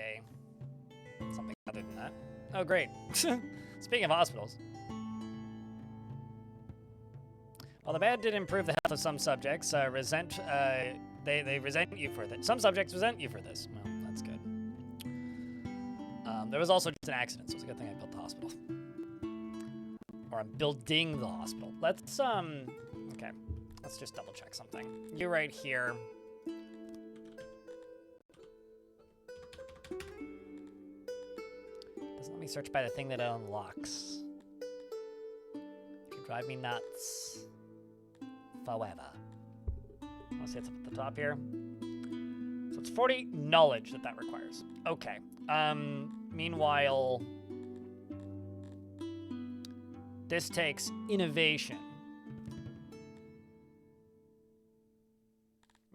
something other than that. Oh, great. Speaking of hospitals. While the bad did improve the health of some subjects, they resent you for that. Some subjects resent you for this. Well, that's good. There was also just an accident, so it's a good thing I built the hospital. Or I'm building the hospital. Let's Let's just double check something. You're right here. Doesn't let me search by the thing that it unlocks. Could drive me nuts. Forever. Let's see, it's up at the top here. So it's 40 knowledge that requires. Okay. Meanwhile, this takes innovation.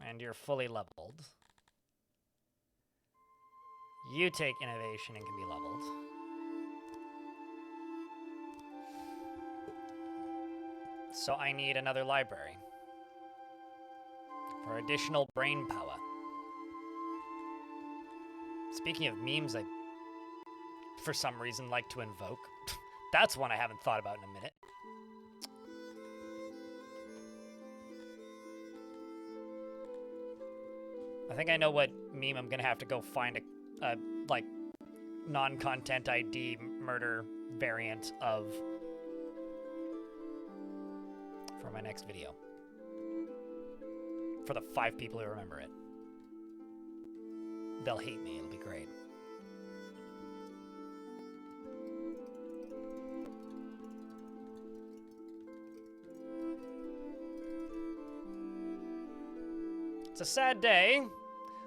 And you're fully leveled. You take innovation and can be leveled. So I need another library for additional brain power. Speaking of memes, I, for some reason, like to invoke. That's one I haven't thought about in a minute. I think I know what meme I'm gonna have to go find a like non-content ID murder variant of for my next video. For the 5 people who remember it. They'll hate me, it'll be great. It's a sad day.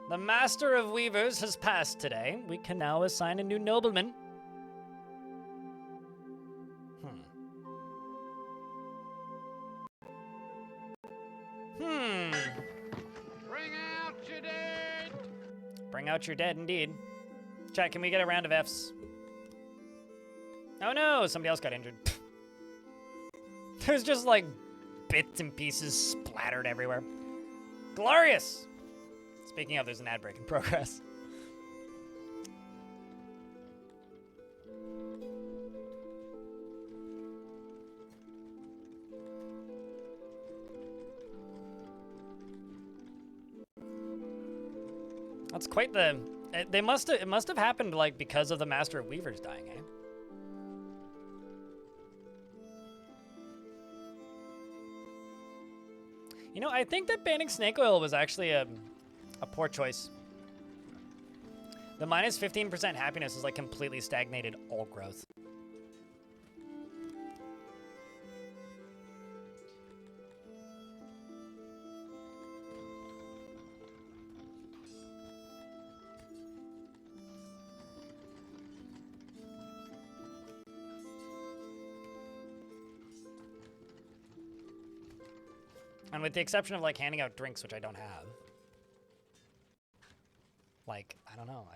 The Master of Weavers has passed today. We can now assign a new nobleman. Bring out your dead! Bring out your dead, indeed. Chat, can we get a round of Fs? Oh no, somebody else got injured. There's just like bits and pieces splattered everywhere. Glorious! Speaking of, there's an ad break in progress. That's quite the... It must have happened like because of the Master of Weavers dying, eh? You know, I think that banning snake oil was actually a poor choice. The minus 15% happiness is like completely stagnated all growth. And with the exception of like handing out drinks, which I don't have. Like, I don't know.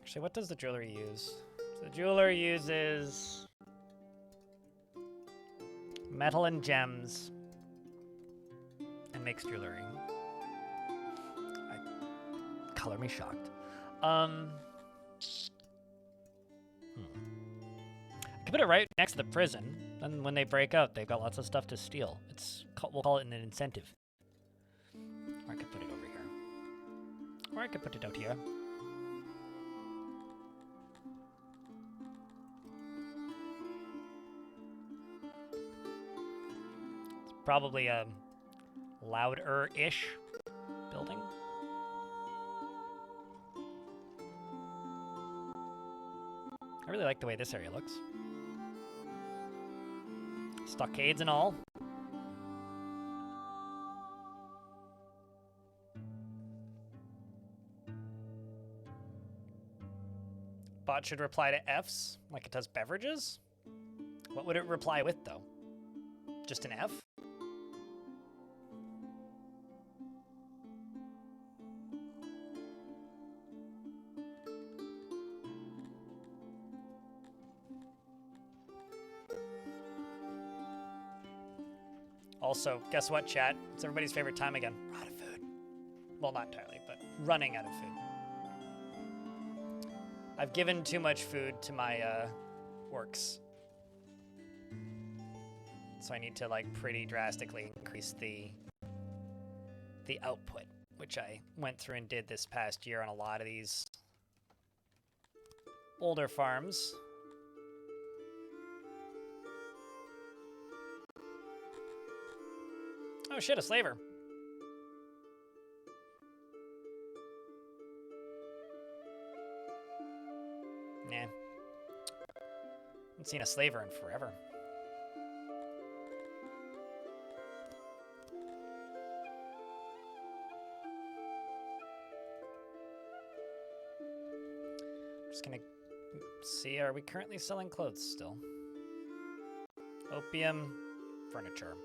Actually, what does the jewelry use? The jeweler uses metal and gems and makes jewelry. Color me shocked. I could put it right next to the prison, and when they break out, they've got lots of stuff to steal. We'll call it an incentive. Or I could put it over here. Or I could put it out here. It's probably a louder-ish building. I really like the way this area looks. Stockades and all. Bot should reply to Fs like it does beverages. What would it reply with, though? Just an F? Also, guess what, chat? It's everybody's favorite time again. We're out of food. Well, not entirely, but running out of food. I've given too much food to my orcs. So I need to like pretty drastically increase the output, which I went through and did this past year on a lot of these older farms. Oh shit, a slaver. Nah. Haven't seen a slaver in forever. Just gonna see, are we currently selling clothes still? Opium, furniture.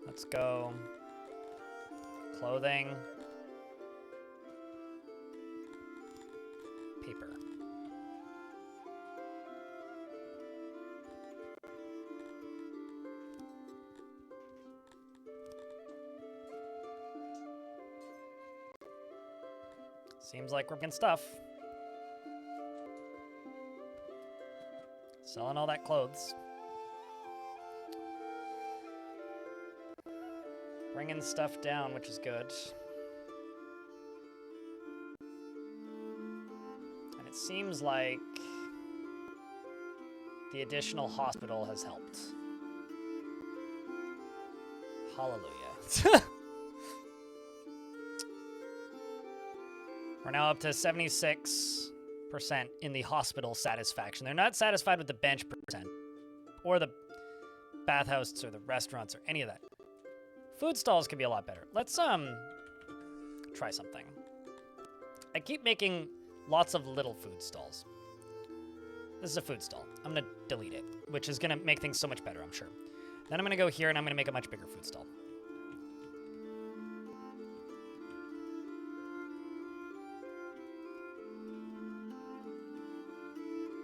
Let's go. Clothing. Paper. Seems like we're getting stuff. Selling all that clothes. Bringing stuff down, which is good. And it seems like the additional hospital has helped. Hallelujah. We're now up to 76% in the hospital satisfaction. They're not satisfied with the bench percent, or the bathhouse, or the restaurants, or any of that. Food stalls could be a lot better. Let's try something. I keep making lots of little food stalls. This is a food stall. I'm gonna delete it, which is gonna make things so much better, I'm sure. Then I'm gonna go here and I'm gonna make a much bigger food stall.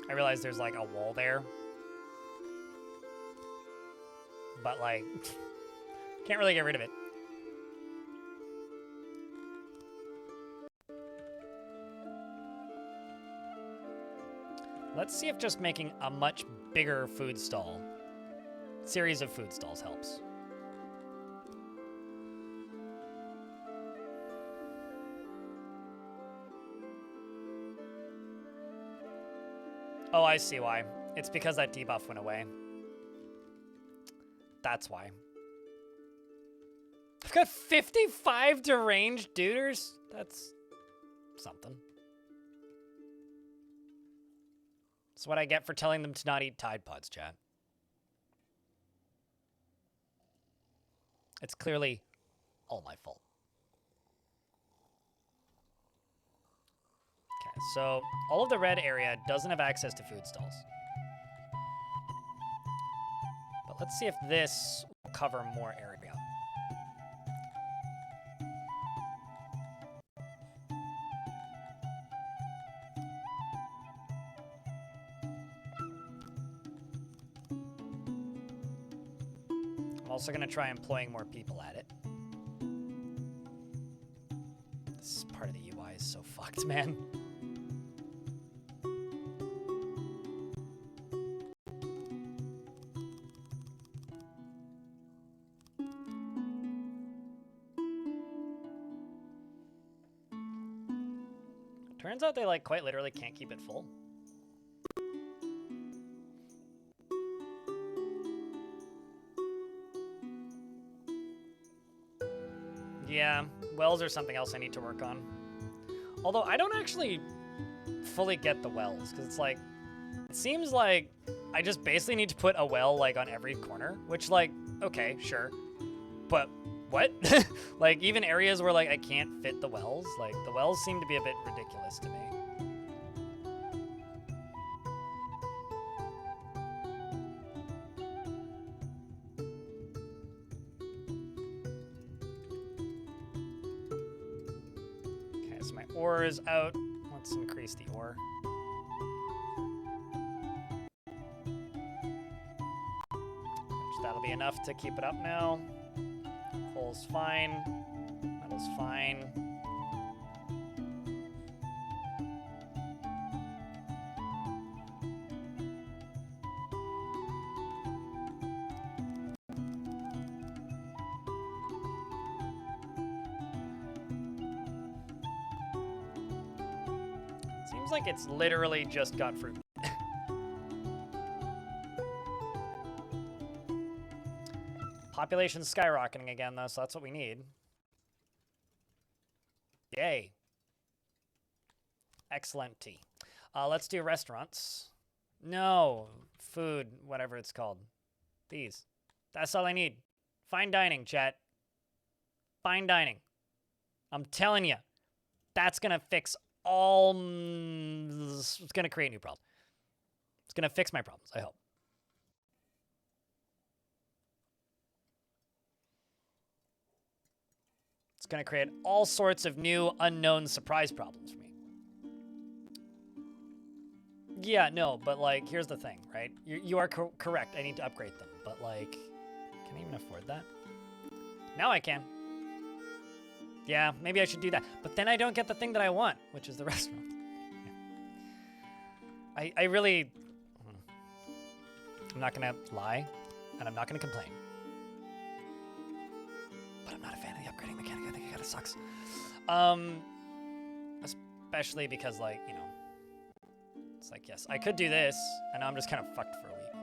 I realize there's like a wall there, but like, can't really get rid of it. Let's see if just making a much bigger food stall, series of food stalls helps. Oh, I see why. It's because that debuff went away. That's why. I've got 55 deranged duders. That's something. That's what I get for telling them to not eat Tide Pods, chat. It's clearly all my fault. Okay, so all of the red area doesn't have access to food stalls. But let's see if this will cover more area. I'm also going to try employing more people at it. This part of the UI is so fucked, man. Turns out they like quite literally can't keep it full. Yeah, wells are something else I need to work on. Although I don't actually fully get the wells, because it's like, it seems like I just basically need to put a well like on every corner, which like, okay, sure. But what? Like even areas where like I can't fit the wells, like the wells seem to be a bit ridiculous to me. Ore is out. Let's increase the ore. Which that'll be enough to keep it up now. Coal's fine. Metal's fine. Seems like it's literally just got fruit. Population's skyrocketing again, though, so that's what we need. Yay. Excellent tea. Let's do restaurants. No. Food, whatever it's called. These. That's all I need. Fine dining, chat. Fine dining. I'm telling you. That's going to fix all... It's going to create new problems. It's going to fix my problems, I hope. It's going to create all sorts of new, unknown surprise problems for me. Yeah, no, but, like, here's the thing, right? You are correct. I need to upgrade them. But, like, can I even afford that? Now I can. Yeah, maybe I should do that. But then I don't get the thing that I want, which is the restaurant. Yeah. I really... I'm not going to lie, and I'm not going to complain. But I'm not a fan of the upgrading mechanic. I think it kind of sucks. Especially because, like, you know, it's like, yes, I could do this, and now I'm just kind of fucked for a week.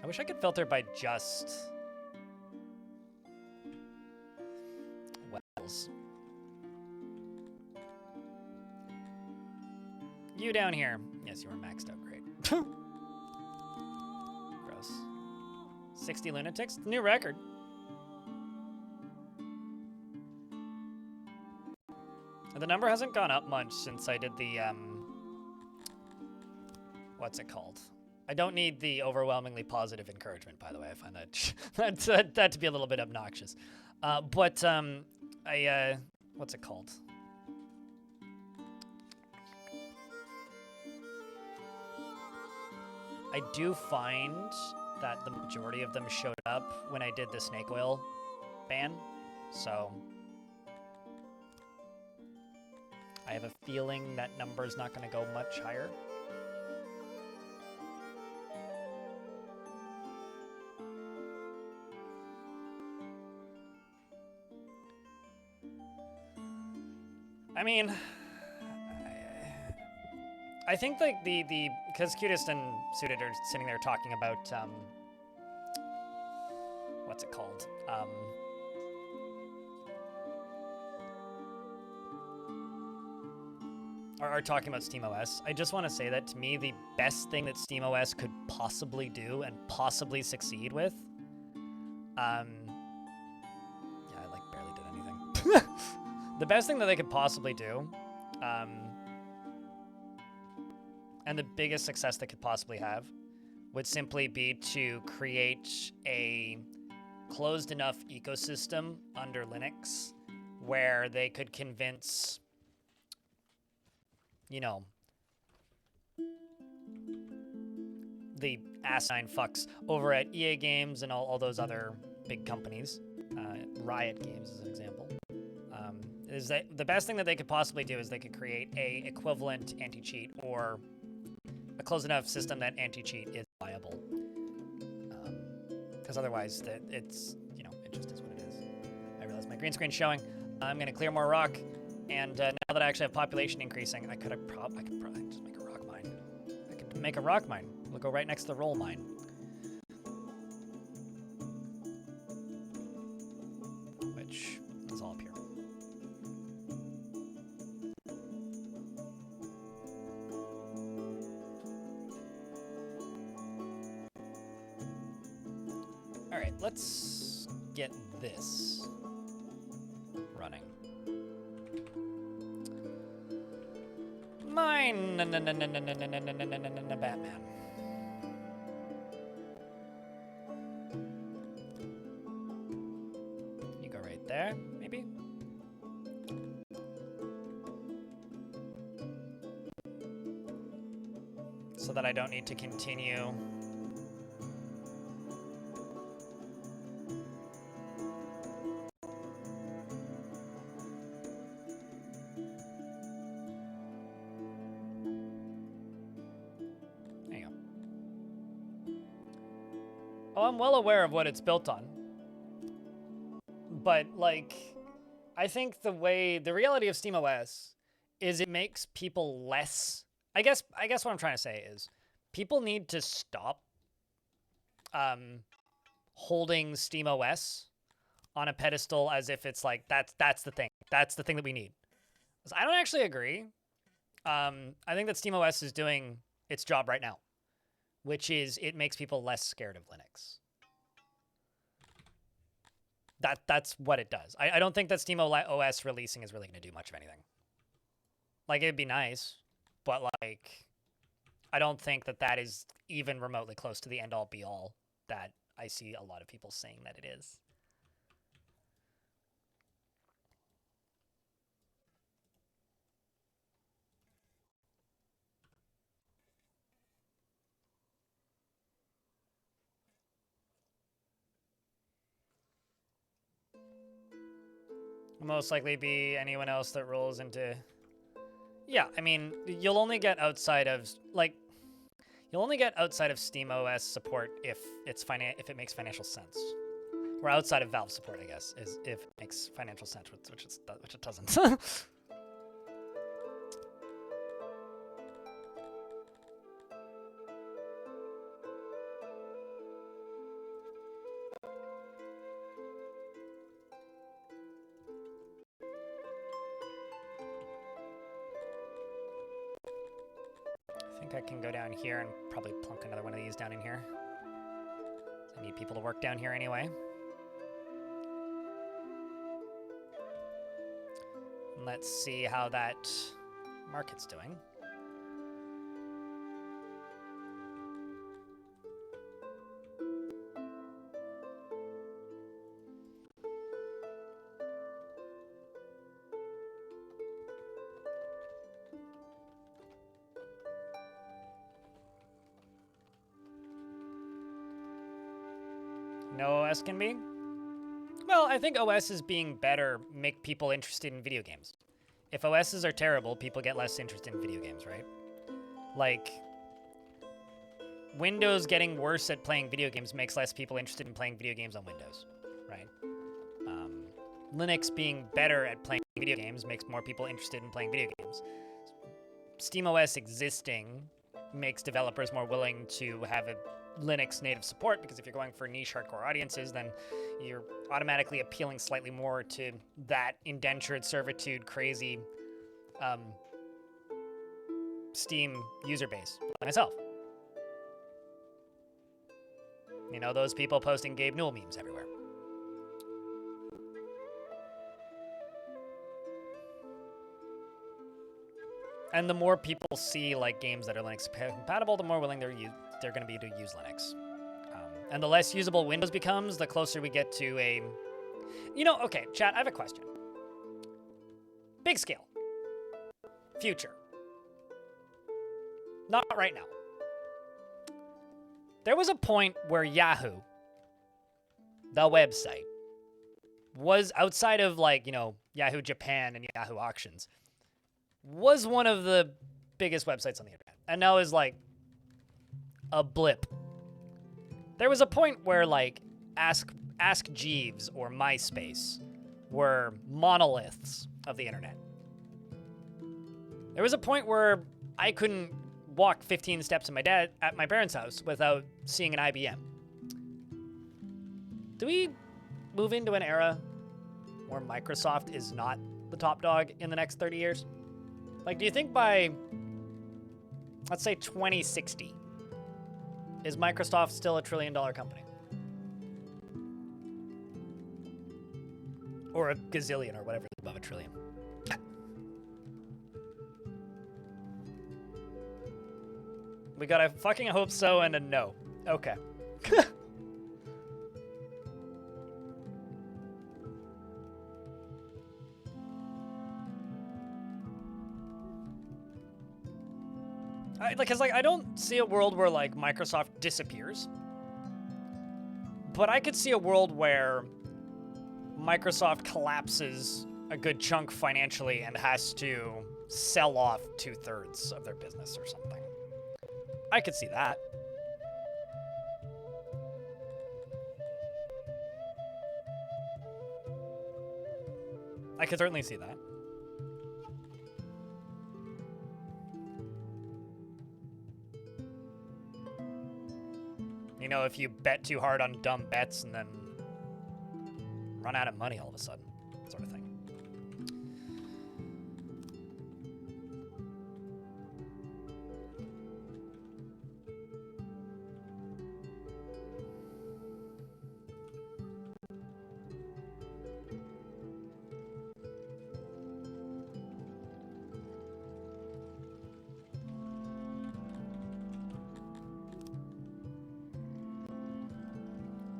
I wish I could filter by just... wells. You down here. Yes, you are maxed out. Great. Gross. 60 lunatics? New record. The number hasn't gone up much since I did the, what's it called? I don't need the overwhelmingly positive encouragement, by the way. I find that that to be a little bit obnoxious. What's it called? I do find that the majority of them showed up when I did the snake oil ban, so I have a feeling that number's not going to go much higher. I mean, I think like because Cutest and Suited are sitting there talking about what's it called? Are talking about SteamOS. I just want to say that to me, the best thing that SteamOS could possibly do and possibly succeed with, yeah, I like barely did anything. The best thing that they could possibly do, and the biggest success they could possibly have, would simply be to create a closed enough ecosystem under Linux where they could convince, you know, the asinine fucks over at EA Games and all those other big companies, Riot Games as an example, is that the best thing that they could possibly do is they could create a equivalent anti-cheat or a close enough system that anti-cheat is viable. Because otherwise, it's, you know, it just is what it is. I realize my green screen's showing. I'm going to clear more rock. And now that I actually have population increasing, I could probably just make a rock mine. I could make a rock mine. We'll go right next to the roll mine. Which is all up here. All right, let's get this running. Mine, Batman. You go right there, maybe? So that I don't need to continue. Oh, I'm well aware of what it's built on. But, like, I think the reality of SteamOS is it makes people less. I guess what I'm trying to say is people need to stop holding SteamOS on a pedestal as if it's like that's the thing. That's the thing that we need. So I don't actually agree. I think that SteamOS is doing its job right now, which is it makes people less scared of Linux. That's what it does. I don't think that SteamOS releasing is really going to do much of anything. Like, it'd be nice, but like, I don't think that that is even remotely close to the end-all be-all that I see a lot of people saying that it is. Most likely be anyone else that rolls into... Yeah, I mean, you'll only get outside of SteamOS support if it makes financial sense. Or outside of Valve support, I guess, is if it makes financial sense, which it doesn't. I think I can go down here and probably plunk another one of these down in here. I need people to work down here anyway. And let's see how that market's doing. No OS can be? Well, I think OSs being better make people interested in video games. If OSs are terrible, people get less interested in video games, right? Like, Windows getting worse at playing video games makes less people interested in playing video games on Windows, right? Linux being better at playing video games makes more people interested in playing video games. SteamOS existing makes developers more willing to have a Linux native support, because if you're going for niche hardcore audiences, then you're automatically appealing slightly more to that indentured servitude crazy Steam user base, like myself. You know, those people posting Gabe Newell memes everywhere. And the more people see like games that are Linux compatible, the more willing they're going to be to use Linux. And the less usable Windows becomes, the closer we get to a... You know, okay, chat, I have a question. Big scale. Future. Not right now. There was a point where Yahoo, the website, was outside of like, you know, Yahoo Japan and Yahoo Auctions, was one of the biggest websites on the internet. And now is like a blip. There was a point where like Ask Jeeves or MySpace were monoliths of the internet. There was a point where I couldn't walk 15 steps at my parents' house without seeing an IBM. Do we move into an era where Microsoft is not the top dog in the next 30 years? Like, do you think by, let's say 2060, is Microsoft still a $1 trillion company? Or a gazillion, or whatever above $1 trillion. We got a fucking hope so and a no. Okay. I don't see a world where like Microsoft disappears, but I could see a world where Microsoft collapses a good chunk financially and has to sell off 2/3 of their business or something. I could see that. I could certainly see that. You know, if you bet too hard on dumb bets and then run out of money all of a sudden, sort of thing.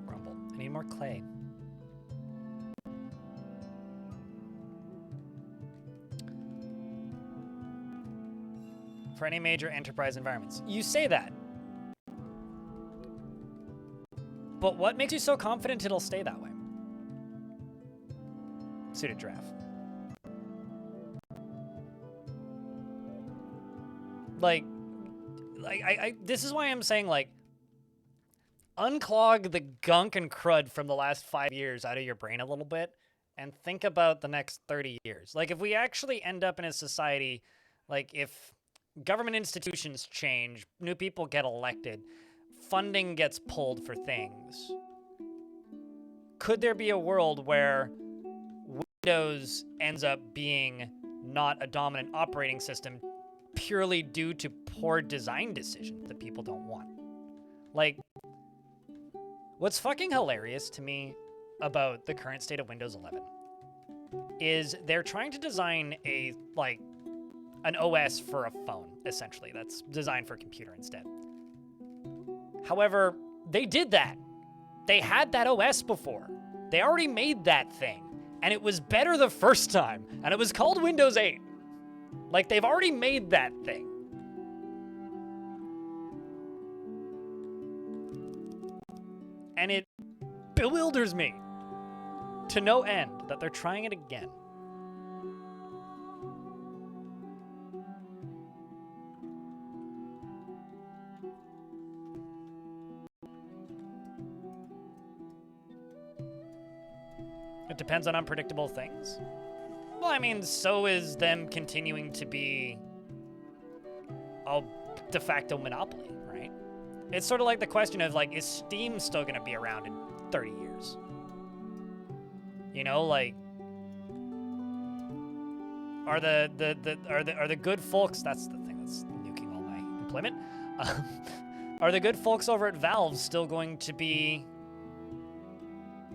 Grumble. I need more clay. For any major enterprise environments. You say that. But what makes you so confident it'll stay that way? Suited giraffe. Like, this is why I'm saying, like, unclog the gunk and crud from the last 5 years out of your brain a little bit and think about the next 30 years. Like, if we actually end up in a society, like, if government institutions change, new people get elected, funding gets pulled for things, could there be a world where Windows ends up being not a dominant operating system purely due to poor design decisions that people don't want? Like, what's fucking hilarious to me about the current state of Windows 11 is they're trying to design a, like, an OS for a phone, essentially, that's designed for a computer instead. However, they did that. They had that OS before. They already made that thing, and it was better the first time, and it was called Windows 8. Like, they've already made that thing. And it bewilders me to no end that they're trying it again. It depends on unpredictable things. Well, I mean, so is them continuing to be a de facto monopoly, right? It's sort of like the question of, like, is Steam still going to be around in 30 years? You know, like, are the good folks? That's the thing that's nuking all my employment. Are the good folks over at Valve still going to be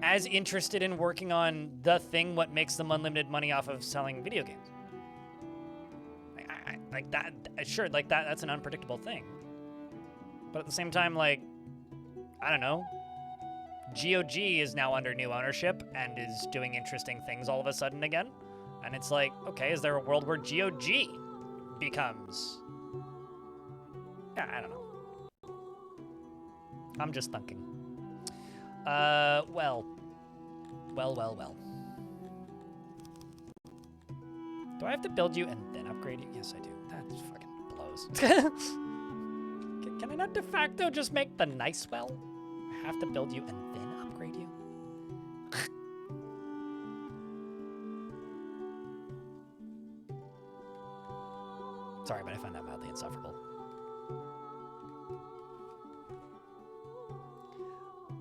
as interested in working on the thing what makes them unlimited money off of selling video games? Like that, sure, like that's an unpredictable thing. But at the same time, like, I don't know, GOG is now under new ownership and is doing interesting things all of a sudden again. And it's like, okay, is there a world where GOG becomes... Yeah, I don't know. I'm just thinking. Well. Do I have to build you and then upgrade you? Yes, I do. That fucking blows. Can I not de facto just make the nice well? I have to build you and then upgrade you? Sorry, but I find that mildly insufferable.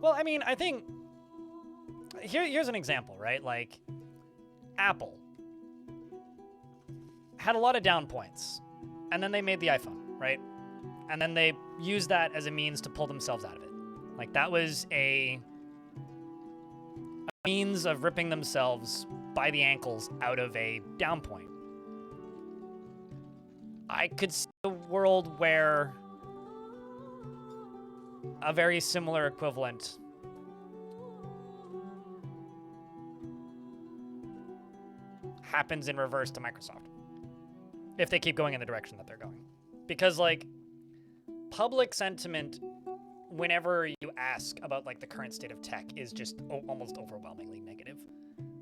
Well, I mean, I think... Here's an example, right? Like, Apple had a lot of down points, and then they made the iPhone, right? And then they used that as a means to pull themselves out of it. Like, that was a means of ripping themselves by the ankles out of a down point. I could see a world where a very similar equivalent happens in reverse to Microsoft if they keep going in the direction that they're going. Because, like, public sentiment, whenever you ask about, like, the current state of tech, is just almost overwhelmingly negative.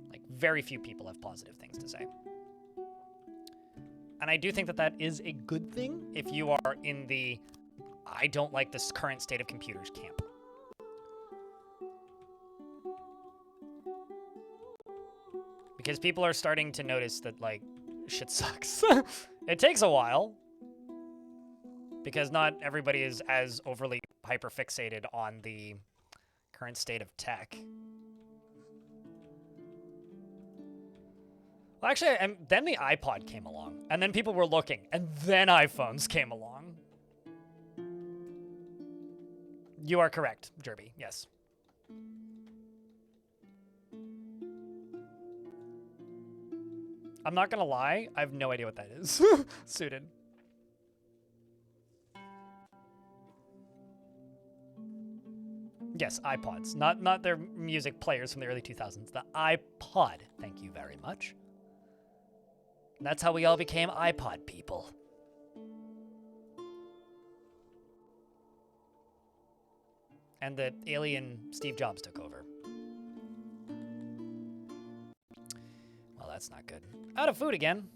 Like, very few people have positive things to say. And I do think that that is a good thing if you are in the I don't like this current state of computers camp. Because people are starting to notice that, like, shit sucks. It takes a while. Because not everybody is as overly hyper-fixated on the current state of tech. Well, actually, then the iPod came along. And then people were looking. And then iPhones came along. You are correct, Jerby. Yes. I'm not gonna lie, I have no idea what that is. Suited. Yes, iPods. Not their music players from the early 2000s. The iPod. Thank you very much. That's how we all became iPod people. And the alien Steve Jobs took over. Well, that's not good. Out of food again.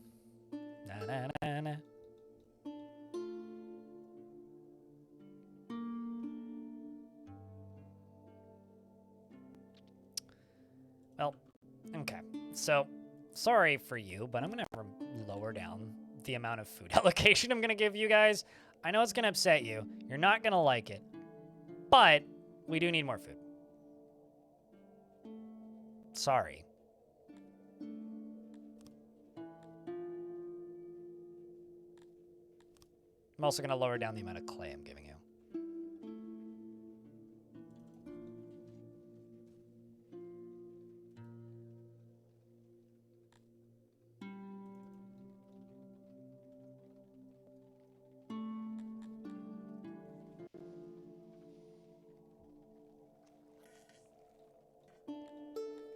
Na, na, na, na. Well, okay. So, sorry for you, but I'm going to lower down the amount of food allocation I'm going to give you guys. I know it's going to upset you. You're not going to like it. But we do need more food. Sorry. I'm also going to lower down the amount of clay I'm giving you.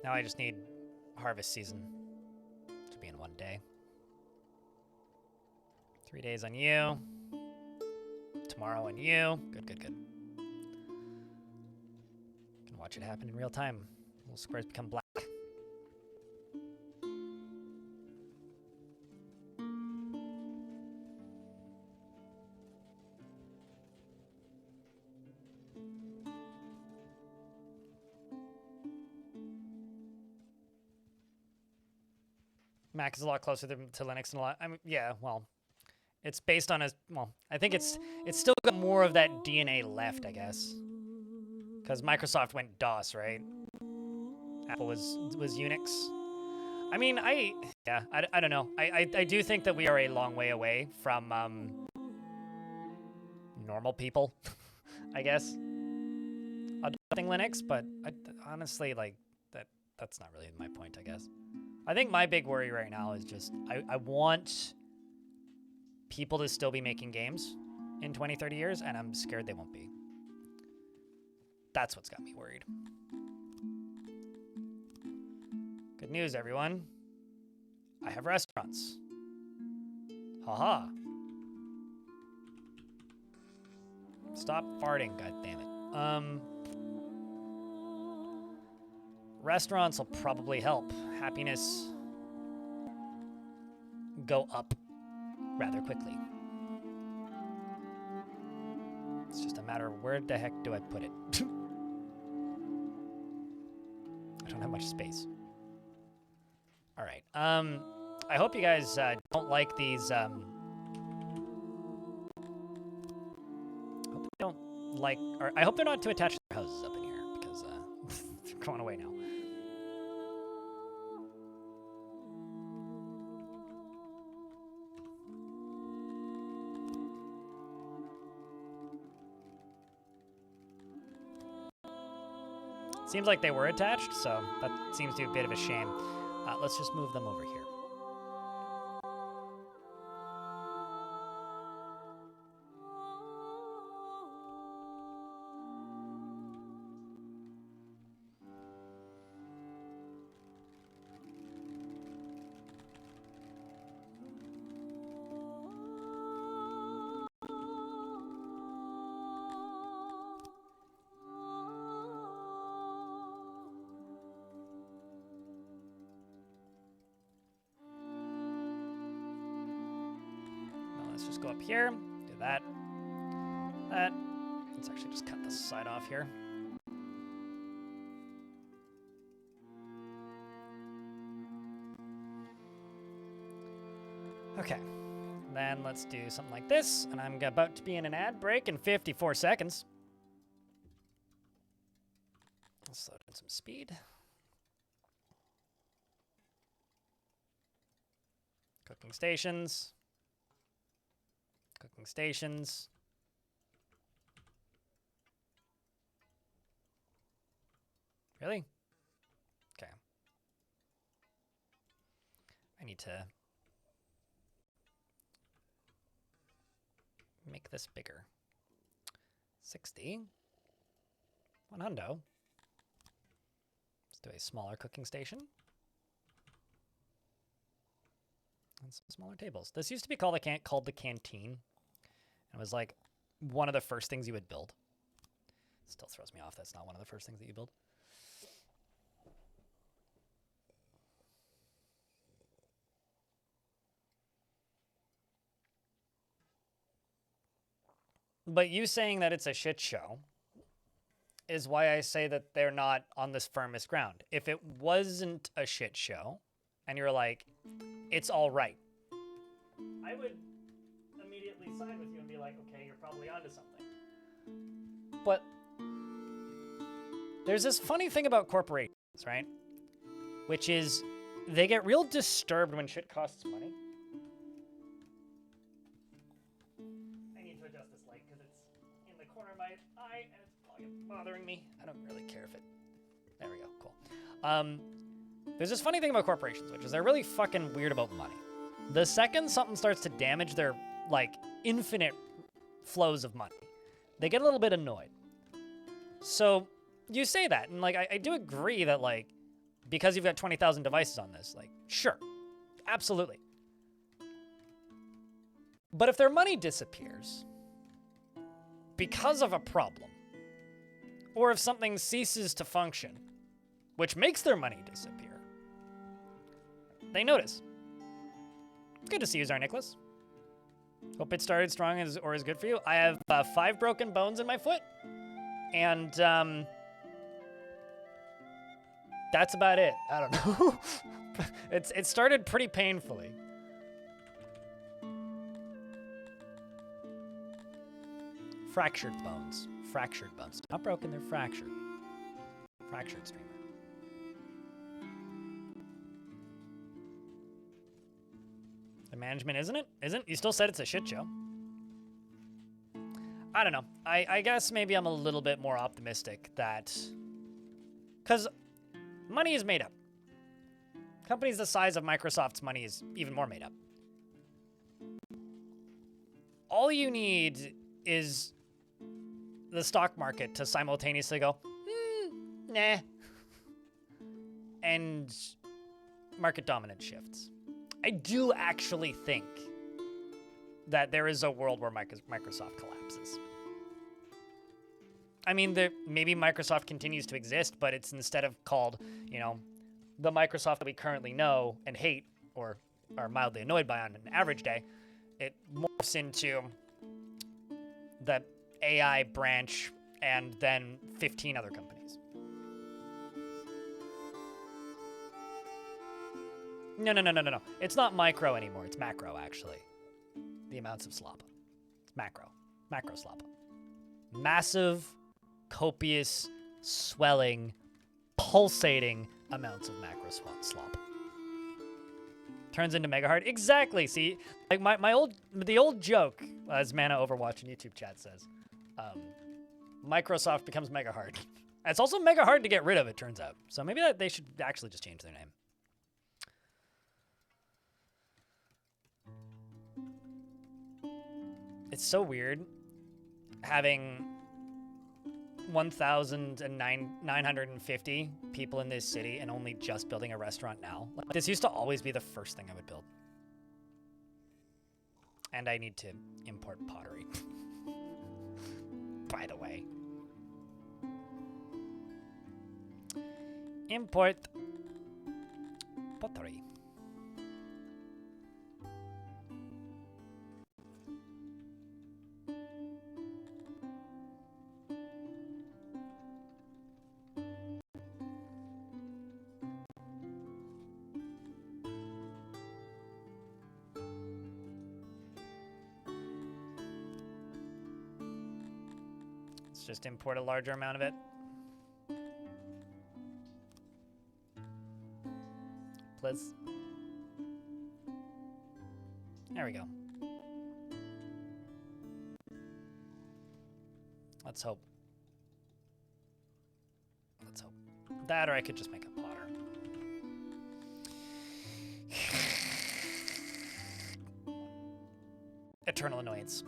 Now I just need harvest season to be in one day. 3 days on you. Tomorrow on you. Good, good, good. Can watch it happen in real time. Little squares become black. Mac is a lot closer to Linux than a lot. I mean, yeah, well, it's based on a, well, I think it's still got more of that DNA left, I guess. Because Microsoft went DOS, right? Apple was Unix. I mean, I don't know. I do think that we are a long way away from normal people, I guess, adopting Linux. But honestly, like that's not really my point, I guess. I think my big worry right now is just I want people to still be making games in 20, 30 years, and I'm scared they won't be. That's what's got me worried. Good news, everyone. I have restaurants. Haha. Stop farting, goddammit. Restaurants will probably help happiness go up rather quickly. It's just a matter of where the heck do I put it? I don't have much space. All right. I hope you guys don't like these. Hope they don't like, or I hope they're not too attached to their houses up in here because they're going away now. Seems like they were attached, so that seems to be a bit of a shame. Let's just move them over here. Let's just go up here, do that, that. Let's actually just cut this side off here. Okay. Then let's do something like this, and I'm about to be in an ad break in 54 seconds. Let's slow down some speed. Cooking stations. Cooking stations. Really? Okay. I need to make this bigger. 60. 100. Let's do a smaller cooking station. And some smaller tables. This used to be called the canteen. And it was like one of the first things you would build. Still throws me off. That's not one of the first things that you build. But you saying that it's a shit show is why I say that they're not on this firmest ground. If it wasn't a shit show and you're like, it's all right, I would immediately side with you and be like, okay, you're probably onto something. But there's this funny thing about corporations, right? Which is they get real disturbed when shit costs money. I need to adjust this light because it's in the corner of my eye and it's probably bothering me. I don't really care if it... There we go, cool. There's this funny thing about corporations, which is they're really fucking weird about money. The second something starts to damage their, like, infinite flows of money, they get a little bit annoyed. So you say that, and, like, I do agree that, like, because you've got 20,000 devices on this, like, sure, absolutely. But if their money disappears because of a problem, or if something ceases to function, which makes their money disappear, they notice. Good to see you, Czar Nicholas. Hope it started strong or is good for you. I have 5 broken bones in my foot, and that's about it. I don't know. It started pretty painfully. Fractured bones. Fractured bones. Not broken, they're fractured. Fractured streamer. The management isn't it? Isn't? You still said it's a shit show. I don't know. I guess maybe I'm a little bit more optimistic that... Because money is made up. Companies the size of Microsoft's money is even more made up. All you need is the stock market to simultaneously go, nah. And market dominance shifts. I do actually think that there is a world where Microsoft collapses. I mean, maybe Microsoft continues to exist, but it's instead of called, you know, the Microsoft that we currently know and hate or are mildly annoyed by on an average day, it morphs into the AI branch and then 15 other companies. No. It's not micro anymore. It's macro, actually. The amounts of slop. It's macro. Macro slop. Massive, copious, swelling, pulsating amounts of macro slop. Turns into mega hard. Exactly. See, like the old joke, as Mana Overwatch in YouTube chat says, Microsoft becomes mega hard. It's also mega hard to get rid of, it turns out. So maybe they should actually just change their name. It's so weird having 1,950 people in this city and only just building a restaurant now. Like, this used to always be the first thing I would build. And I need to import pottery. By the way. Import pottery. just import a larger amount of it. Please. There we go. Let's hope. Let's hope. That, or I could just make a potter. Eternal annoyance.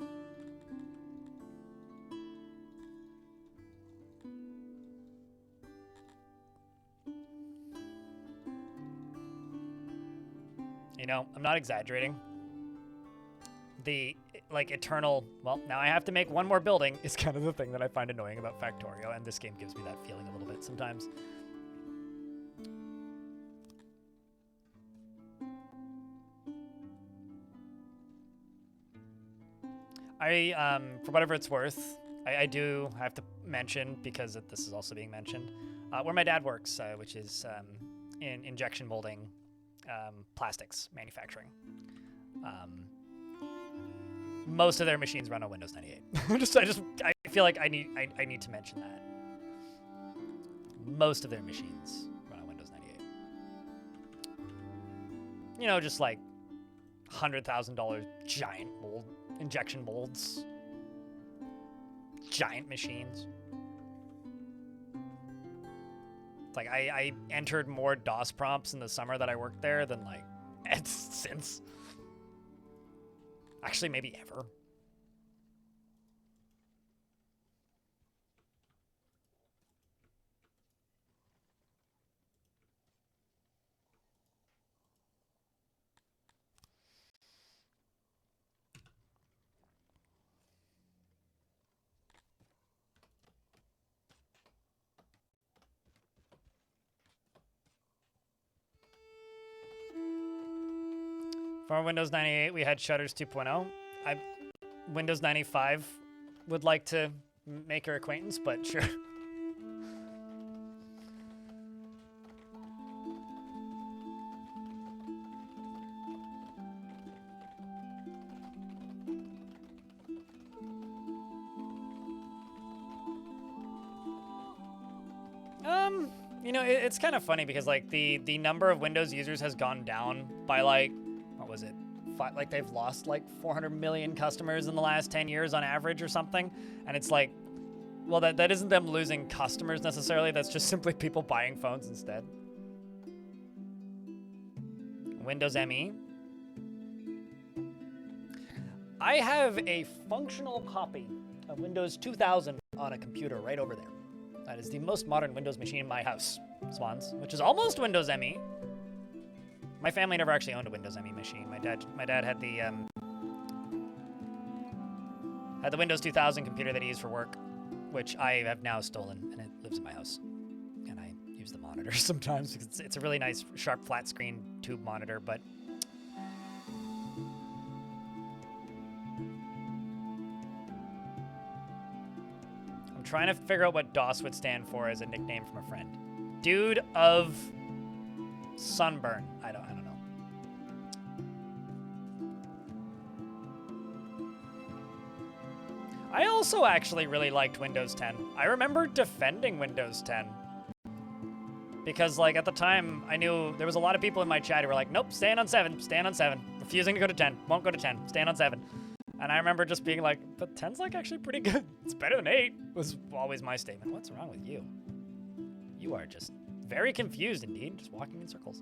You know, I'm not exaggerating. The, like, eternal, well, now I have to make one more building is kind of the thing that I find annoying about Factorio, and this game gives me that feeling a little bit sometimes. For whatever it's worth, I do have to mention, because this is also being mentioned, where my dad works, which is in injection molding, plastics manufacturing. Most of their machines run on Windows 98. I feel like I need to mention that. Most of their machines run on Windows 98. You know, just like $100,000 giant injection molds. Giant machines. Like, I entered more DOS prompts in the summer that I worked there than, like, since. Actually, maybe ever. For Windows 98, we had Shutters 2.0. Windows 95 would like to make her acquaintance, but sure. You know, it's kind of funny because, like, the number of Windows users has gone down by, like, what was it? Like, they've lost like 400 million customers in the last 10 years on average or something. And it's like, well, that isn't them losing customers necessarily. That's just simply people buying phones instead. Windows ME. I have a functional copy of Windows 2000 on a computer right over there. That is the most modern Windows machine in my house, Swans, which is almost Windows ME. My family never actually owned a Windows ME machine. My dad had the Windows 2000 computer that he used for work, which I have now stolen, and it lives in my house. And I use the monitor sometimes because it's a really nice, sharp, flat screen tube monitor, but I'm trying to figure out what DOS would stand for as a nickname from a friend. Dude of sunburn. I don't know. I also actually really liked Windows 10. I remember defending Windows 10. Because, like, at the time, I knew there was a lot of people in my chat who were like, nope, staying on 7, staying on 7. Refusing to go to 10, won't go to 10, staying on 7. And I remember just being like, but 10's, like, actually pretty good. It's better than 8, was always my statement. What's wrong with you? You are just very confused indeed, just walking in circles.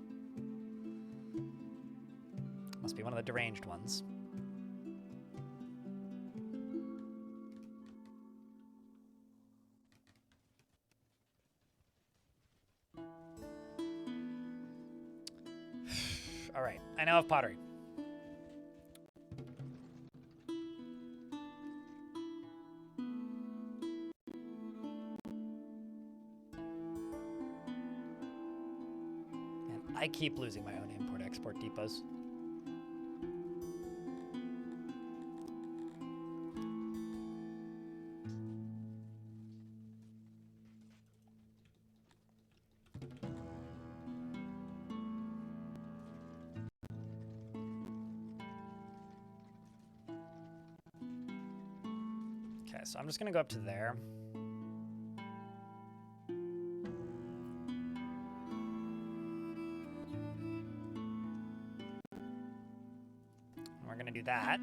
Must be one of the deranged ones. All right, I now have pottery. And I keep losing my own import-export depots. Okay, so I'm just gonna go up to there. do that.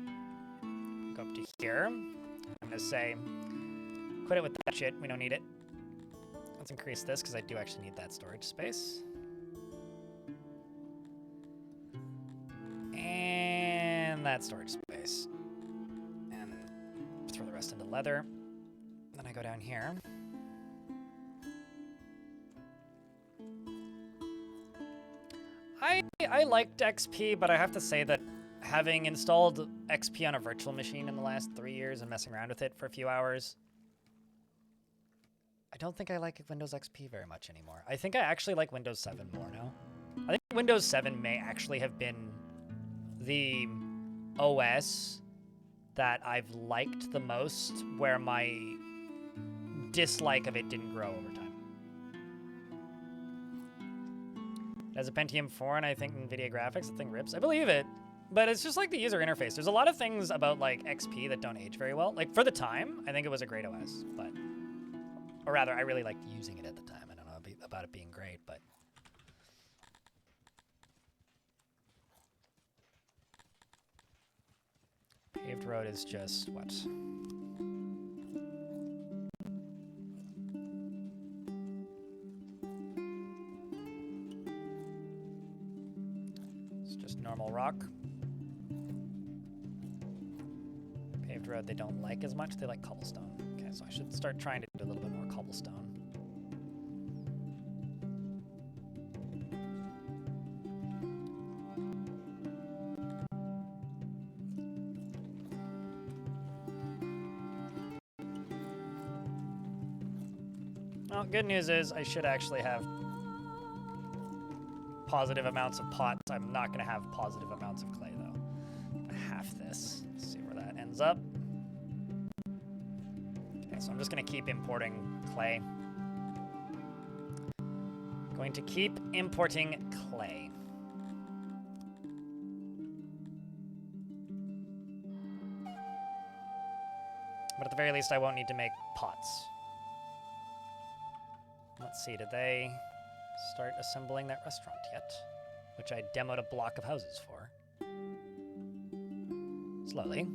Go up to here. I'm gonna say, quit it with that shit. We don't need it. Let's increase this because I do actually need that storage space. And that storage space. And throw the rest into leather. Then I go down here. I liked XP, but I have to say that having installed XP on a virtual machine in the last 3 years and messing around with it for a few hours, I don't think I like Windows XP very much anymore. I think I actually like Windows 7 more now. I think Windows 7 may actually have been the OS that I've liked the most, where my dislike of it didn't grow over time. It has a Pentium 4 and I think NVIDIA graphics, the thing rips. I believe it, but it's just like the user interface. There's a lot of things about like XP that don't age very well. Like for the time, I think it was a great OS, but, or rather I really liked using it at the time. I don't know about it being great, but. Paved road is just what? Normal rock. Paved road they don't like as much. They like cobblestone. Okay, so I should start trying to do a little bit more cobblestone. Well, good news is I should actually have positive amounts of pots. I'm not going to have positive amounts of clay, though. Half this. Let's see where that ends up. Okay, so I'm just going to keep importing clay. Going to keep importing clay. But at the very least, I won't need to make pots. Let's see, did they start assembling that restaurant yet? Which I demoed a block of houses for. Slowly.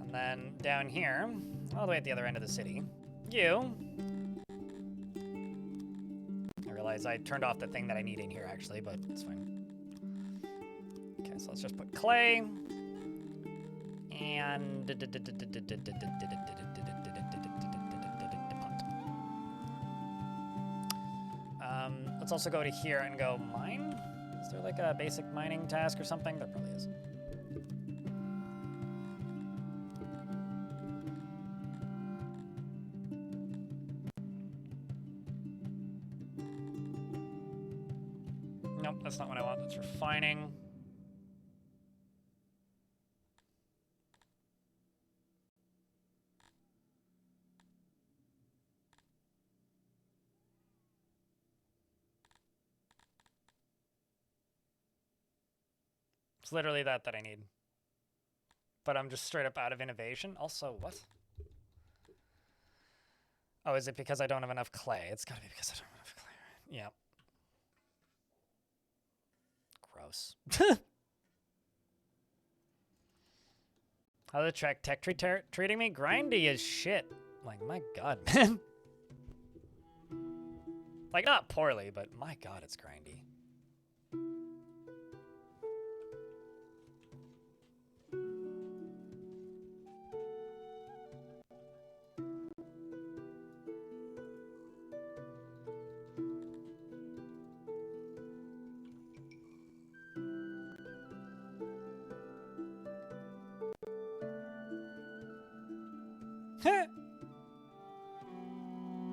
And then down here, all the way at the other end of the city, you. I realize I turned off the thing that I need in here actually, but it's fine. Okay, so let's just put clay and let's also go to here and go mine. Is there like a basic mining task or something? There probably is. Nope, that's not what I want. That's refining. It's literally that I need. But I'm just straight up out of innovation. Also, what? Oh, is it because I don't have enough clay? It's gotta be because I don't have enough clay. Yeah. Gross. How the tech tree treating me? Grindy as shit. Like, my god, man. Like, not poorly, but my god, it's grindy.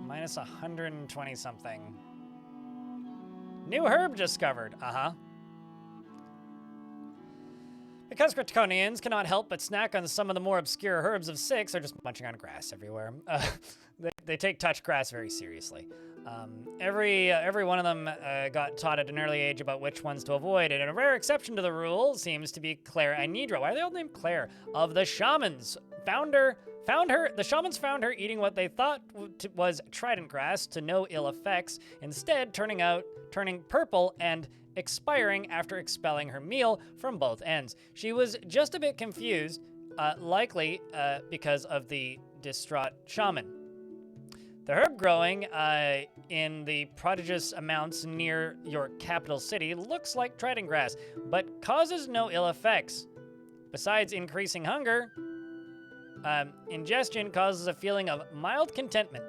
Minus 120 something. New herb discovered. Uh-huh. Because Cretonians cannot help but snack on some of the more obscure herbs of 6 or just munching on grass everywhere. They take touch grass very seriously. Every one of them got taught at an early age about which ones to avoid, and a rare exception to the rule seems to be Claire Anidra. Why are they all named Claire? Of the shamans. The shamans found her eating what they thought was trident grass to no ill effects, instead turning purple and expiring after expelling her meal from both ends. She was just a bit confused, likely because of the distraught shaman. The herb growing in the prodigious amounts near your capital city looks like trident grass, but causes no ill effects. Besides increasing hunger, ingestion causes a feeling of mild contentment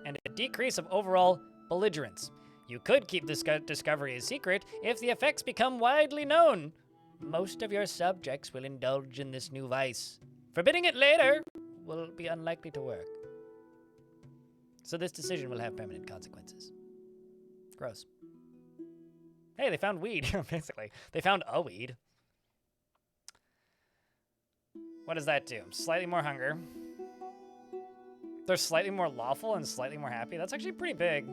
and a decrease of overall belligerence. You could keep this discovery a secret if the effects become widely known. Most of your subjects will indulge in this new vice. Forbidding it later will be unlikely to work. So this decision will have permanent consequences. Gross. Hey, they found weed, basically. They found a weed. What does that do? Slightly more hunger. They're slightly more lawful and slightly more happy. That's actually pretty big.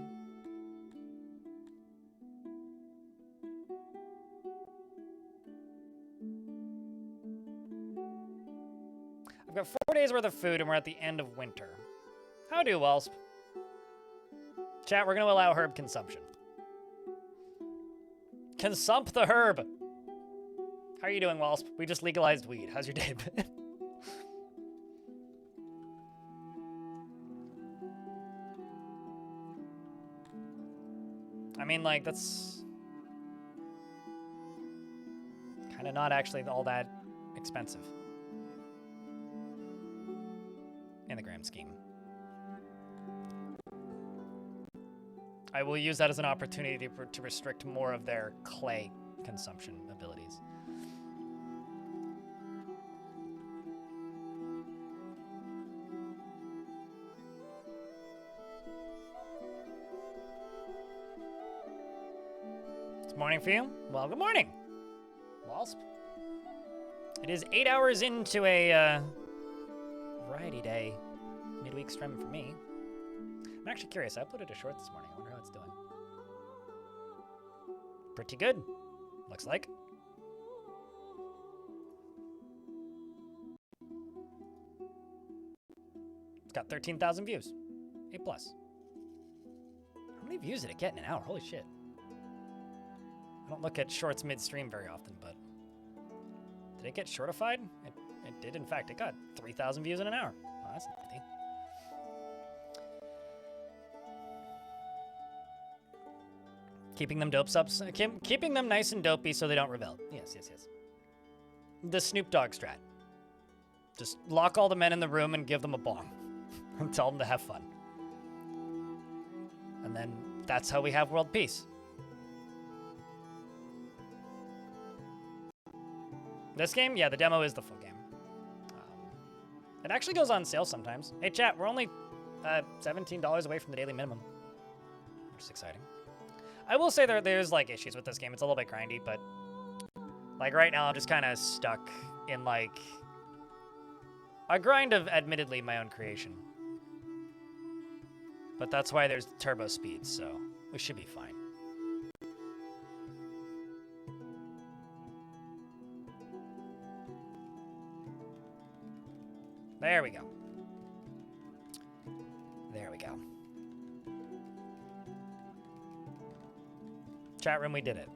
I've got 4 days worth of food and we're at the end of winter. How do, Walsp? Chat, we're going to allow herb consumption. Consump the herb. How are you doing, Walsp? We just legalized weed. How's your day been? I mean, like, that's kind of not actually all that expensive in the grand scheme. I will use that as an opportunity to restrict more of their clay consumption abilities. It's morning for you? Well, good morning, Wasp. It is 8 hours into a variety day midweek stream for me. I'm actually curious. I uploaded a short this morning. I wonder how it's doing. Pretty good, looks like. It's got 13,000 views. A+. How many views did it get in an hour? Holy shit. I don't look at shorts mid-stream very often, but did it get shortified? It did, in fact. It got 3,000 views in an hour. Oh, that's nifty. Keeping them keeping them nice and dopey so they don't rebel. Yes, yes, yes. The Snoop Dogg strat. Just lock all the men in the room and give them a bong. And tell them to have fun. And then that's how we have world peace. This game? Yeah, the demo is the full game. It actually goes on sale sometimes. Hey, chat, we're only $17 away from the daily minimum. Which is exciting. I will say there's like issues with this game. It's a little bit grindy, but like right now I'm just kind of stuck in like a grind of admittedly my own creation. But that's why there's turbo speed, so we should be fine. There we go. There we go. Chat room, we did it.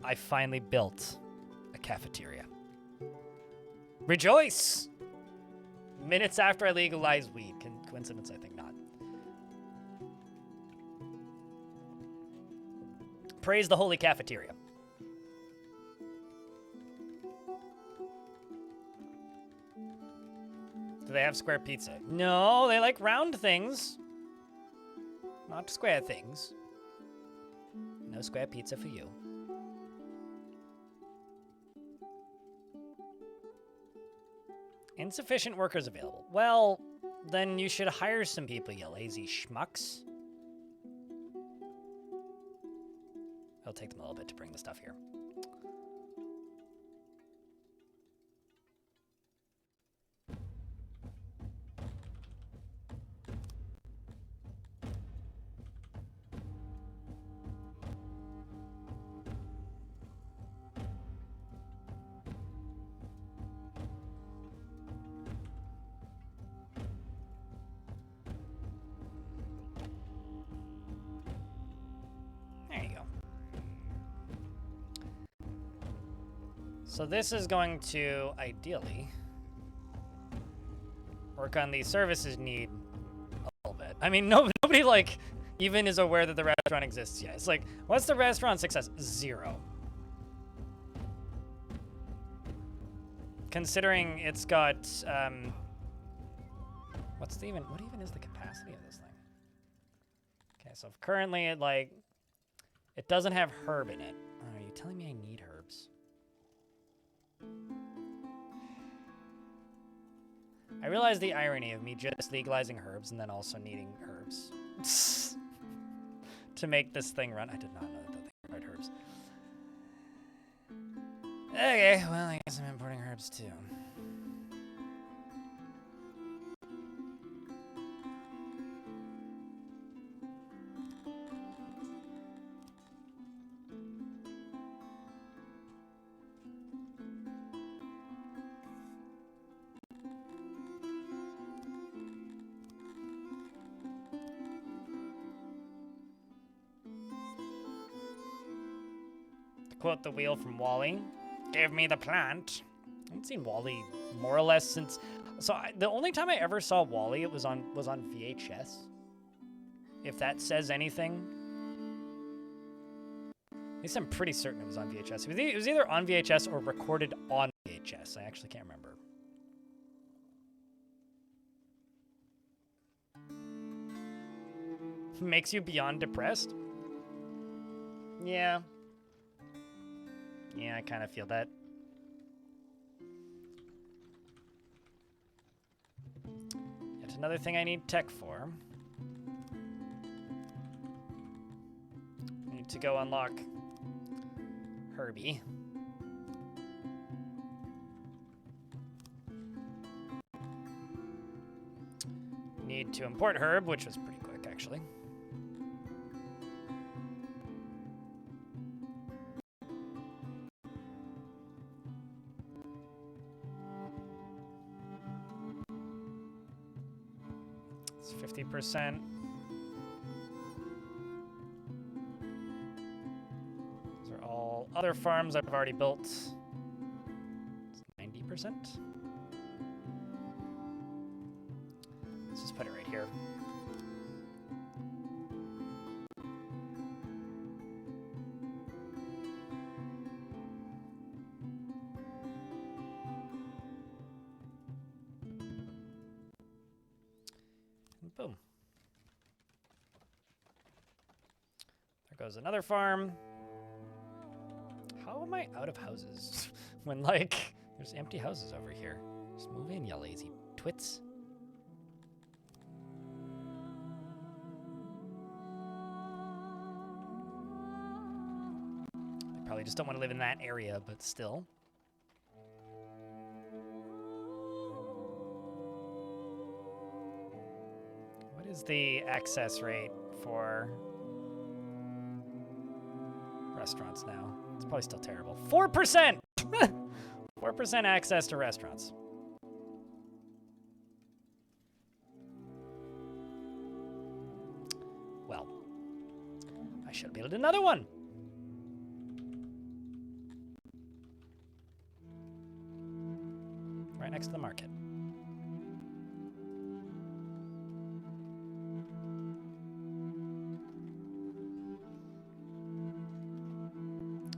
I finally built a cafeteria. Rejoice! Minutes after I legalized weed. Coincidence? I think not. Praise the holy cafeteria. Do they have square pizza? No, they like round things. Not square things. No square pizza for you. Insufficient workers available. Well, then you should hire some people, you lazy schmucks. It'll take them a little bit to bring the stuff here. So this is going to, ideally, work on the services need a little bit. I mean, nobody, like, even is aware that the restaurant exists yet. It's like, what's the restaurant success? 0. Considering it's got, what even is the capacity of this thing? Okay, so currently it doesn't have herb in it. Oh, are you telling me I need herbs? I realize the irony of me just legalizing herbs and then also needing herbs to make this thing run. I did not know that thing required herbs. Okay, well, I guess I'm importing herbs too. To quote the wheel from Wall-E, give me the plant. I haven't seen Wall-E more or less since. So the only time I ever saw Wall-E, it was on VHS. If that says anything. At least I'm pretty certain it was on VHS. It was either on VHS or recorded on VHS. I actually can't remember. Makes you beyond depressed? Yeah. Yeah, I kind of feel that. Yet another thing I need tech for. I need to go unlock Herbie. Need to import Herb, which was pretty quick, actually. It's 50%. These are all other farms I've already built. It's 90%. Let's just put it right here. And boom. There goes another farm. How am I out of houses when, like, there's empty houses over here? Just move in, you lazy twits. They probably just don't want to live in that area, but still. What is the access rate for restaurants now? It's probably still terrible. 4%! 4% access to restaurants. Well, I should build another one. Right next to the market.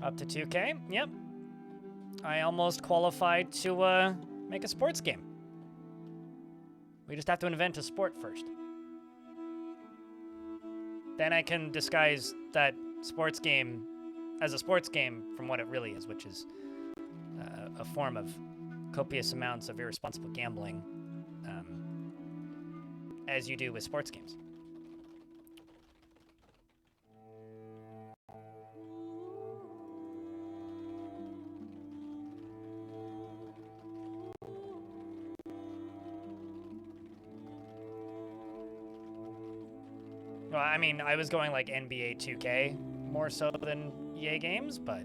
Up to 2K, yep. I almost qualified to make a sports game. We just have to invent a sport first. Then I can disguise that sports game as a sports game from what it really is, which is a form of copious amounts of irresponsible gambling, as you do with sports games. Well, I mean, I was going like NBA 2K more so than EA games, but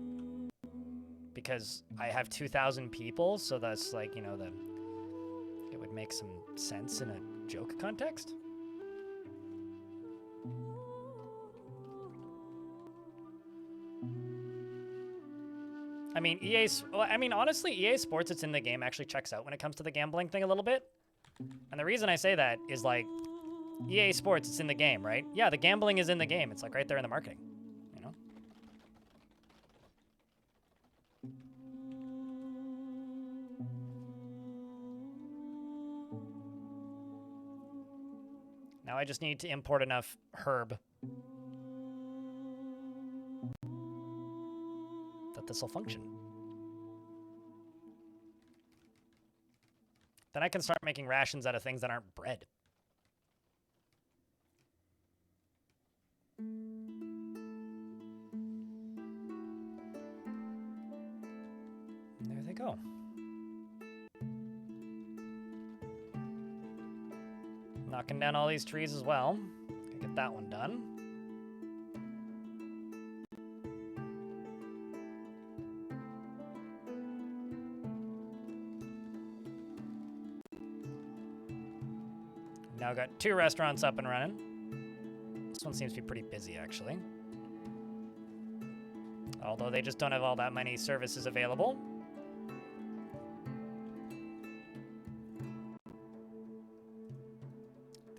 because I have 2,000 people, so that's like, you know, it would make some sense in a joke context. I mean, honestly, EA Sports, it's in the game, actually checks out when it comes to the gambling thing a little bit. And the reason I say that is, like, EA Sports, it's in the game, right? Yeah, the gambling is in the game. It's, like, right there in the marketing, you know? Now I just need to import enough herb that this will function. Then I can start making rations out of things that aren't bread. And there they go. Knocking down all these trees as well. Gotta get that one done. Now got 2 restaurants up and running. This one seems to be pretty busy, actually. Although they just don't have all that many services available.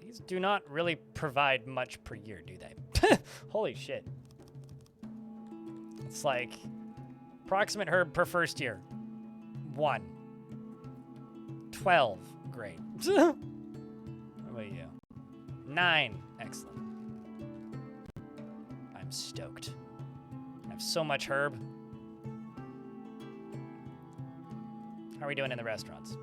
These do not really provide much per year, do they? Holy shit. It's like approximate herb per first year. 1. 12. Great. What about you? 9. Excellent. I'm stoked. I have so much herb. How are we doing in the restaurants?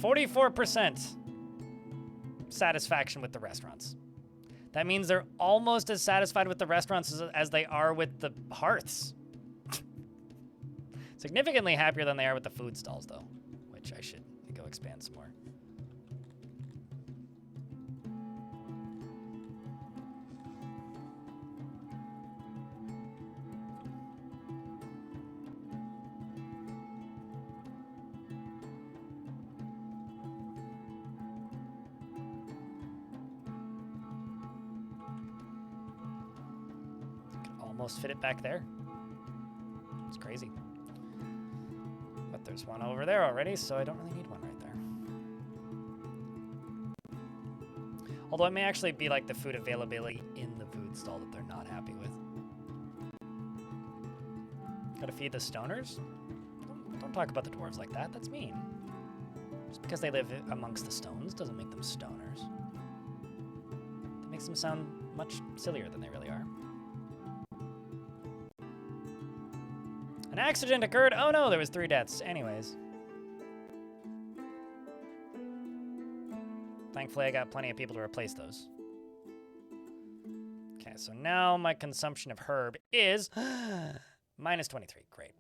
%44 satisfaction with the restaurants. That means they're almost as satisfied with the restaurants as they are with the hearths. Significantly happier than they are with the food stalls, though, which I should go expand some more. Could almost fit it back there. It's crazy. But there's one over there already, so I don't really need one right there. Although it may actually be like the food availability in the food stall that they're not happy with. Gotta feed the stoners? Don't talk about the dwarves like that. That's mean. Just because they live amongst the stones doesn't make them stoners. That makes them sound much sillier than they really are. An accident occurred. Oh no, there was 3 deaths. Anyways. Thankfully, I got plenty of people to replace those. Okay, so now my consumption of herb is minus 23. Great.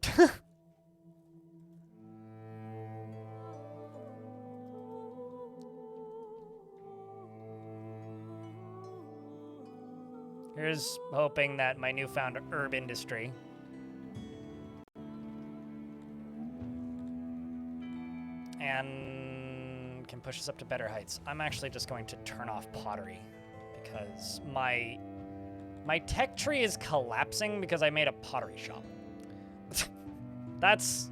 Here's hoping that my newfound herb industry and can push us up to better heights. I'm actually just going to turn off pottery because my tech tree is collapsing because I made a pottery shop. That's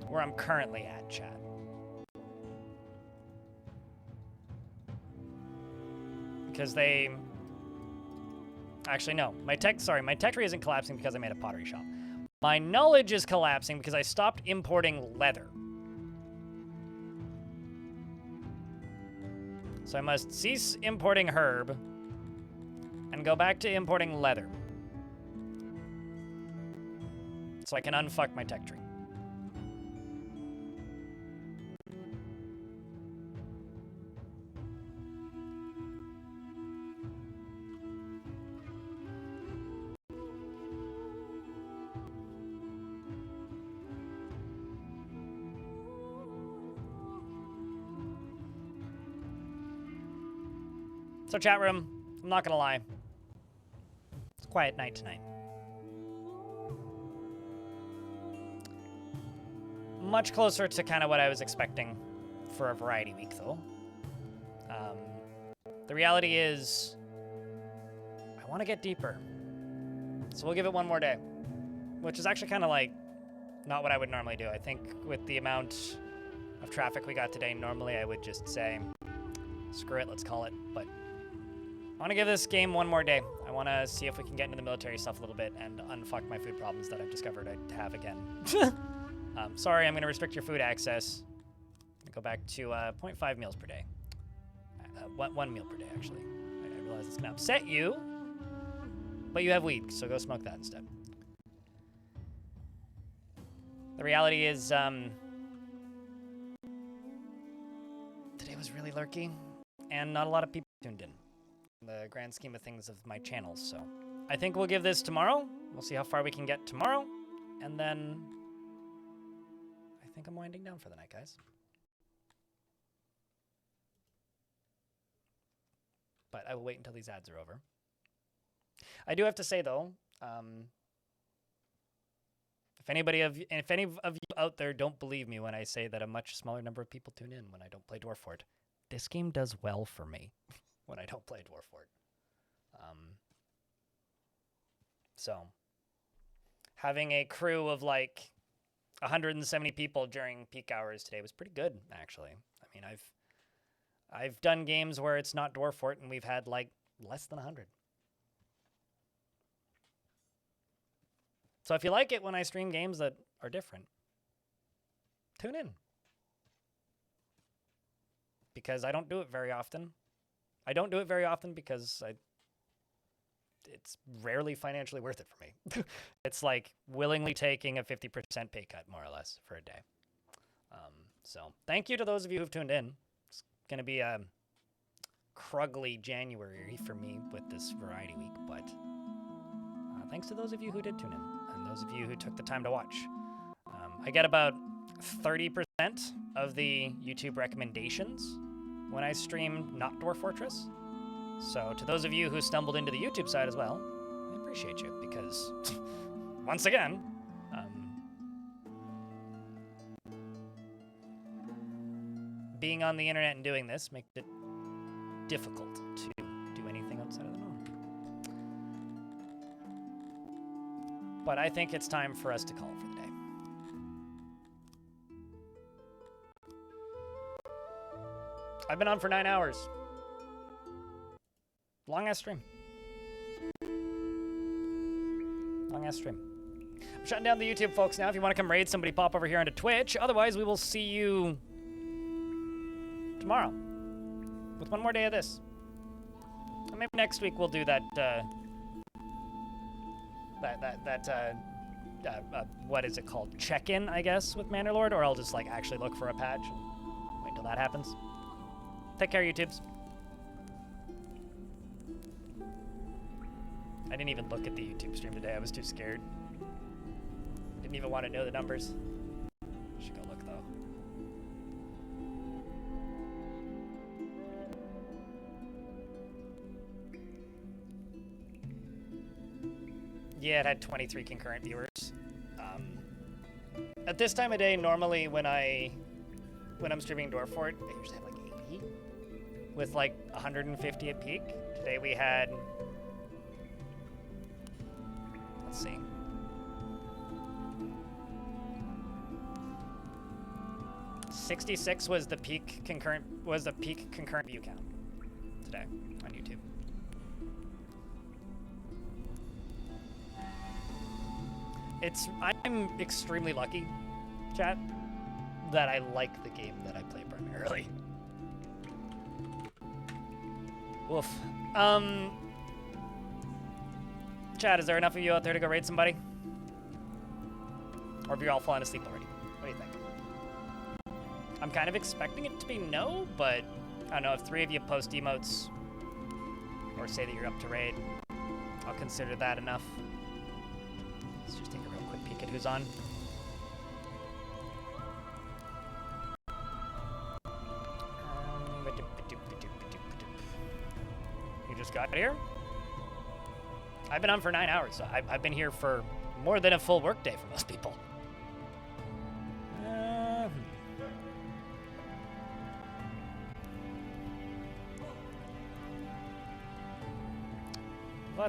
where I'm currently at, chat. Because they actually no, my tech tree isn't collapsing because I made a pottery shop. My knowledge is collapsing because I stopped importing leather. So I must cease importing herb and go back to importing leather. So I can unfuck my tech tree. So chat room, I'm not gonna lie. It's a quiet night tonight. Much closer to kind of what I was expecting for a variety week, though. The reality is, I want to get deeper. So we'll give it one more day, which is actually kind of like not what I would normally do. I think with the amount of traffic we got today, normally I would just say, screw it, let's call it. But I want to give this game one more day. I want to see if we can get into the military stuff a little bit and unfuck my food problems that I've discovered I have again. Sorry, I'm going to restrict your food access. Go back to 0.5 meals per day. One meal per day, actually. I realize it's going to upset you, but you have weed, so go smoke that instead. The reality is, today was really lurky, and not a lot of people tuned in the grand scheme of things of my channels, so I think we'll give this tomorrow. We'll see how far we can get tomorrow, and then I think I'm winding down for the night, guys. But I will wait until these ads are over. I do have to say, though, if any of you out there don't believe me when I say that a much smaller number of people tune in when I don't play Dwarf Fort, this game does well for me when I don't play Dwarf Fort. So having a crew of like 170 people during peak hours today was pretty good, actually. I mean, I've done games where it's not Dwarf Fort and we've had like less than 100. So if you like it when I stream games that are different, tune in. Because I don't do it very often. I don't do it very often because it's rarely financially worth it for me. It's like willingly taking a 50% pay cut, more or less, for a day. So thank you to those of you who've tuned in. It's going to be a cruggly January for me with this variety week, but thanks to those of you who did tune in and those of you who took the time to watch. I get about 30% of the YouTube recommendations when I stream not Dwarf Fortress. So to those of you who stumbled into the YouTube side as well, I appreciate you because, once again, being on the internet and doing this makes it difficult to do anything outside of the norm. But I think it's time for us to call it for the day. I've been on for 9 hours. Long ass stream. Long ass stream. I'm shutting down the YouTube, folks, now. If you want to come raid somebody, pop over here onto Twitch. Otherwise, we will see you tomorrow with one more day of this. And maybe next week we'll do that, what is it called? Check-in, I guess, with Manderlord, or I'll just, like, actually look for a patch and wait until that happens. Take care, YouTubes. I didn't even look at the YouTube stream today. I was too scared. Didn't even want to know the numbers. Should go look, though. Yeah, it had 23 concurrent viewers. At this time of day, normally when I'm streaming Dwarf Fort, I usually have like 80, with like 150 at peak. Today we had, let's see, '66 was the peak concurrent view count today on YouTube. I'm extremely lucky, chat, that I like the game that I play primarily. Woof. Chat, is there enough of you out there to go raid somebody? Or have you all fallen asleep already? What do you think? I'm kind of expecting it to be no, but I don't know, if 3 of you post emotes or say that you're up to raid, I'll consider that enough. Let's just take a real quick peek at who's on. You just got here? I've been on for 9 hours, so I've been here for more than a full workday for most people.